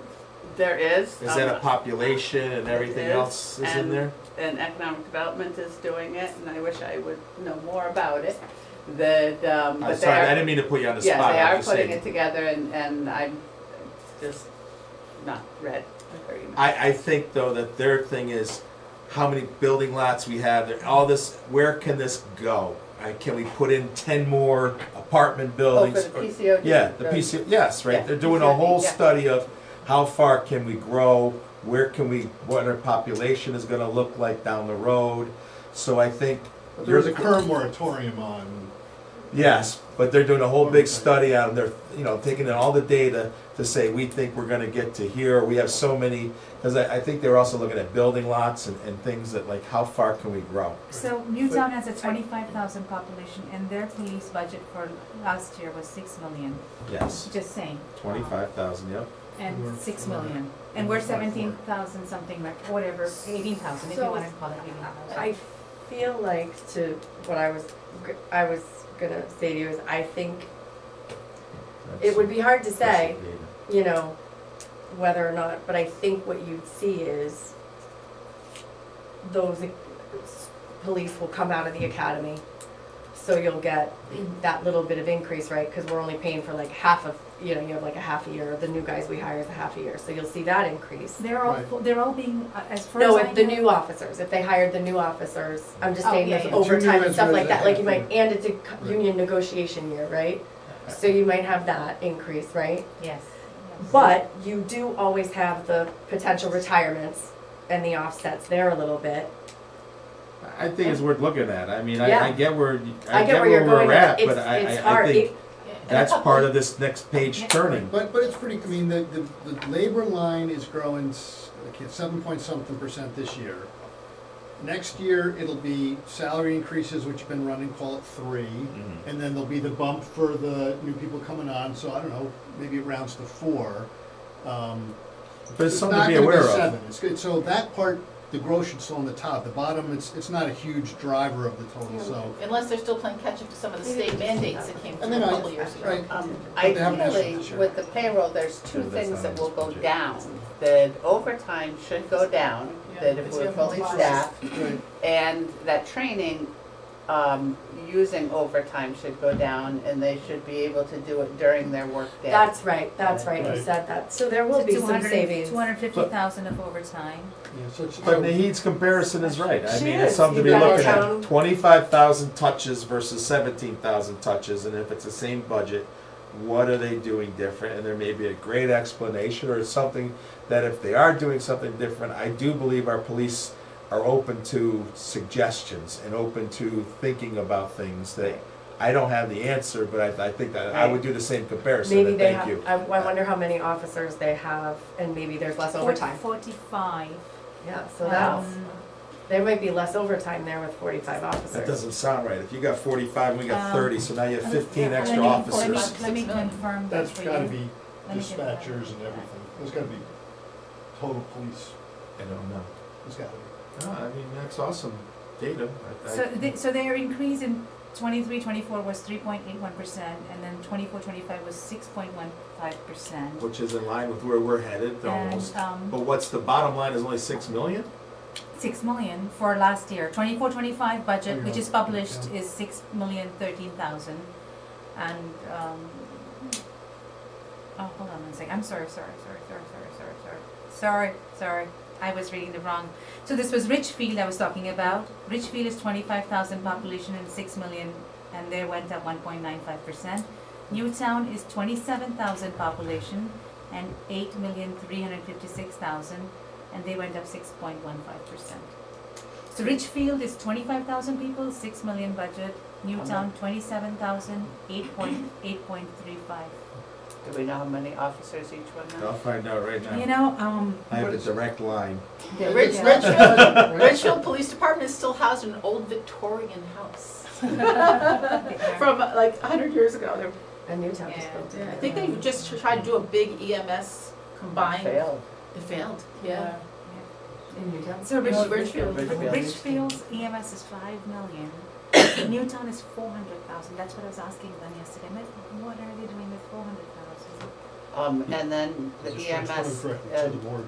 There is. is that a population and everything It is, else is in and- there? And economic development is doing it, and I wish I would know more about it. That, I'm but they sorry, I are, didn't mean to put you on the yeah, spot, they I'm are just putting saying. it together, and I'm just not read very much. I think though that their thing is how many building lots we have, all this, where can this go? Can we put in 10 more apartment Oh, buildings? for the PCOD? Yeah, the PC, yes, right, Yeah, they're doing a PCOD, whole yeah. study of how far can we grow, where can we, what our population is gonna look like down the road. So I think, But there's a current moratorium on, yes, but they're doing a whole big study on, they're, taking in all the data to say, we think we're gonna get to here, we have so many, because I think they're also looking at building lots and things that, like, how far can we grow? So Newtown has a 25,000 population and their police budget for last year was 6 million, Yes, just saying. 25,000, yep. And 6 million. And we're 17,000 something, like, whatever, 18,000 if you So, wanna call it 18,000. I feel like to what I was gonna say to you is I think it would be hard to say, you know, whether or not, but I think what you'd see is those police will come out of the academy. So you'll get that little bit of increase, right? Because we're only paying for like half of, you have like a half a year. The new guys we hire is a half a year. So you'll see that increase. They're all, Right. they're all being, as far No, as I if the know- new officers, if they hired the new officers, I'm just Oh, saying yeah, there's yeah. overtime Junior and stuff like officers, that, like you yeah. might, and it's a union negotiation year, right? So you might have that increase, right? Yes. But you do always have the potential retirements and the offsets there a little bit. I think it's worth looking at, I mean, Yeah. I get where, I get where you're going, we're at, it's, but it's I hard. think It- that's part of this next page turning. but it's pretty, I mean, the labor line is growing I can't, 7 point something percent this year. Next year, it'll be salary increases, which have been running, call it 3, Mhm. and then there'll be the bump for the new people coming on, so I don't know, maybe it rounds to 4. But it's something to not be gonna aware of. 7. It's good, so that part, the growth should slow on the top. The bottom, it's not a huge driver of the total, so. Unless they're still playing catch up to some of the state mandates that came I through mean, a I- couple years ago. right. Ideally, they haven't asked for it this year. with the payroll, there's two Yeah, that's things not that in will this go budget. down. That overtime should go down, that if it's we're your fully boss. staffed, Right. and that training, using overtime should go down, and they should be able to do it during their workday. That's right, you Right. said that. So there will be some savings. 250,000 of overtime. Yeah, so it's, But Nahid's comparison is right. I She mean, it's is. something to be You've got a looking town- at. 25,000 touches versus 17,000 touches, and if it's the same budget, what are they doing different? And there may be a great explanation or something that if they are doing something different, I do believe our police are open to suggestions and open to thinking about things that I don't have the answer, but I think that I would do the same comparison, Maybe and they thank have, you. I wonder how many officers they have, and maybe there's less overtime. 45. Yeah, so that's, Um, there might be less overtime there with 45 officers. That doesn't sound right. If you got 45 and we got Um, 30, so now you have 15 let extra me- officers. Let me 6 million. confirm that that's for gotta you. be Let me confirm. dispatchers and everything. There's gotta be total police, I don't know. there's gotta be. No, I mean, that's awesome data. So their increase in 23-24 was 3.81%, and then 24-25 was 6.15%. Which is in line with where we're headed almost. And, But what's the bottom line is only 6 million? 6 million for last year. 24-25 budget, which is published, Yeah. is 6,013,000. And, oh, hold on one second. I'm sorry. Sorry. I was reading the wrong. So this was Richfield I was talking about. Richfield is 25,000 population and 6 million, and they went up 1.95%. Newtown is 27,000 population and 8,356,000, and they went up 6.15%. So Richfield is 25,000 people, 6 million budget. Newtown, 27,000, 8.35. Do we know how many officers each one I'll has? find out right You now. know, I have a direct line. The Yeah. Richfield, Richfield Police Department is still housed in an old Victorian house. From like 100 years ago. They're- And Newtown just Yeah. built I it. think they just tried to do a big EMS combined. Failed. It failed, yeah. In Newtown? so Richfield. Richfield's EMS is 5 million. Newtown is 400,000. That's what I was asking them yesterday. I'm like, what are they doing with 400,000? And then the Just EMS, transferring correctly to the board.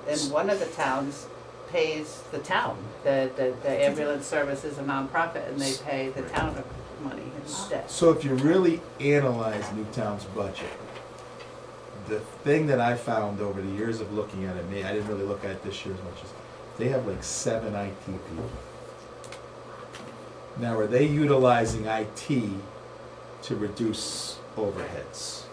in one of the towns pays the town. The ambulance service is a nonprofit, and they pay the town money instead. So if you really analyze Newtown's budget, the thing that I found over the years of looking at it, I didn't really look at it this year as much as, they have like 7 IT people. Now, are they utilizing IT to reduce overheads?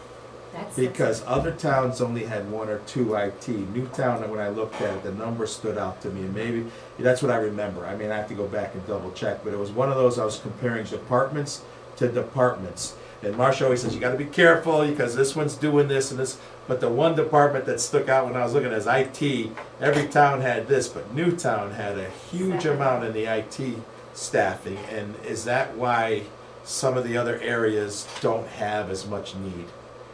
Because other towns only had 1 or 2 IT. Newtown, when I looked at it, the number stood out to me, and maybe, that's what I remember. I mean, I have to go back and double check, but it was one of those, I was comparing departments to departments. And Marcia always says, you gotta be careful, because this one's doing this and this, but the one department that stuck out when I was looking at is IT. Every town had this, but Newtown had a huge amount in the IT staffing, and is that why some of the other areas don't have as much need?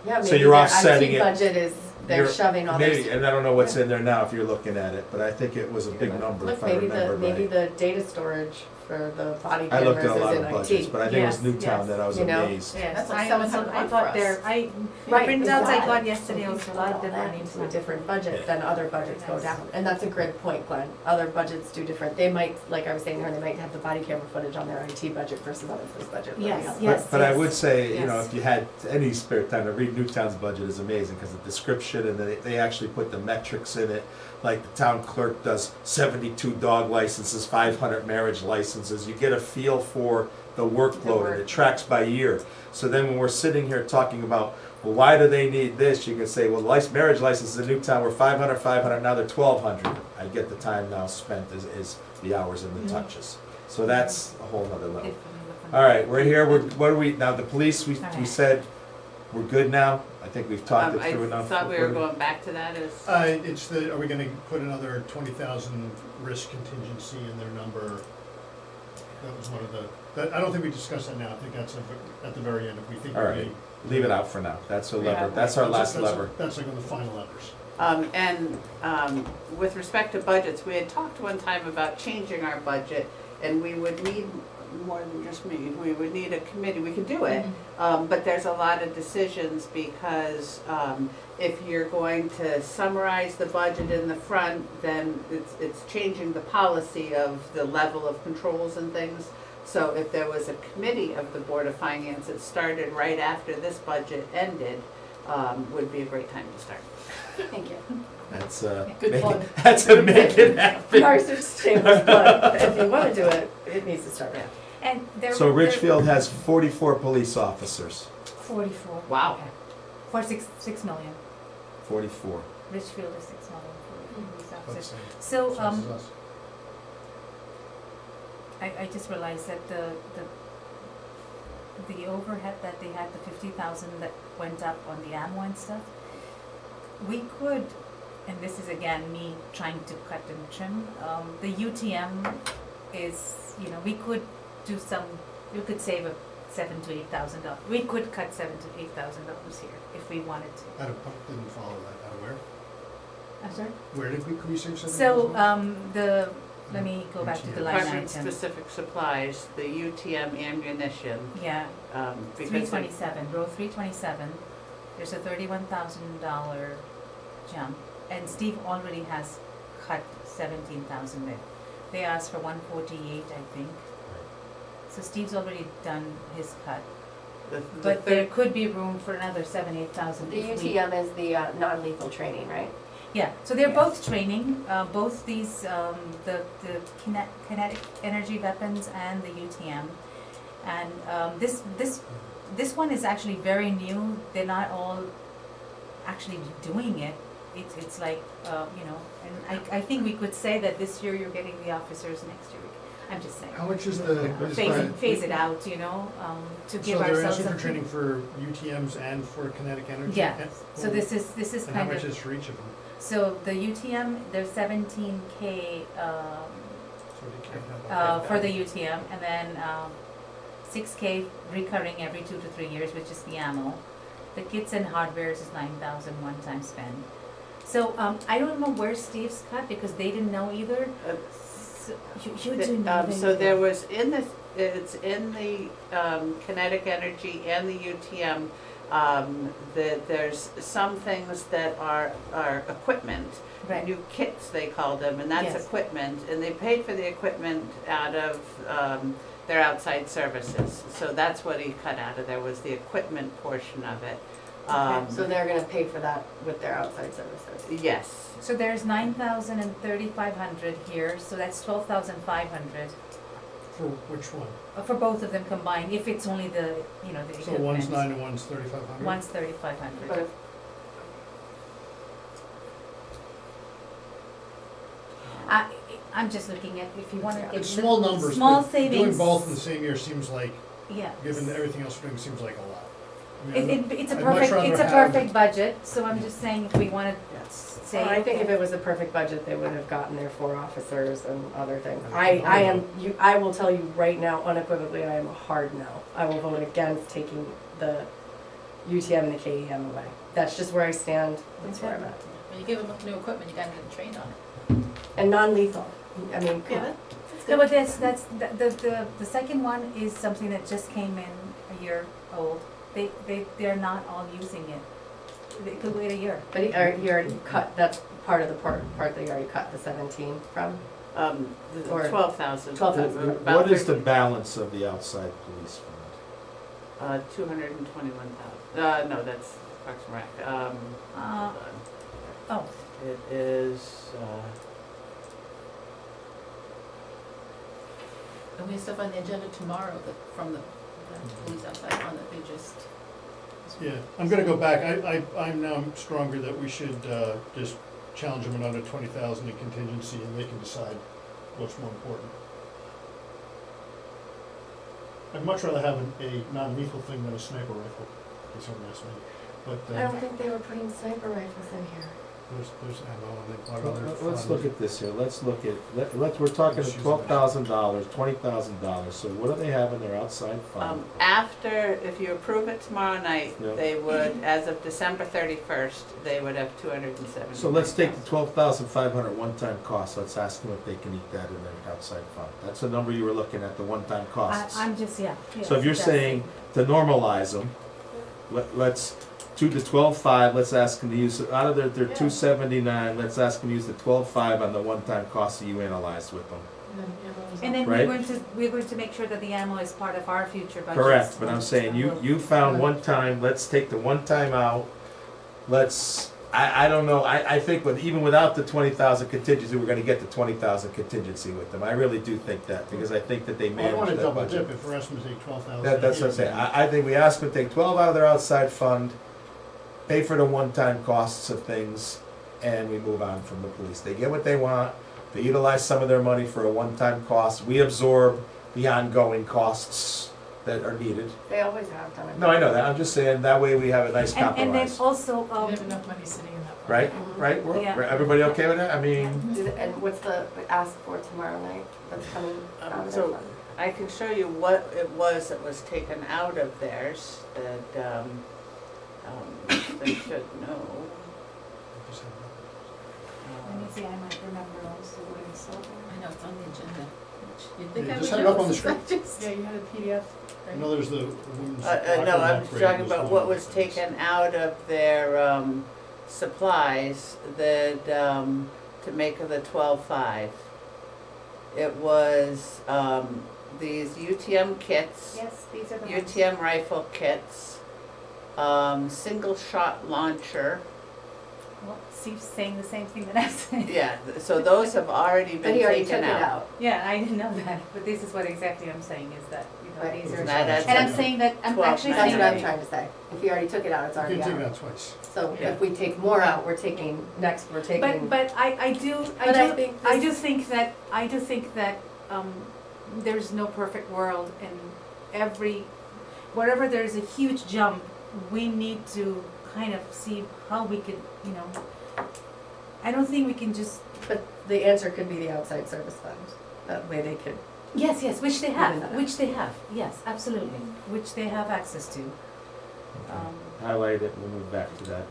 Yeah, So maybe you're their offsetting IT it. budget is, they're You're- shoving all Maybe, their. and I don't know what's in there now if you're looking at it, but I think it was a big number Look, if I remember maybe right. the data storage for the body I looked cameras at a lot is of in budgets, IT. but I think it was Yes, Newtown yes. that I was You know? amazed. Yes, That's like I 700 I for got us. their, Right, printouts I exactly. got yesterday was a lot All different. that into a different budget, then other budgets go Yes. down. And that's a good point, Glenn. Other budgets do different, they might, like I was saying, they might have the body camera footage on their IT budget versus other police budget. Yes, Yeah. yes. But I would say, you know, Yes. if you had any spare time to read Newtown's budget is amazing, because the description, and they actually put the metrics in it. Like the town clerk does 72 dog licenses, 500 marriage licenses. You get a feel for the workload, and it tracks by year. So then when we're sitting here talking about, well, why do they need this? You can say, well, marriage licenses in Newtown were 500, now they're 1,200. I get the time now spent is the hours and the touches. So that's a whole nother level. All right, we're here, what do we, now the police, we Alright. said, we're good now? I think we've talked it through enough. I thought we were going back to that as, It's are we gonna put another 20,000 risk contingency in their number? That was one of I don't think we discussed that now, I think that's at the very end, if we think. All right. Leave it out for now. That's a lever, that's our last lever. That's like on the final levers. with respect to budgets, we had talked one time about changing our budget, and we would need more than just me, we would need a committee, we could do it, but there's a lot of decisions because, if you're going to summarize the budget in the front, then it's changing the policy of the level of controls and things. So if there was a committee of the Board of Finance that started right after this budget ended, would be a great time to start. Thank you. That's Good plug. that's a make it happen. Narcissist shameless plug. If you wanna do it, it needs to start now. And there. So Richfield has 44 police officers. 44. Wow. Okay. For 6 million. 44. Richfield is 6 million for police officers. That's So, same size as us. I just realized that the overhead that they had, the 50,000 that went up on the ammo and stuff, we could, and this is again me trying to cut and trim, the UTM is, we could do we could save $7,000 to $8,000. We could cut $7,000 to $8,000 here if we wanted to. Out of, didn't follow that, out of where? I'm sorry? Where did we save $7,000? So, let me go back to the line item. Department-specific supplies, the UTM ammunition, Yeah, because. 327, row 327, there's a $31,000 jump, and Steve already has cut 17,000 there. They asked for 148, I think. So Steve's already done his cut, but there could be room for another 8,000. The UTM is the non-lethal training, right? Yeah, so they're Yeah. both training, both these, the kinetic energy weapons and the UTM. And this one is actually very new. They're not all actually doing it. It's like, and I think we could say that this year you're getting the officers, next year, I'm just saying. How much is the? Phase it out, to give So they're ourselves asking for something. training for UTMs and for kinetic energy? Yeah, And- so this is And how kind much of, is for each of them? so the UTM, there's 17K, So they can't have. for the UTM, and then 6K recurring every 2 to 3 years, which is the ammo. The kits and hardwares is 9,000 one-time spend. So I don't know where Steve's cut because they didn't know either. So, you do know. So there was it's in the kinetic energy and the UTM, that there's some things that are equipment. Right. New kits, they call them, and that's Yes. equipment, and they paid for the equipment out of their outside services. So that's what he cut out of there, was the equipment portion of it. So they're gonna pay for that with their outside services. Yes. So there's 9,000 and 3,500 here, so that's 12,500 For which one? for both of them combined. If it's only the equipment. So one's 9 and one's 3,500? One's 3,500. But if I'm just looking at if you want to get It's small numbers, small but savings. doing both in the same year seems like, Yeah. given everything else we're doing, seems like a lot. I mean, It's a I'd much perfect, rather it's a have- perfect budget, so I'm just saying if we want to say. Well, I think if it was a perfect budget, they would have gotten their 4 officers and other things. I will tell you right now unequivocally, I am a hard no. I will vote against taking the UTM and the KEM away. That's just where I stand, that's where I'm at. When you give them new equipment, you gotta get them trained on it. And non-lethal, I mean, come on. No, but that's, the second one is something that just came in a year old. They're not all using it. They could wait a year. But you already cut, that's part of the part that you already cut the 17 from. Or 12,000. 12,000. About What is the 13. balance of the outside police fund? 221,000. No, that's Parks and Rec. Hold on. Oh, It is, And we have stuff on the agenda tomorrow from the police outside one that they just. Yeah, I'm gonna go back. I'm now stronger that we should just challenge them another 20,000 in contingency and they can decide what's more important. I'd much rather have a non-lethal thing than a sniper rifle. case someone asks me. But, I don't think they were putting sniper rifles in here. there's ammo and they bought other. Let's look at this here, let's look at, we're talking $12,000, $20,000, so what do they have in their outside fund? After, if you approve it tomorrow night, Yeah. they would, as of December 31st, they would have 270. So let's take the 12,500 one-time cost, let's ask them if they can eat that in their outside fund. That's the number you were looking at, the one-time costs. I'm just, yeah. So if you're yes, saying to normalize them, let's, to the 12.5, let's ask them to use, out of their Yeah. 279, let's ask them to use the 12.5 on the one-time costs that you analyzed with them. And then Right. we're going to make sure that the ammo is part of our future budget. Correct, but I'm saying, you found one time, let's take the one time out, let's, I don't know, I think with, even without the 20,000 contingency, we're gonna get the 20,000 contingency with them, I really do think that, because I think that they I don't wanna manage that double budget. dip if we're asking them to take 12,000. That's what I'm saying, I think we ask them to take 12 out of their outside fund, pay for the one-time costs of things, and we move on from the police. They get what they want, they utilize some of their money for a one-time cost, we absorb the ongoing costs that are needed. They always have done it. No, I know that, I'm just saying, that way we have a nice And then compromise. also, We have enough money sitting in that fund. Right, Mhm. right, Yeah. everybody okay with that? I mean, And what's the ask for tomorrow night that's coming out of their So fund? I can show you what it was that was taken out of theirs, that they should know. let me see, I might remember also what I saw there. I know, it's on the agenda. You'd Yeah, think I just would have it up know. on the screen. Yeah, you had a PDF, I right? know there's the women's. No, I'm talking about what was taken out of their supplies that, to make of the 12.5. It was these UTM kits, Yes, these are the ones. UTM rifle kits, single shot launcher. Well, Steve's saying the same thing that I'm saying. Yeah, so those have already But been he already took taken it out. out. Yeah, I didn't know that, but this is what exactly I'm saying, is that, you know, Right. these are. And that's And I'm like saying that, I'm 12, actually That's saying what I'm that, trying to say. If he already took it out, it's You already can take it out. out twice. So Yeah. if we take more out, we're taking, next we're taking. but I do think that, there's no perfect world, and wherever there's a huge jump, we need to kind of see how we could, you know, I don't think we can just, But the answer could be the outside service fund. That way they could. yes, which they Even that. have, yes, absolutely, which they have access to. highlight it, we'll move back to that.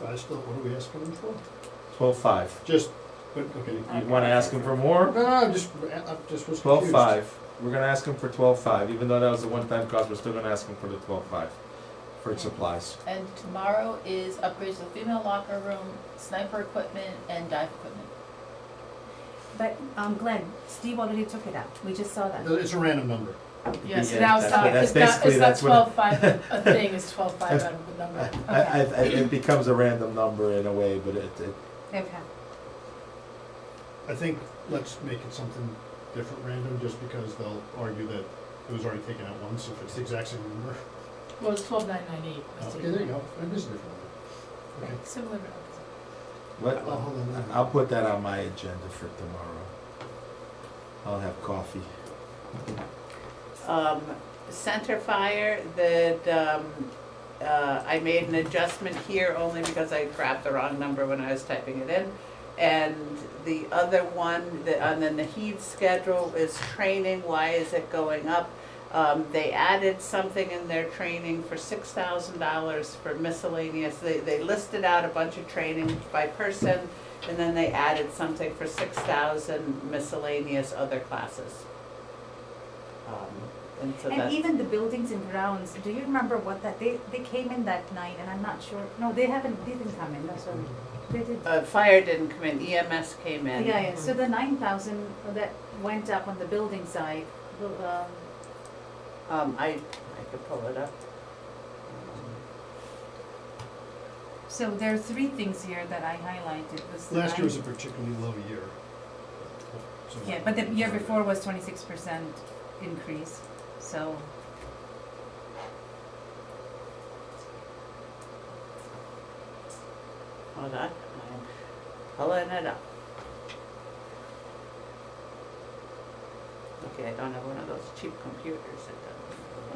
I still, what are we asking them for? 12.5, Just, but, okay. you wanna ask them for more? No, I just was confused. 12.5, we're gonna ask them for 12.5, even though that was a one-time cost, we're still gonna ask them for the 12.5 for supplies. And tomorrow is upgrades to the female locker room, sniper equipment, and dive equipment. But, Glenn, Steve already took it out, we just saw that. It's a random number. Yeah, so Yeah, now it's that's- not, that's it's not, basically- it's not that's what I- 12.5, a thing is 12.5 out of the number. It becomes a random number in a way, but it Okay. I think let's make it something different random, just because they'll argue that it was already taken out once, if it's the exact same number. Well, it's 12,998. Okay, there you go, it is different. Okay. Similar, but Let, Oh, hold on. I'll put that on my agenda for tomorrow. I'll have coffee. Center fire, that I made an adjustment here only because I grabbed the wrong number when I was typing it in. And the other one, on the Naheed schedule is training, why is it going up? They added something in their training for $6,000 for miscellaneous, they listed out a bunch of training by person, and then they added something for 6,000 miscellaneous other classes. And so And that's, even the buildings and grounds, do you remember what that, they came in that night, and I'm not sure, no, they didn't come in, that's sorry. They did. fire didn't come in, EMS came in. Yeah, so the 9,000 that went up on the building side, I could pull it up. so there are three things here that I highlighted, was the Last year was a 9 particularly low year. So- Yeah, but the year before was 26% increase, so. Hold on, I'm pulling it up. Okay, I don't have one of those cheap computers that does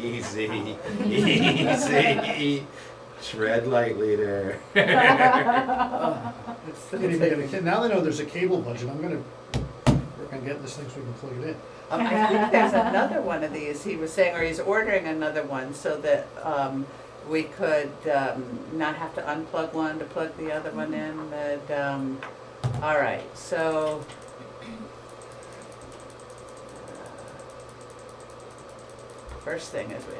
Easy, easy. Tread lightly there. It's- Can't even get a kid. Now they know there's a cable budget, I'm gonna work on getting this thing so we can plug it in. I think there's another one of these, he was saying, or he's ordering another one so that, we could, not have to unplug one to plug the other one in, but, all right, so. First thing is we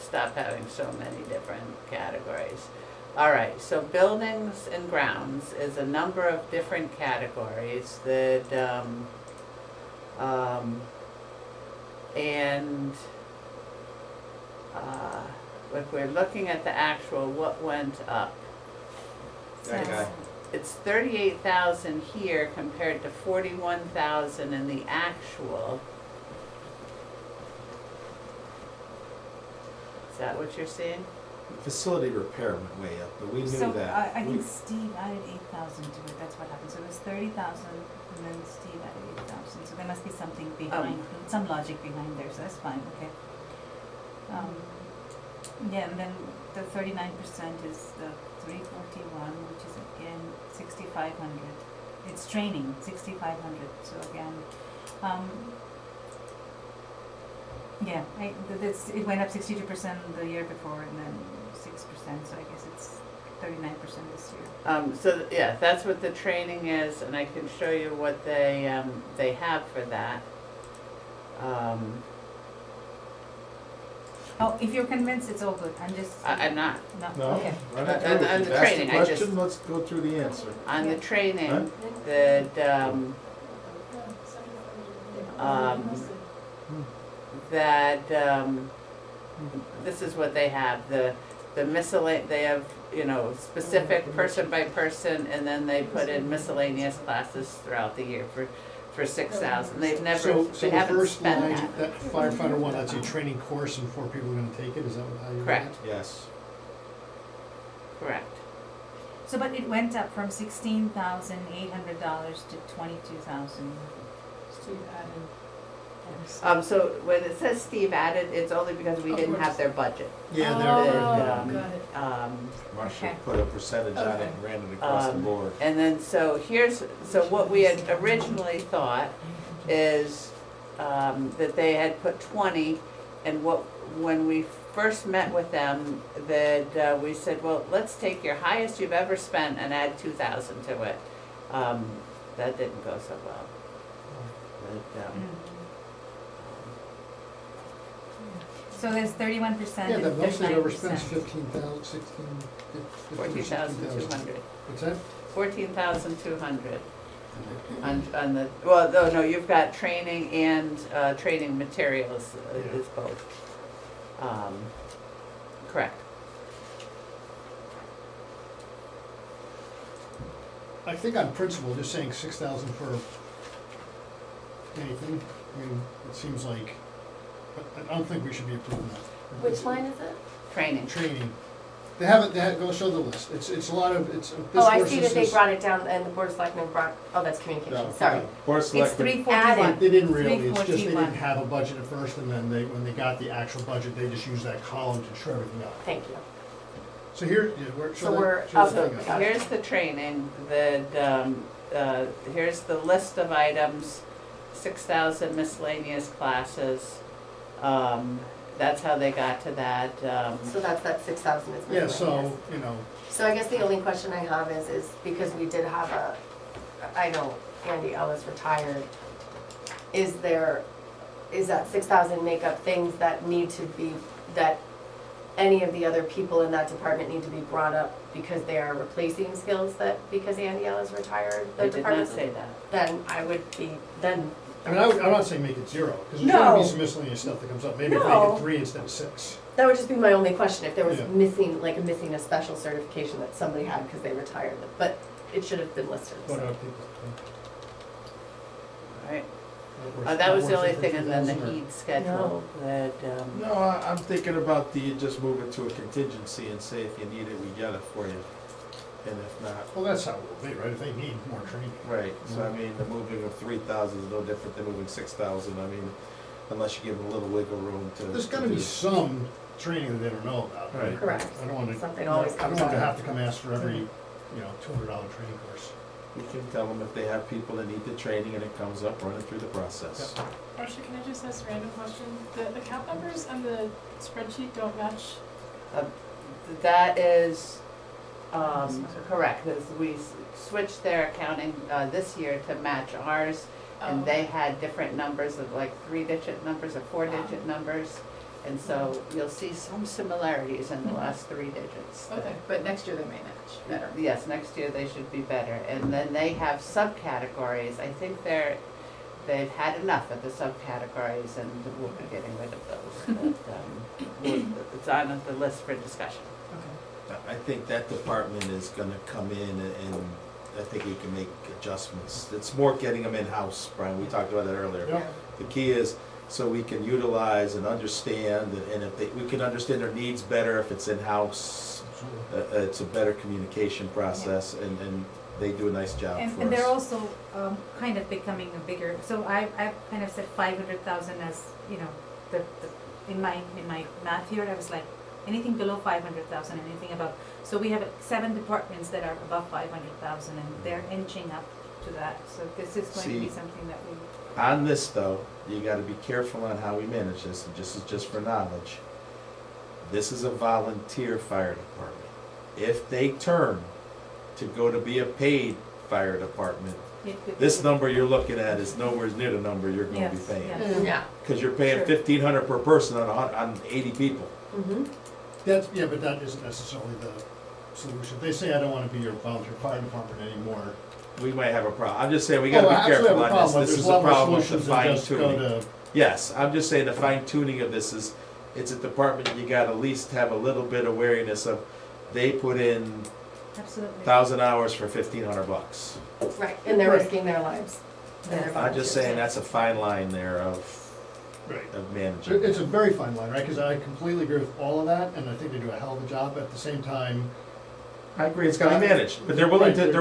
stop having so many different categories. All right, so buildings and grounds is a number of different categories that, and if we're looking at the actual, what went up? That guy. It's 38,000 here compared to 41,000 in the actual. Is that what you're seeing? Facility repair went way up, but we knew So, that. I We- think Steve added 8,000 to it, that's what happened, so it was 30,000, and then Steve added 8,000, so there must be something behind, some logic behind there, so that's fine, okay. Yeah, and then the 39% is the 341, which is again 6,500. It's training, 6,500, so again, yeah, it went up 62% the year before and then 6%, so I guess it's 39% this year. So, yeah, that's what the training is, and I can show you what they have for that. Oh, if you're convinced, it's all good, I'm just. I'm not. No, Okay. run Uh, it through. and the You've asked the training, I just- question, let's go through the answer. On the Yeah. training, that, this is what they have, the they have, specific person by person, and then they put in miscellaneous classes throughout the year for 6,000. They've never, So they the haven't first spent line, that. that firefighter one, that's a training course and 4 people are gonna take it, is that how you read Correct. it? Yes. Correct. So, but it went up from $16,800 to $22,000. Steve added. So when it says Steve added, it's only because we Of didn't course. have their budget. Yeah, Oh, they're, got it. Marcia Okay. put a percentage on it Okay. and ran it across the board. And then, so what we had originally thought is, that they had put 20, and when we first met with them, that, we said, well, let's take your highest you've ever spent and add 2,000 to it. That didn't go so well. But, So there's 31% yeah, and the most they've ever spent is 39%. 15,000, 16, 15, 14,200. What's that? 14,200 on the, well, no, you've got training and, training materials is both. Correct. I think on principle, just saying 6,000 for anything, I mean, it seems like, I don't think we should be approving that. Which line is it? Training. Training. Go show the list. It's a lot of, this Oh, I course see is that they just- brought it down and the board of selectmen brought, oh, that's No, communication, sorry. Board of It's Selectmen, 341. They didn't really, it's just they 341. didn't have a budget at first, and then when they got the actual budget, they just used that column to show everything up. Thank you. So here, So we're show up the the- thing up. got it. Here's the training, here's the list of items, 6,000 miscellaneous classes. That's how they got to that. So that's that 6,000 is Yeah, miscellaneous. so, So I guess the only question I have is because we did have I know Andy Ellis retired, is that 6,000 make up things that need to be, that any of the other people in that department need to be brought up because they are replacing skills because Andy Ellis retired? The They did not department- say that. Then I would be, then, I mean, I'm not saying make it 0, because there's gonna No. be some miscellaneous stuff that comes up, maybe if make No. it 3 instead of 6. that would just be my only question, if there was Yeah. missing a special certification that somebody had because they retired, but it should have been listed. What are people? Right. What That was the works only for thing, and then the 2,000 or- HEAD schedule, that, no, I'm thinking about you just move it to a contingency and say if you need it, we get it for you. And if not, Well, that's how it will be, right, if they need more training. right, so I mean, the moving of 3,000 is no different than moving 6,000, I mean, unless you give them a little wiggle room to. There's to gotta be do- some training that they don't know about, right? Right. Correct. I don't wanna, Something I always don't comes want to up. have to come ask for every, $200 training course. You can tell them if they have people that need the training and it comes up, run it through the process. Marcia, can I just ask a random question? The account numbers on the spreadsheet don't match. That is, correct, 'cause we switched their accounting, this year to match ours. And they had different numbers of like 3-digit numbers or 4-digit numbers. And so you'll see some similarities in the last 3 digits. Okay, but next year they may match better. Yes, next year they should be better. And then they have subcategories. I think they've had enough of the subcategories and we'll be getting rid of those. But, it's on the list for discussion. I think that department is gonna come in and I think we can make adjustments. It's more getting them in-house, Brian, we talked about that earlier. Yeah. The key is so we can utilize and understand, and if we can understand their needs better if it's in-house. Absolutely. It's a better communication process and they do a nice job for us. And they're also kind of becoming a bigger, so I've kind of said 500,000 as, in my math here, I was like, anything below 500,000, anything above. So we have 7 departments that are above 500,000 and they're inching up to that. So this is going to be See, something that we, On this though, you gotta be careful on how we manage this, and just for knowledge. This is a volunteer fire department. If they turn to go to be a paid fire department, it could. this number you're looking at is nowhere near the number you're gonna be Yes, paying. yes. Yeah. Cause you're paying Sure. 1,500 per person on 80 people. Mm-hmm. But that isn't necessarily the solution. If they say, I don't wanna be your volunteer fire department anymore. We might have a problem. I'm just saying, we gotta Oh, I be actually have careful a on problem, but this. This there's is a a lot more problem with the solutions than fine just go tuning. to. Yes, I'm just saying the fine tuning of this is, it's a department you gotta at least have a little bit of awareness of. They put in Absolutely. 1,000 hours for $1,500. Right, and they're Right. risking their lives. And their I'm just saying volunteers. that's a fine line there of Right. managing. It's a very fine line, right? Because I completely agree with all of that, and I think they do a hell of a job. At the same time, I agree, it's gotta be managed, but they're willing to, Right,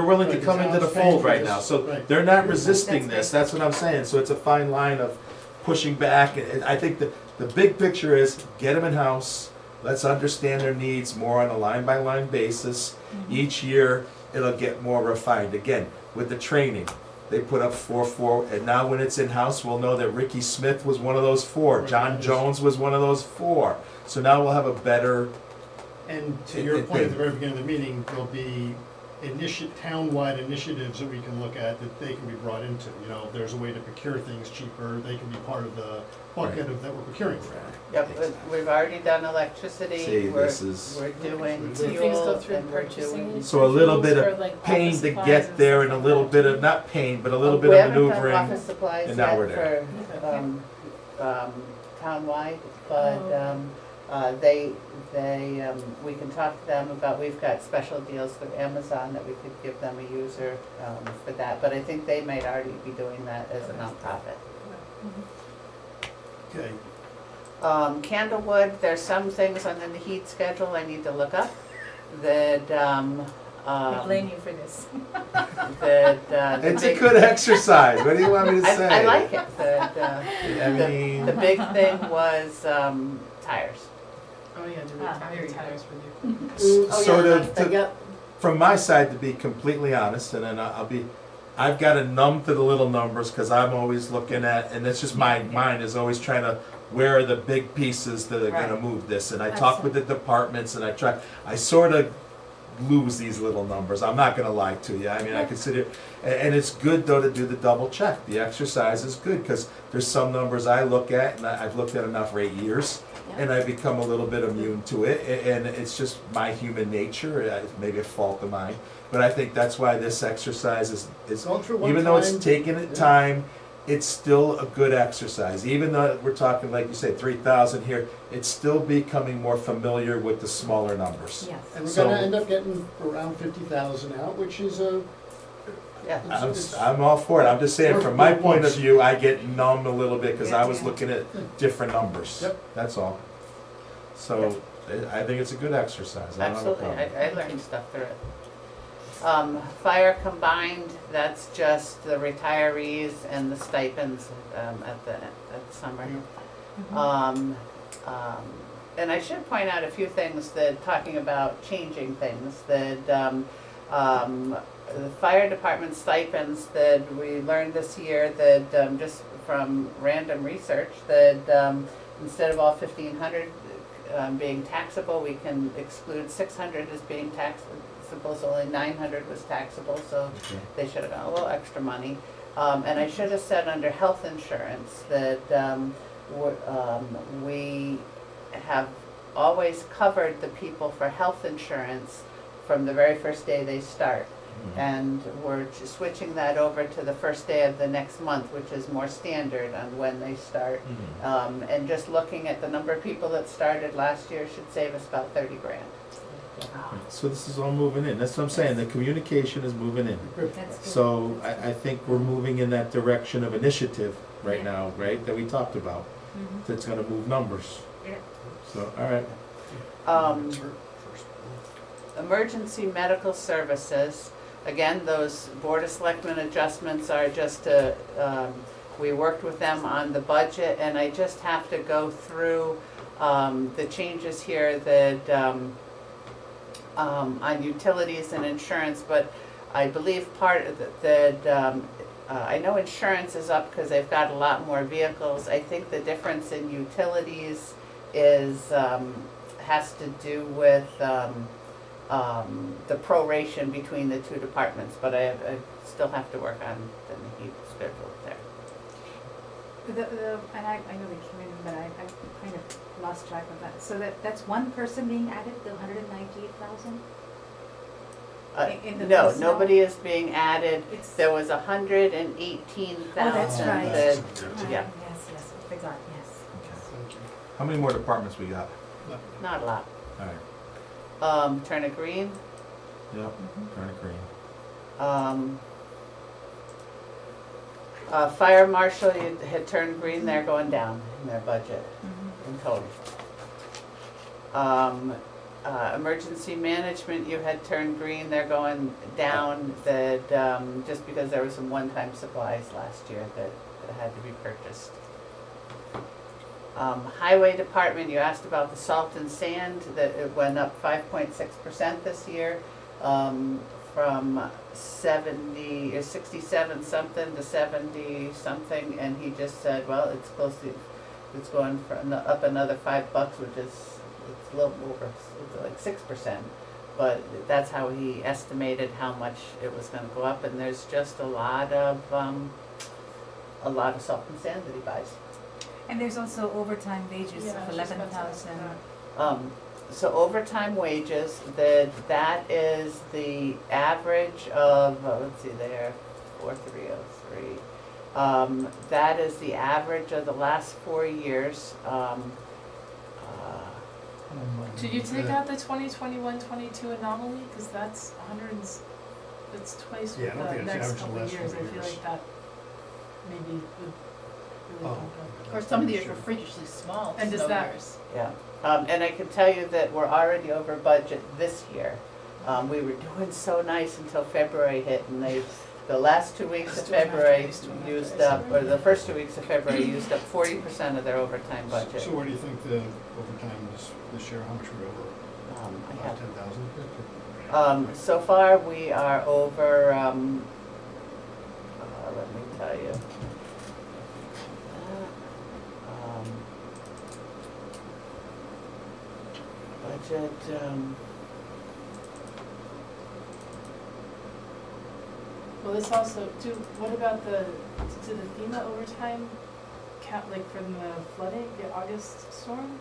come into the right, paying fold for right this, now, so right. they're not resisting That's this, that's what I'm saying, so it's a fine line of pushing back, and I think the big picture is, get them in-house, let's understand their needs more on a line-by-line basis, each year, it'll get more refined, again, with the training, they put up 4, and now when it's in-house, we'll know that Ricky Smith was one of those 4, Right, John yes. Jones was one of those 4, so now we'll have a better. and to your point at the very beginning of the meeting, there'll be town-wide initiatives that we can look at that they can be brought into. If there's a way to procure things cheaper, they can be part of the bucket of that we're procuring from. Yep, we've already done electricity, See, we're this is- doing Do things go fuel, through and we're purchasing? doing. So a little bit For, of like, pain office to supplies get and there stuff and a like little that. bit of, not pain, but a little bit We of haven't done maneuvering. office supplies and now we're yet there. for, townwide, but, we can talk to them about, we've got special deals through Amazon that we could give them a user, for that, but I think they might already be doing that as a nonprofit. Okay. Candlewood, there's some things on the heat schedule I need to look up that, I blame you for this. the It's a big- good exercise, what do you want me to say? I like it, I mean, the big thing was, tires. Oh, yeah, do the tires for you. Oh, sort yeah, of, to- yep. from my side, to be completely honest, and then I've got to numb to the little numbers, cause I'm always looking at, and it's just my mind is always trying to, where are the big pieces that are gonna Right. move this, and I talk with the departments, and I sort of lose these little numbers, I'm not gonna lie to you, I mean, I consider, and it's good though to do the double check, the exercise is good, cause there's some numbers I look at, and I've looked at enough for 8 years, and I become a little bit immune to it, and it's just my human nature, maybe a fault of mine, but I think that's why this exercise is Going through one even though it's time, taking it yeah. time, it's still a good exercise. Even though we're talking, like you say, 3,000 here, it's still becoming more familiar with the smaller numbers. Yes. And we're So- gonna end up getting around 50,000 out, which is a. Yeah. I'm all for it. I'm just saying, from my We're point of close. view, I get numb a little bit because I was Yeah. looking at different numbers. Yep. That's all. So I think it's a good exercise. I don't have a Absolutely, problem. I learned stuff through it. Fire combined, that's just the retirees and the stipends, at the summer. And I should point out a few things that, talking about changing things, that the fire department stipends that we learned this year, that just from random research, that instead of all 1,500 being taxable, we can exclude 600 as being taxable, so only 900 was taxable, so Okay. they should have got a little extra money. And I should have said under health insurance that we have always covered the people for health insurance from the very first day they start. And we're switching that over to the first day of the next month, which is more standard on when they start. And just looking at the number of people that started last year should save us about 30 grand. So this is all moving in, that's what I'm saying, the communication is moving in. That's good. So I think we're moving in that direction of initiative right now, right, that we talked about, Mhm. that's gonna move numbers. Yeah. So, all right, Emergency medical services, again, those Board of Selectmen adjustments are just we worked with them on the budget, and I just have to go through the changes here that on utilities and insurance, but I believe part of that, I know insurance is up because they've got a lot more vehicles. I think the difference in utilities is, has to do with the proration between the two departments, but I still have to work on the heat schedule there. And I know they came in, but I kind of lost track of that. So that's one person being added, the 198,000? In the No, personnel? nobody is being added. It's. There was 118,000 Oh, that's right. that, Yes, yeah, yes, I forgot, yes. how many more departments we got? not a lot. All right, Turner Green, yep, Mhm. Turner Green. Fire Marshal, you had turned green, they're going down in their budget Mhm. in total. Emergency Management, you had turned green, they're going down, that, just because there were some one-time supplies last year that had to be purchased. Highway Department, you asked about the salt and sand, that it went up 5.6% this year, from 70 or 67 something to 70 something, and he just said, well, it's close to, it's going for up another $5, which is, it's a little over, it's like 6%. But that's how he estimated how much it was gonna go up, and there's just a lot of salt and sand that he buys. And there's also overtime wages Yeah, I of was just about to 11,000. ask that. So overtime wages, that is the average of, let's see there, 4,303. That is the average of the last 4 years. Did you take out the 2021-22 anomaly? Because that's that's twice Yeah, I what don't the think it's next average the couple of last years. 4 I feel years. like that maybe would really Oh. bump Of course, some of the years were freakishly small And does snow that- years. Yeah, and I can tell you that we're already over budget this year. We were doing so nice until February hit, and the last 2 weeks of February used up, or the first 2 weeks of February used up 40% of their overtime budget. So what do you think the overtime is this year, how much we're over? I About have 10,000? So far, we are over, let me tell you. Budget, Well, this also, what about do the FEMA overtime count, like from the flooding, the August storm?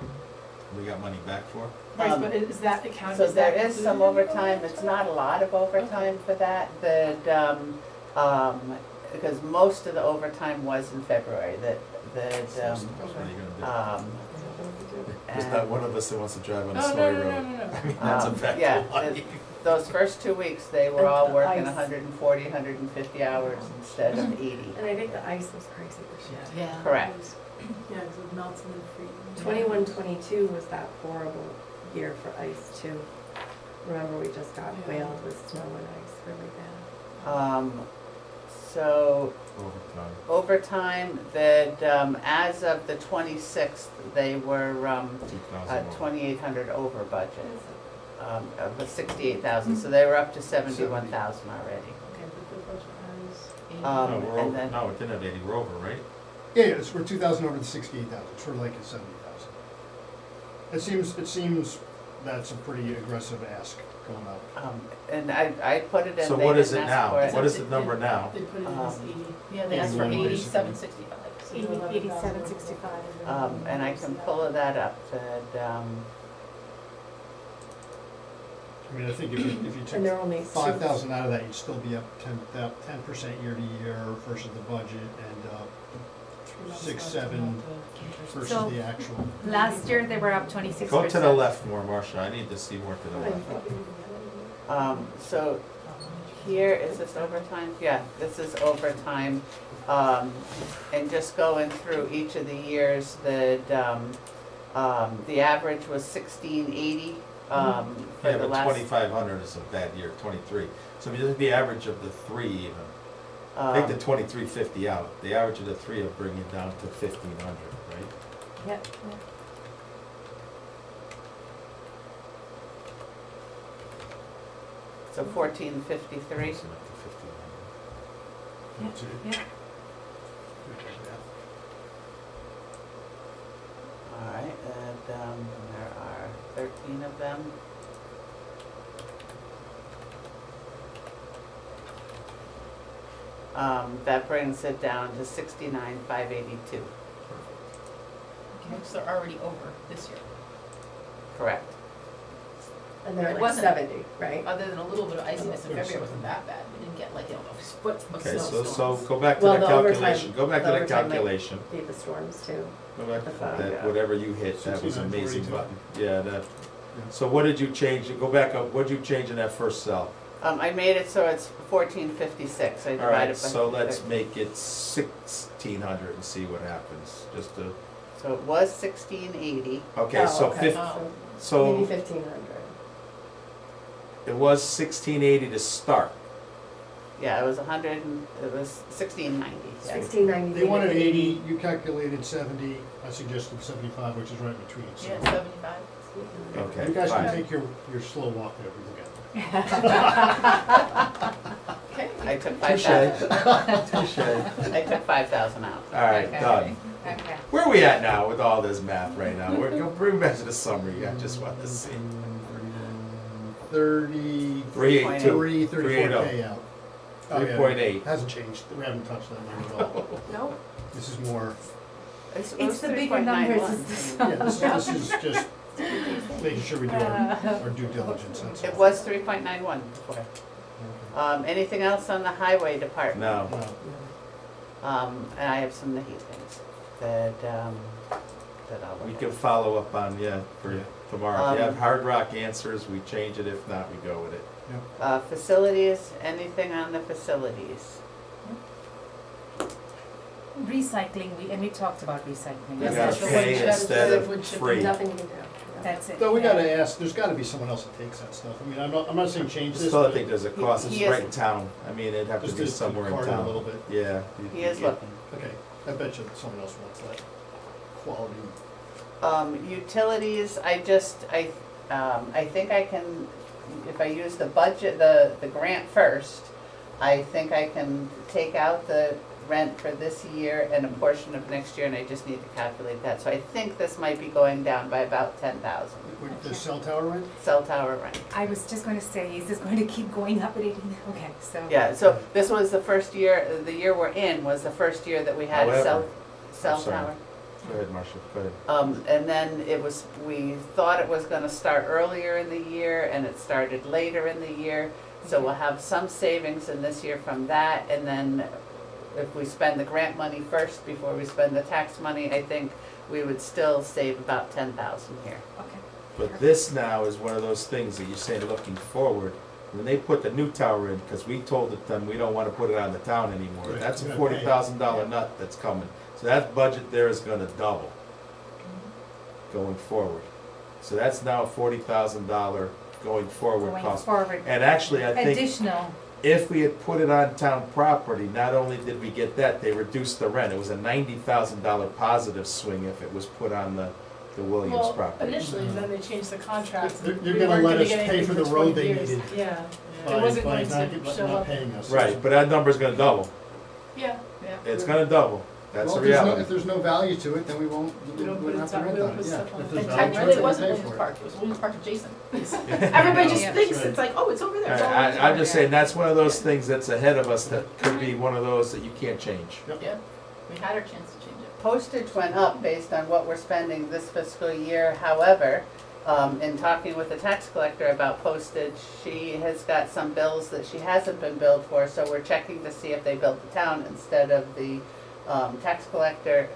We got money back for? Right, but is that account, so is that there is some included in the overtime, it's not a lot of overtime for that, because most of the overtime was in February, What are you gonna do? There's not and, one of us that wants to drive on a No, snowy no, no, road. no, no, no. I mean, that's a fact yeah, of life. those first 2 weeks, they were all And working ice. 140, 150 hours instead of 80. And I think the ice was crazy this year. Yeah. Correct. Yeah, because it melts and then freezes. 21, 22 was that horrible year for ice too. Remember, we just got Yeah. whaled with snow and ice really bad. So Overtime. overtime, that, as of the 26th, they were, 2,000 more. 2,800 over budget. Of the 68,000, so they were up to 71,000 already. Okay, but the budget has No, Um, we're and over, then- no, it didn't have 80, we're over, right? Yeah, it's, we're 2,000 over the 68,000, it's sort of like a 70,000. It seems that's a pretty aggressive ask going up. And I put it in, So they what is didn't it ask now? for it. What is the number now? They put it in as Um, 80. Yeah, they asked for 81 basically. 8765. So they'll have 8765. And I can pull that up, that, I mean, I think if you And took they're only 5,000 out of that, you'd still be up 10% year to year versus the budget, and 6, 7 versus So- the actual. Last year, they were up 26%. Go to the left more, Marcia, I need to see more to the left. so here, is this overtime? Yeah, this is overtime. And just going through each of the years, that, the average was 1680, for Yeah, the but last. 2,500 is a bad year, 23. So if you look at the average of the three even, take the 2350 out, the average of the three will bring you down to 1,500, right? Yep. So 1453. So up to 1,500. Yep. All right, and there are 13 of them. That brings it down to 69,582, Which they're already over this year. correct? And they're It like wasn't- 70, right? Other than a little bit of iciness in February, it wasn't that bad. We didn't get like, a foot of Okay, so snowstorms. go back to Well, the the overtime- calculation, go back to the the overtime might- calculation. Be the storms too. Go back to the that, yeah. whatever you hit, that was 69, amazing 42. button. Yeah, that, so what did you change, go back up, what did you change in that first cell? I made it so it's 1456, I All divided right, by. so let's make it 1,600 and see what happens, just to, So it was 1680, okay, Oh, so okay, Oh. so Maybe 1,500. it was 1,680 to start. yeah, it was 1690. yeah. 1690. They wanted 80, you calculated 70, I suggested 75, which is right in between, so. Yeah, 75. Okay, You guys can fine. take your slow walk there, we together. Okay. I took Touche. 5,000, Touche. I took 5,000 out. All right, Okay. done. Okay. Where are we at now with all this math right now? We're going bring back to the summary. I just want to see. 33, 382. 34K out. Oh, yeah. 3.8. Hasn't changed, we haven't touched that number at all. No, This is more, It's the bigger numbers. 3.91. yeah, this is just making sure we do our due diligence, that's all. It was 3.91 before. Anything else on the highway department? No. No. And I have some Nahi things that, that I'll We look can at. follow up on, for tomorrow. If you have Um, Hard Rock answers, we change it. If not, we go with it. Facilities, anything on the facilities? Recycling, we talked about recycling. We Yes, gotta that's the pay wood chip, instead the of wood chip. free. nothing you can do. That's it. Though we yeah. gotta ask, there's gotta be someone else that takes that stuff. I mean, I'm not saying change this, Still, I but think there's a cost. It's He is- right in town. I mean, it'd have to just be to somewhere in card it a town. little bit. Yeah. He is looking. Okay, I bet you someone else wants that quality. Utilities, I think I can, if I use the budget, the grant first, I think I can take out the rent for this year and a portion of next year, and I just need to calculate that. So I think this might be going down by about 10,000, Wait, the cell tower rent? cell tower rent. I was just going to say, is this going to keep going up at 18? Okay, so. Yeah, so this was the first year, the year we're in was the first year that we had a cell I'm sorry. tower. Go ahead, Marcia. Go ahead. And then we thought it was gonna start earlier in the year, and it started later in the year. So we'll have some savings in this year from that, and then if we spend the grant money first before we spend the tax money, I think we would still save about 10,000 here. Okay. But this now is one of those things that you say looking forward. When they put the new tower in, because we told them we don't want to put it on the town anymore. Right, That's a yeah, $40,000 nut that's coming. So that budget there is going to double going forward. So that's now a $40,000 going forward Going cost. forward. And actually, I think, Additional If we had put it on town property, not only did we get that, they reduced the rent. It was a $90,000 positive swing if it was put on the Williams Well, property. initially, then they changed the contract. You're We gonna weren't let gonna us get pay anything for the for road 20 they years. needed. Yeah, by it wasn't by going not, to but show not up. paying us. Right, but that number's gonna double. Yeah, yeah. It's gonna double. That's Well, the if there's no- reality. If there's no value to it, then we won't, We don't put it have to on- rent we don't on it, put yeah. stuff on If it. there's And value to technically, it we wasn't pay Williams for Park, it was Williams Park adjacent. Everybody just Yeah. thinks, Right. it's like, oh, it's over there, it's all I- Williams I'm Park. just saying, that's one of those things that's ahead of us that could be one of those that you can't change. Yeah, we had our chance to change it. Postage went up based on what we're spending this fiscal year. However, in talking with the tax collector about postage, she has got some bills that she hasn't been billed for, so we're checking to see if they billed the town instead of the tax collector.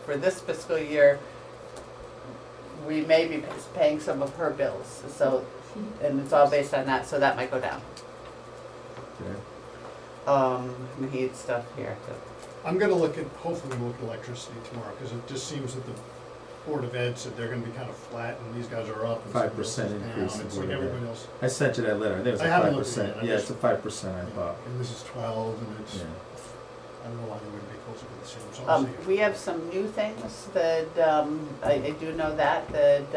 For this fiscal year, we may be paying some of her bills, so, and it's all based on that, so that might go down. Heat stuff here. I'm gonna look at, hopefully we'll look at electricity tomorrow, because it just seems that the Board of Ed said they're gonna be kind of flat, and these guys are up. and 5% somebody else is down. increase in It's Board like of Ed. everybody else. I sent you that letter. I think it was I a haven't 5%. looked at it. Yeah, it's a 5%, I thought. And this is 12, and it's, Yeah. I don't know why they wouldn't be closer to the same, so I'll see. We have some new things that, I do know that, and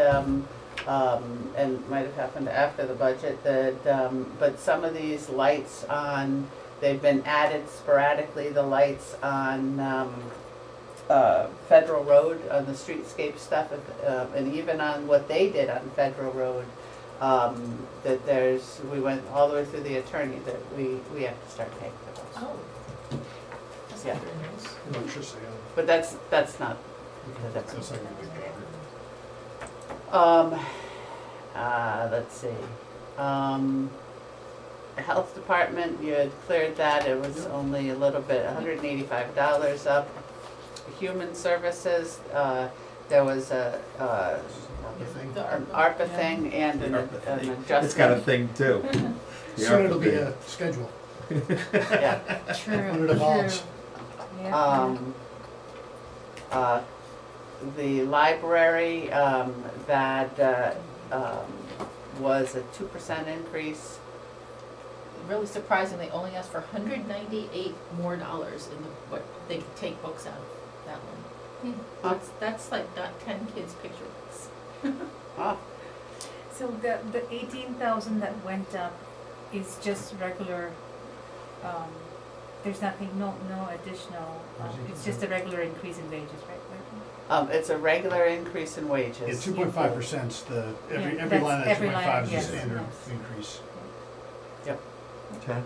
it might have happened after the budget, but some of these lights on, they've been added sporadically, the lights on, Federal Road, on the streetscape stuff, and even on what they did on Federal Road, that we went all the way through the attorney, that we have to start paying for those. Oh. That's Yeah. not very nice. Electricity, But that's not, that's not gonna be a big driver. let's see. Health department, you had cleared that, it was only a little bit, $185 up. Human services, there was The thing. an ARPA thing and an adjustment. It's got a thing too. The Soon it'll ARPA be thing. a schedule, Yeah. True, when it evolves. true. Yeah. The library, that, was a 2% increase. Really surprising, they only asked for $198 more in what they could take books out of that one. That's like not 10 kids' picture books. Oh, So the 18,000 that went up is just regular, there's nothing, no additional, it's just a regular increase in wages, right? it's a regular increase in Yeah, wages. 2.5%'s the, every Yeah, line that's at every 2.5 line, is a yes, standard yes. increase. Okay, Okay.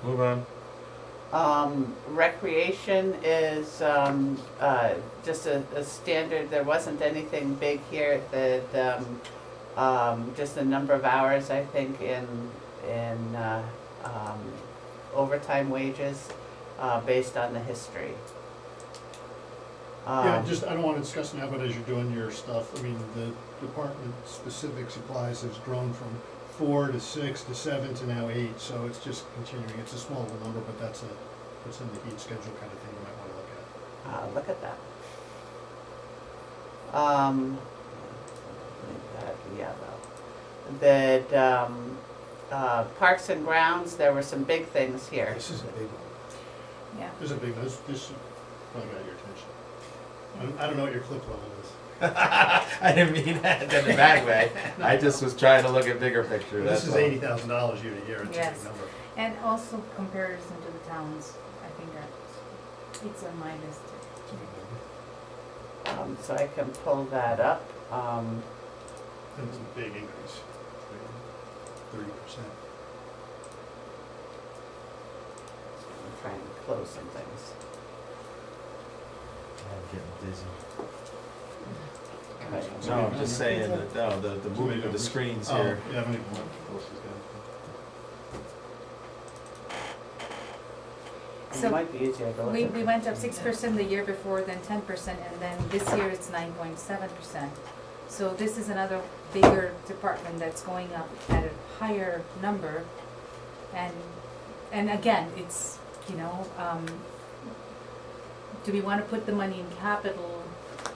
move on. Recreation is, just a standard, there wasn't anything big here, that, just a number of hours, I think, in overtime wages, based on the history. Yeah, just, I don't wanna discuss now, but as you're doing your stuff, I mean, the department-specific supplies has grown from 4 to 6 to 7 to now 8, so it's just continuing. It's a small number, but that's in the heat schedule kind of thing you might wanna look at. Look at that. That yellow. That, Parks and Grounds, there were some big things here. This is a big one. Yeah. This is a big one. This probably got your attention. I don't know what your clip level is. I didn't mean that in a bad way. I just was trying to look at bigger picture, This that's is all. $80,000 year to year. It's a Yes. big number. And also comparison to the towns, I think that it's on my list. It's a big number. So I can pull that up. And it's a big increase. 30%. I'm trying to close some things. I'm getting dizzy. Okay. No, I'm just saying that, no, the movement of the screens here. Oh, yeah, I don't even know what else is It So might be easier to look we at. went up 6% the year before, then 10%, and then this year it's 9.7%. So this is another bigger department that's going up at a higher number. And again, it's, you know, do we wanna put the money in capital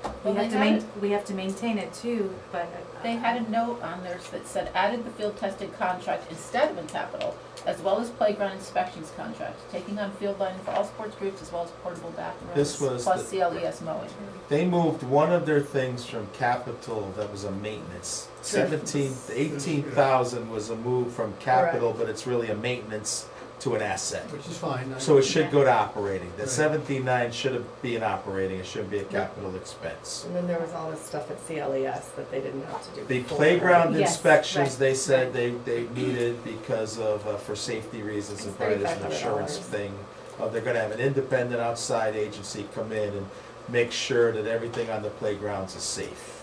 Well, We have they to had we have to maintain it too, but. They had a note on theirs that said, added the field testing contract instead of in capital, as well as playground inspections contract, taking on field lighting for all sports groups as well as portable bathrooms. This was plus the- CLES mowing. They moved one of their things from capital that was a maintenance. 18,000 was a move from capital, but it's really a maintenance to an asset. Which is fine. So it should go to operating. The Right. 17.9 should be an operating, it shouldn't be a capital expense. And then there was all this stuff at CLES that they didn't have to do The before. playground Yes, inspections, right, they said right. they needed because of, for safety reasons, and It's probably there's an $3,500. insurance thing. They're gonna have an independent outside agency come in and make sure that everything on the playgrounds is safe.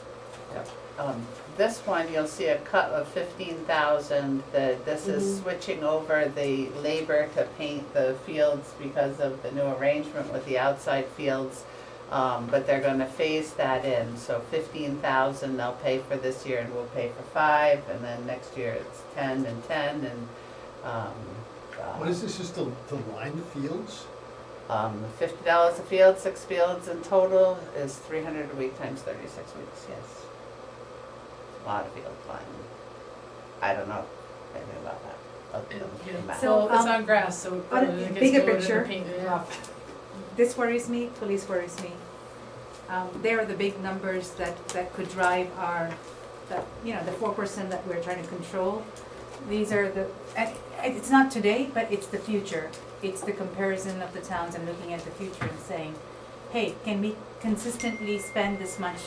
This one, you'll see a cut of 15,000, this is switching over the labor to paint the fields because of the new arrangement with the outside fields. But they're gonna phase that in, so 15,000 they'll pay for this year and we'll pay for 5, and then next year it's 10 and 10, and, What is this, just to line the fields? $50 a field, 6 fields in total is 300 a week times 36 weeks, yes. A lot of field lining. I don't know anything about that, other than the math. So, Well, it's on grass, so on a it gets bigger mowed and picture, painted off. This worries me, police worries me. They are the big numbers that could drive our, the 4% that we're trying to control. These are and it's not today, but it's the future. It's the comparison of the towns and looking at the future and saying, hey, can we consistently spend this much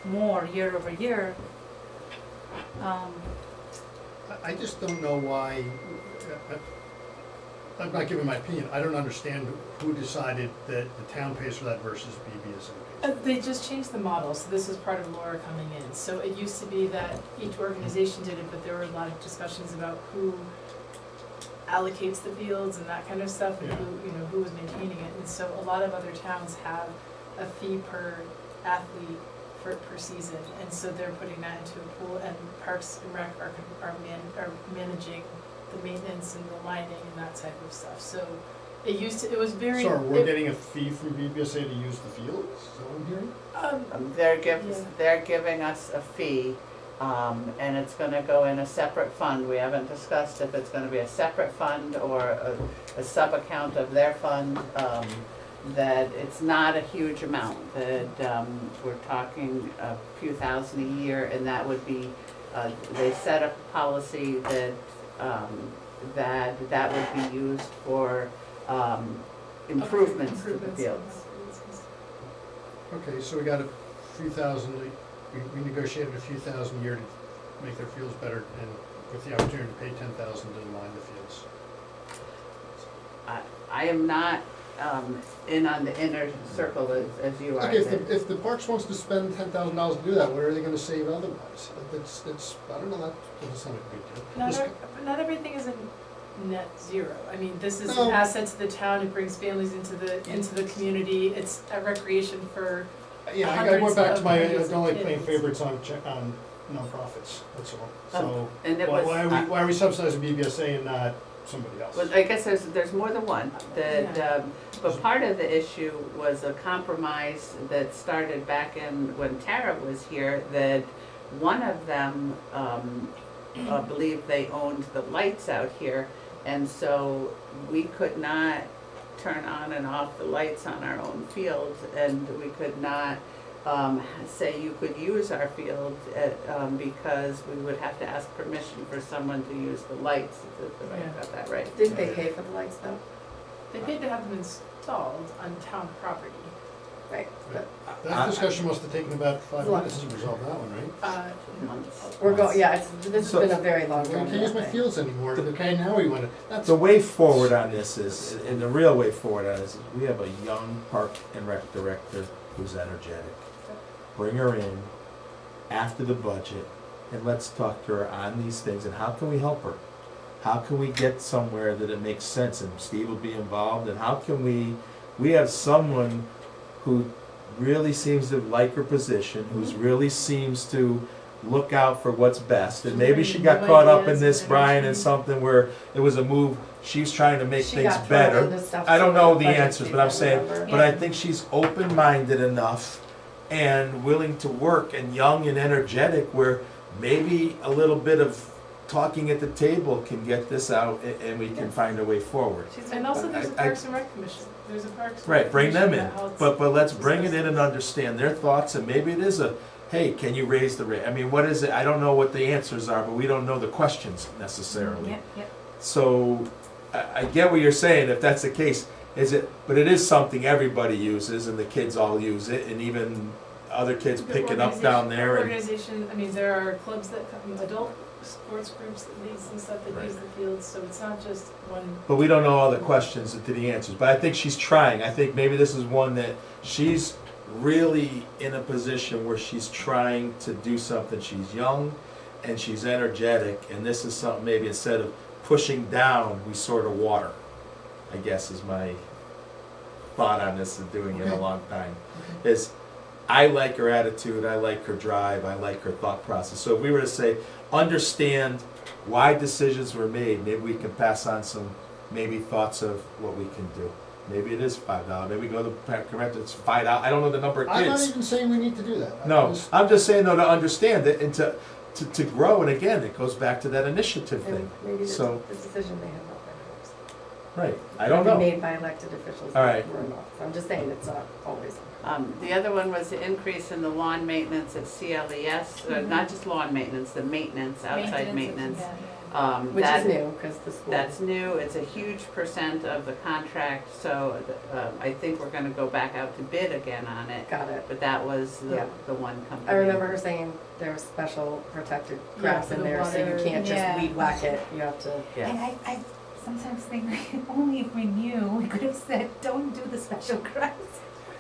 more year over year? I just don't know why, I'm not giving my opinion, I don't understand who decided that the town pays for that versus BBSA pays. They just changed the model, so this is part of Laura coming in. So it used to be that each organization did it, but there were a lot of discussions about who allocates the fields and that kind of stuff, and Yeah. who was maintaining it. And so a lot of other towns have a fee per athlete per season, and so they're putting that into a pool, and Parks and Rec are managing the maintenance and the lining and that type of stuff. So it was very. So we're getting a fee from BBSA to use the fields, is that what I'm hearing? They're giving us a fee, and it's gonna go in a separate fund. We haven't discussed if it's gonna be a separate fund or a sub-account of their fund. That it's not a huge amount, that we're talking a few thousand a year, and that would be, they set up a policy that that would be used for improvements to the fields. Okay, so we got a few thousand, we negotiated a few thousand a year to make their fields better, and with the opportunity to pay 10,000 to line the fields. I am not in on the inner circle as you are. Okay, if the Parks wants to spend $10,000 to do that, what are they gonna save otherwise? That's, I don't know, that doesn't sound like a big deal. But not everything is a net zero. I mean, this is No. an asset to the town, it brings families into the community, it's a recreation for, Yeah, I went back to my, I hundreds of don't like playing kids. favorites on nonprofits, that's all. So, And it why was, why are we subsidizing BBSA and not somebody else? well, I guess there's more than one, that, but part of the issue was a compromise that started back in, when Tara was here, that one of them, believed they owned the lights out here, and so we could not turn on and off the lights on our own field, and we could not, say you could use our field because we would have to ask permission for someone to use the lights, if I got that right. Didn't they pay for the lights though? they paid to have them installed on town property. Right, but That discussion must have taken about 5 Long. minutes to resolve that one, right? Months. we're going, this has So- been a very long I time. can't use my fields anymore, okay, now we want to, that's. The way forward on this is, and the real way forward on this is, we have a young park and rec director who's energetic. Bring her in after the budget, and let's talk to her on these things, and how can we help her? How can we get somewhere that it makes sense, and Steve will be involved, and how can we have someone who really seems to like her position, who's really seems to look out for what's best, and maybe she got caught up in this, Brian, in something where it was a move, she's trying to make She things got thrown better. into stuff I don't too, know with the budget answers, but I'm season, saying, remember? but I think she's open-minded enough, and willing to work and young and energetic, where maybe a little bit of talking at the table can get this out and we can find a way forward. And also there's a I- Parks and Rec Commission, there's a Parks and Right, Rec bring them Commission in, that helps but let's bring it discuss in and this. understand their thoughts, and maybe it is a, hey, can you raise the rate? I mean, what is it? I don't know what the answers are, but we don't know the questions necessarily. Yep, yep. So, I get what you're saying, if that's the case, but it is something everybody uses, and the kids all use it, and even other kids The picking up down there, and, Organization, I mean, there are clubs that come, adult sports groups that use and stuff that use Right. the fields, so it's not just one. but we don't know all the questions to the answers, but I think she's trying, I think maybe this is one that she's really in a position where she's trying to do something, she's young, and she's energetic, and this is something maybe instead of pushing down, we sort of water, I guess is my thought on this and doing it a Okay. long time, is I like her attitude, I like her drive, I like her thought process. So if we were to say, understand why decisions were made, maybe we can pass on some maybe thoughts of what we can do. Maybe it is $5, maybe we go to the correct, it's $5, I don't know the number of I'm not kids. even saying we need to do that. No, I'm just saying though, to understand it and to grow, and again, it goes back to that initiative And thing. maybe So- the decision may have not been ours. Right, I don't Could be know. made by elected officials. All right. Or not. So I'm just saying, it's not always. The other one was the increase in the lawn maintenance at CLES, not just lawn maintenance, the maintenance, outside maintenance. Which That- is new, because the school. That's new, it's a huge percent of the contract, so I think we're gonna go back out to bid again on it. Got it. But that was Yeah. the one company. I remember her saying there was special protected grass for in the there, so you water. can't just Yeah. weed whack it, you have to. And Yeah, I sometimes think only if we knew, we could have said, don't do the special grass.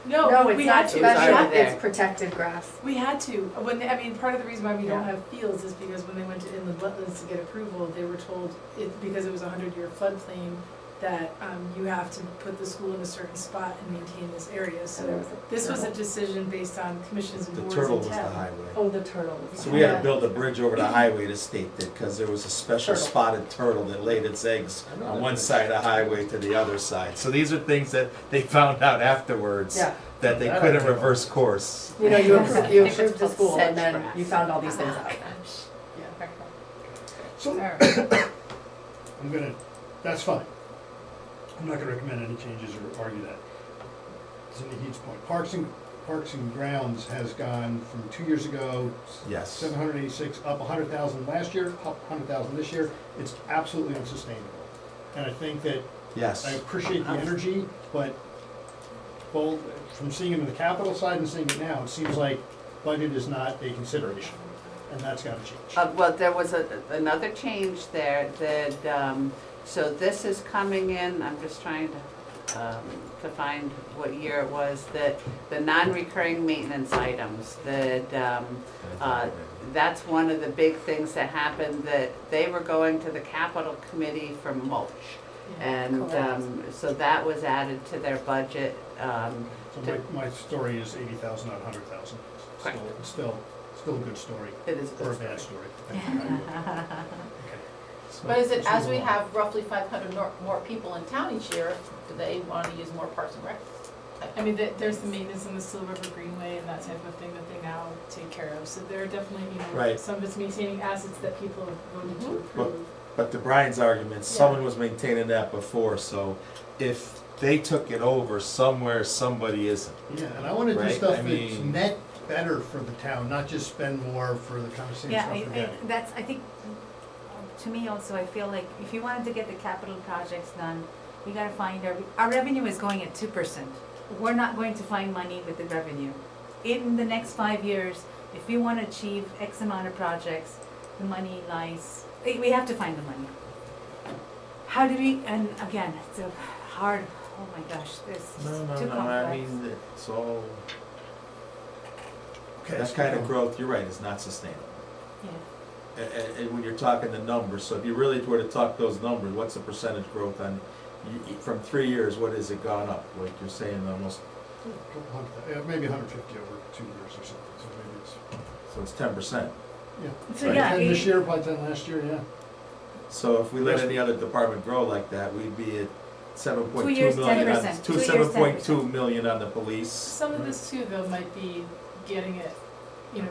No, it's we not had to. It was special, already there. it's protected grass. We had to, I mean, part of the reason why we don't Yeah. have fields is because when they went to inland wetlands to get approval, they were told, because it was a 100-year floodplain, that, you have to put the school in a certain spot and maintain this area, So there so was a this was a turtle. decision based on commissions and The boards turtle in was the town. highway. Oh, the turtle. So we had Yeah. to build a bridge over the highway, the state did, because there was a special Turtle. spotted turtle that laid its eggs on one side of the highway to the other side. So these are things that they found out afterwards, Yeah, that they That I couldn't know. reverse course. you know, you I approved, you think it's approved the called school and then sedge grass. you found all these things out. Yeah. So, Alright. I'm gonna, that's fine. I'm not gonna recommend any changes or argue that. Cindy Heat's point, Parks and Grounds has gone from 2 years ago, Yes. 786, up 100,000 last year, up 100,000 this year. It's absolutely unsustainable. And I think that, Yes. I appreciate the energy, but both, from seeing it in the capital side and seeing it now, it seems like budget is not a consideration, and that's gotta change. well, there was another change there that, so this is coming in, I'm just trying to find what year it was, that the non-recurring maintenance items, that, that's one of the big things that happened, that they were going to the capital committee for mulch. And, so that was added to their budget, So my story is 80,000, not 100,000. Correct. Still a good story, it is. or a bad story. But is it, as we have roughly 500 more people in town each year, do they want to use more Parks and Rec? I mean, there's the maintenance on the Still River Greenway and that type of thing that they now take care of, so there are definitely, Right. some of it's maintaining assets that people have voted to But- approve. But to Brian's argument, someone was maintaining that before, so if they took it over somewhere, somebody isn't. Yeah, and I wanna do Right, stuff I that's mean- net better for the town, not just spend more for the kind of same Yeah, stuff we're getting. I think, to me also, I feel like if you wanted to get the capital projects done, we gotta find our revenue is going at 2%. We're not going to find money with the revenue. In the next 5 years, if we wanna achieve X amount of projects, the money lies, we have to find the money. How do we, and again, it's a hard, oh my gosh, this is too complex. I mean, it's all, Okay, that so- kind of growth, you're right, is not sustainable. Yeah. And when you're talking the numbers, so if you really were to talk those numbers, what's the percentage growth on, from 3 years, what has it gone up? Like you're saying, almost, Maybe 150 over 2 years or something, so maybe it's, so it's 10%. yeah. So Right. yeah, 10 this it- year, by 10 last year, yeah. So if we let Yes. any other department grow like that, we'd be at 7.2 2 years, million on, 10%. 2 years, 7.2 million on the police. Some of this too, though, might be getting it, you know,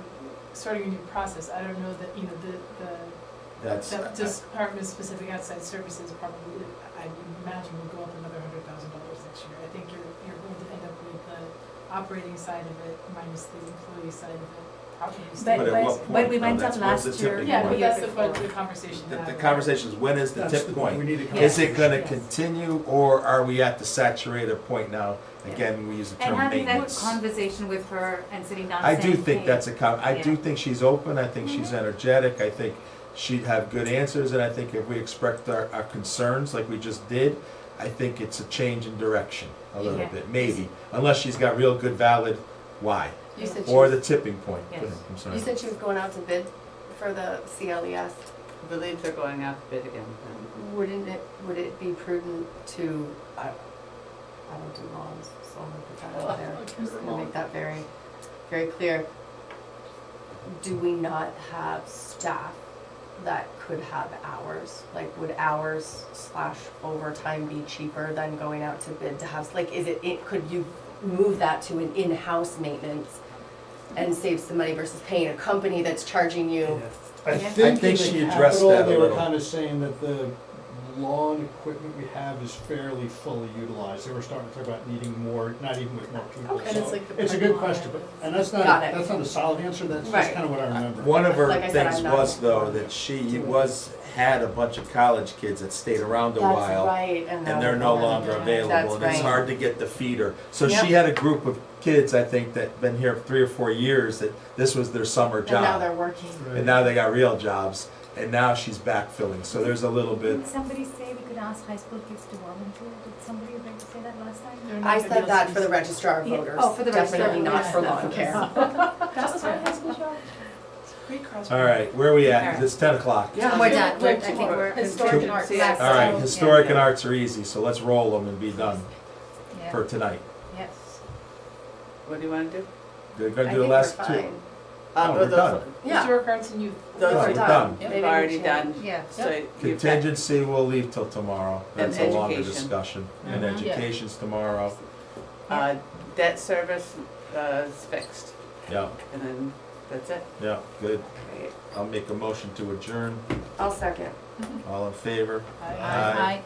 starting a new process, I don't know that, you know, That's, that department-specific outside services probably, I would imagine will go up another $100,000 next year. I think you're going to end up with the operating side of it minus the employee side of it, probably. But- staying but at the what same. point? When we though? went That's up what's the last year, tipping Yeah, point? but year that's the, before. the conversation to The have. conversation is, when is the That's tip the point? We need to. Is it gonna Yes. continue, or are we at the saturated point now? Again, we use the And term having that maintenance. conversation with her and sitting down I saying, do think "Hey," that's I do Yeah. think she's open, I think she's energetic, I think she'd have good answers, and I think if we expressed our concerns like we just did, I think it's a change in direction, a little Yeah. bit, maybe, unless she's got real good valid why, You said she or was, the tipping point. Go Yes. ahead, I'm sorry. you said she was going out to bid for the CLES. I believe they're going out to bid again. Would it be prudent to, I don't do lawns, so I'm gonna put that out there, just gonna make that very, very clear. Do we not have staff that could have hours? Like, would hours / overtime be cheaper than going out to bid to have, like, could you move that to an in-house maintenance and save some money versus paying a company that's charging you? I Yeah. think think in she the addressed capital, that a they were little. kind of saying that the lawn equipment we have is fairly fully utilized. They were starting to talk about needing more, not even with more people. And it's So like the it's a good parking lot question, but, items. and that's Got it. not a solid answer, that's just Right. kind of what I remember. One of her Like I said, things I'm not- was, though, that she had a bunch of college kids that stayed around a That's while. right, and And they're no longer That's available, and it's right. hard to get the feeder. So Yep. she had a group of kids, I think, that been here 3 or 4 years, that this was their summer And now they're job. working. And now they got real jobs, and now she's backfilling, so there's a little bit, Did somebody say we could ask high school kids to volunteer? Did somebody ever say that last time? They're not I gonna be said able that to for the use- registrar of Yeah. voters. Oh, for the registrar, Definitely not yeah, for that's lawn care. That was my high school job. Great cross. all right, where are we at? Alright. It's 10 o'clock. Yeah. We're done, We're I think we're. Historic and arts. Yes. All right, So, historic yeah. and arts are easy, so let's roll them and be done Yeah. for tonight. Yes. What do you wanna do? They're I gonna think do the we're last two. fine. Oh, we're those- done. Yeah. Historic arts and youth. Those Oh, are we're done. done. Maybe We've we already change. done. Yeah. So you've got, Contingency we'll leave till tomorrow, that's a And longer education. discussion. And Mhm. education's tomorrow, debt service, is fixed, yeah, and then that's it. yeah, good. Great. I'll make a motion to adjourn, I'll second. all in favor? Aye. Aye.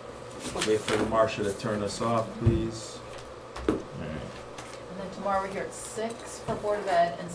Wait for Marcia to turn us off, please. And then tomorrow we're here at 6 for Board of Ed and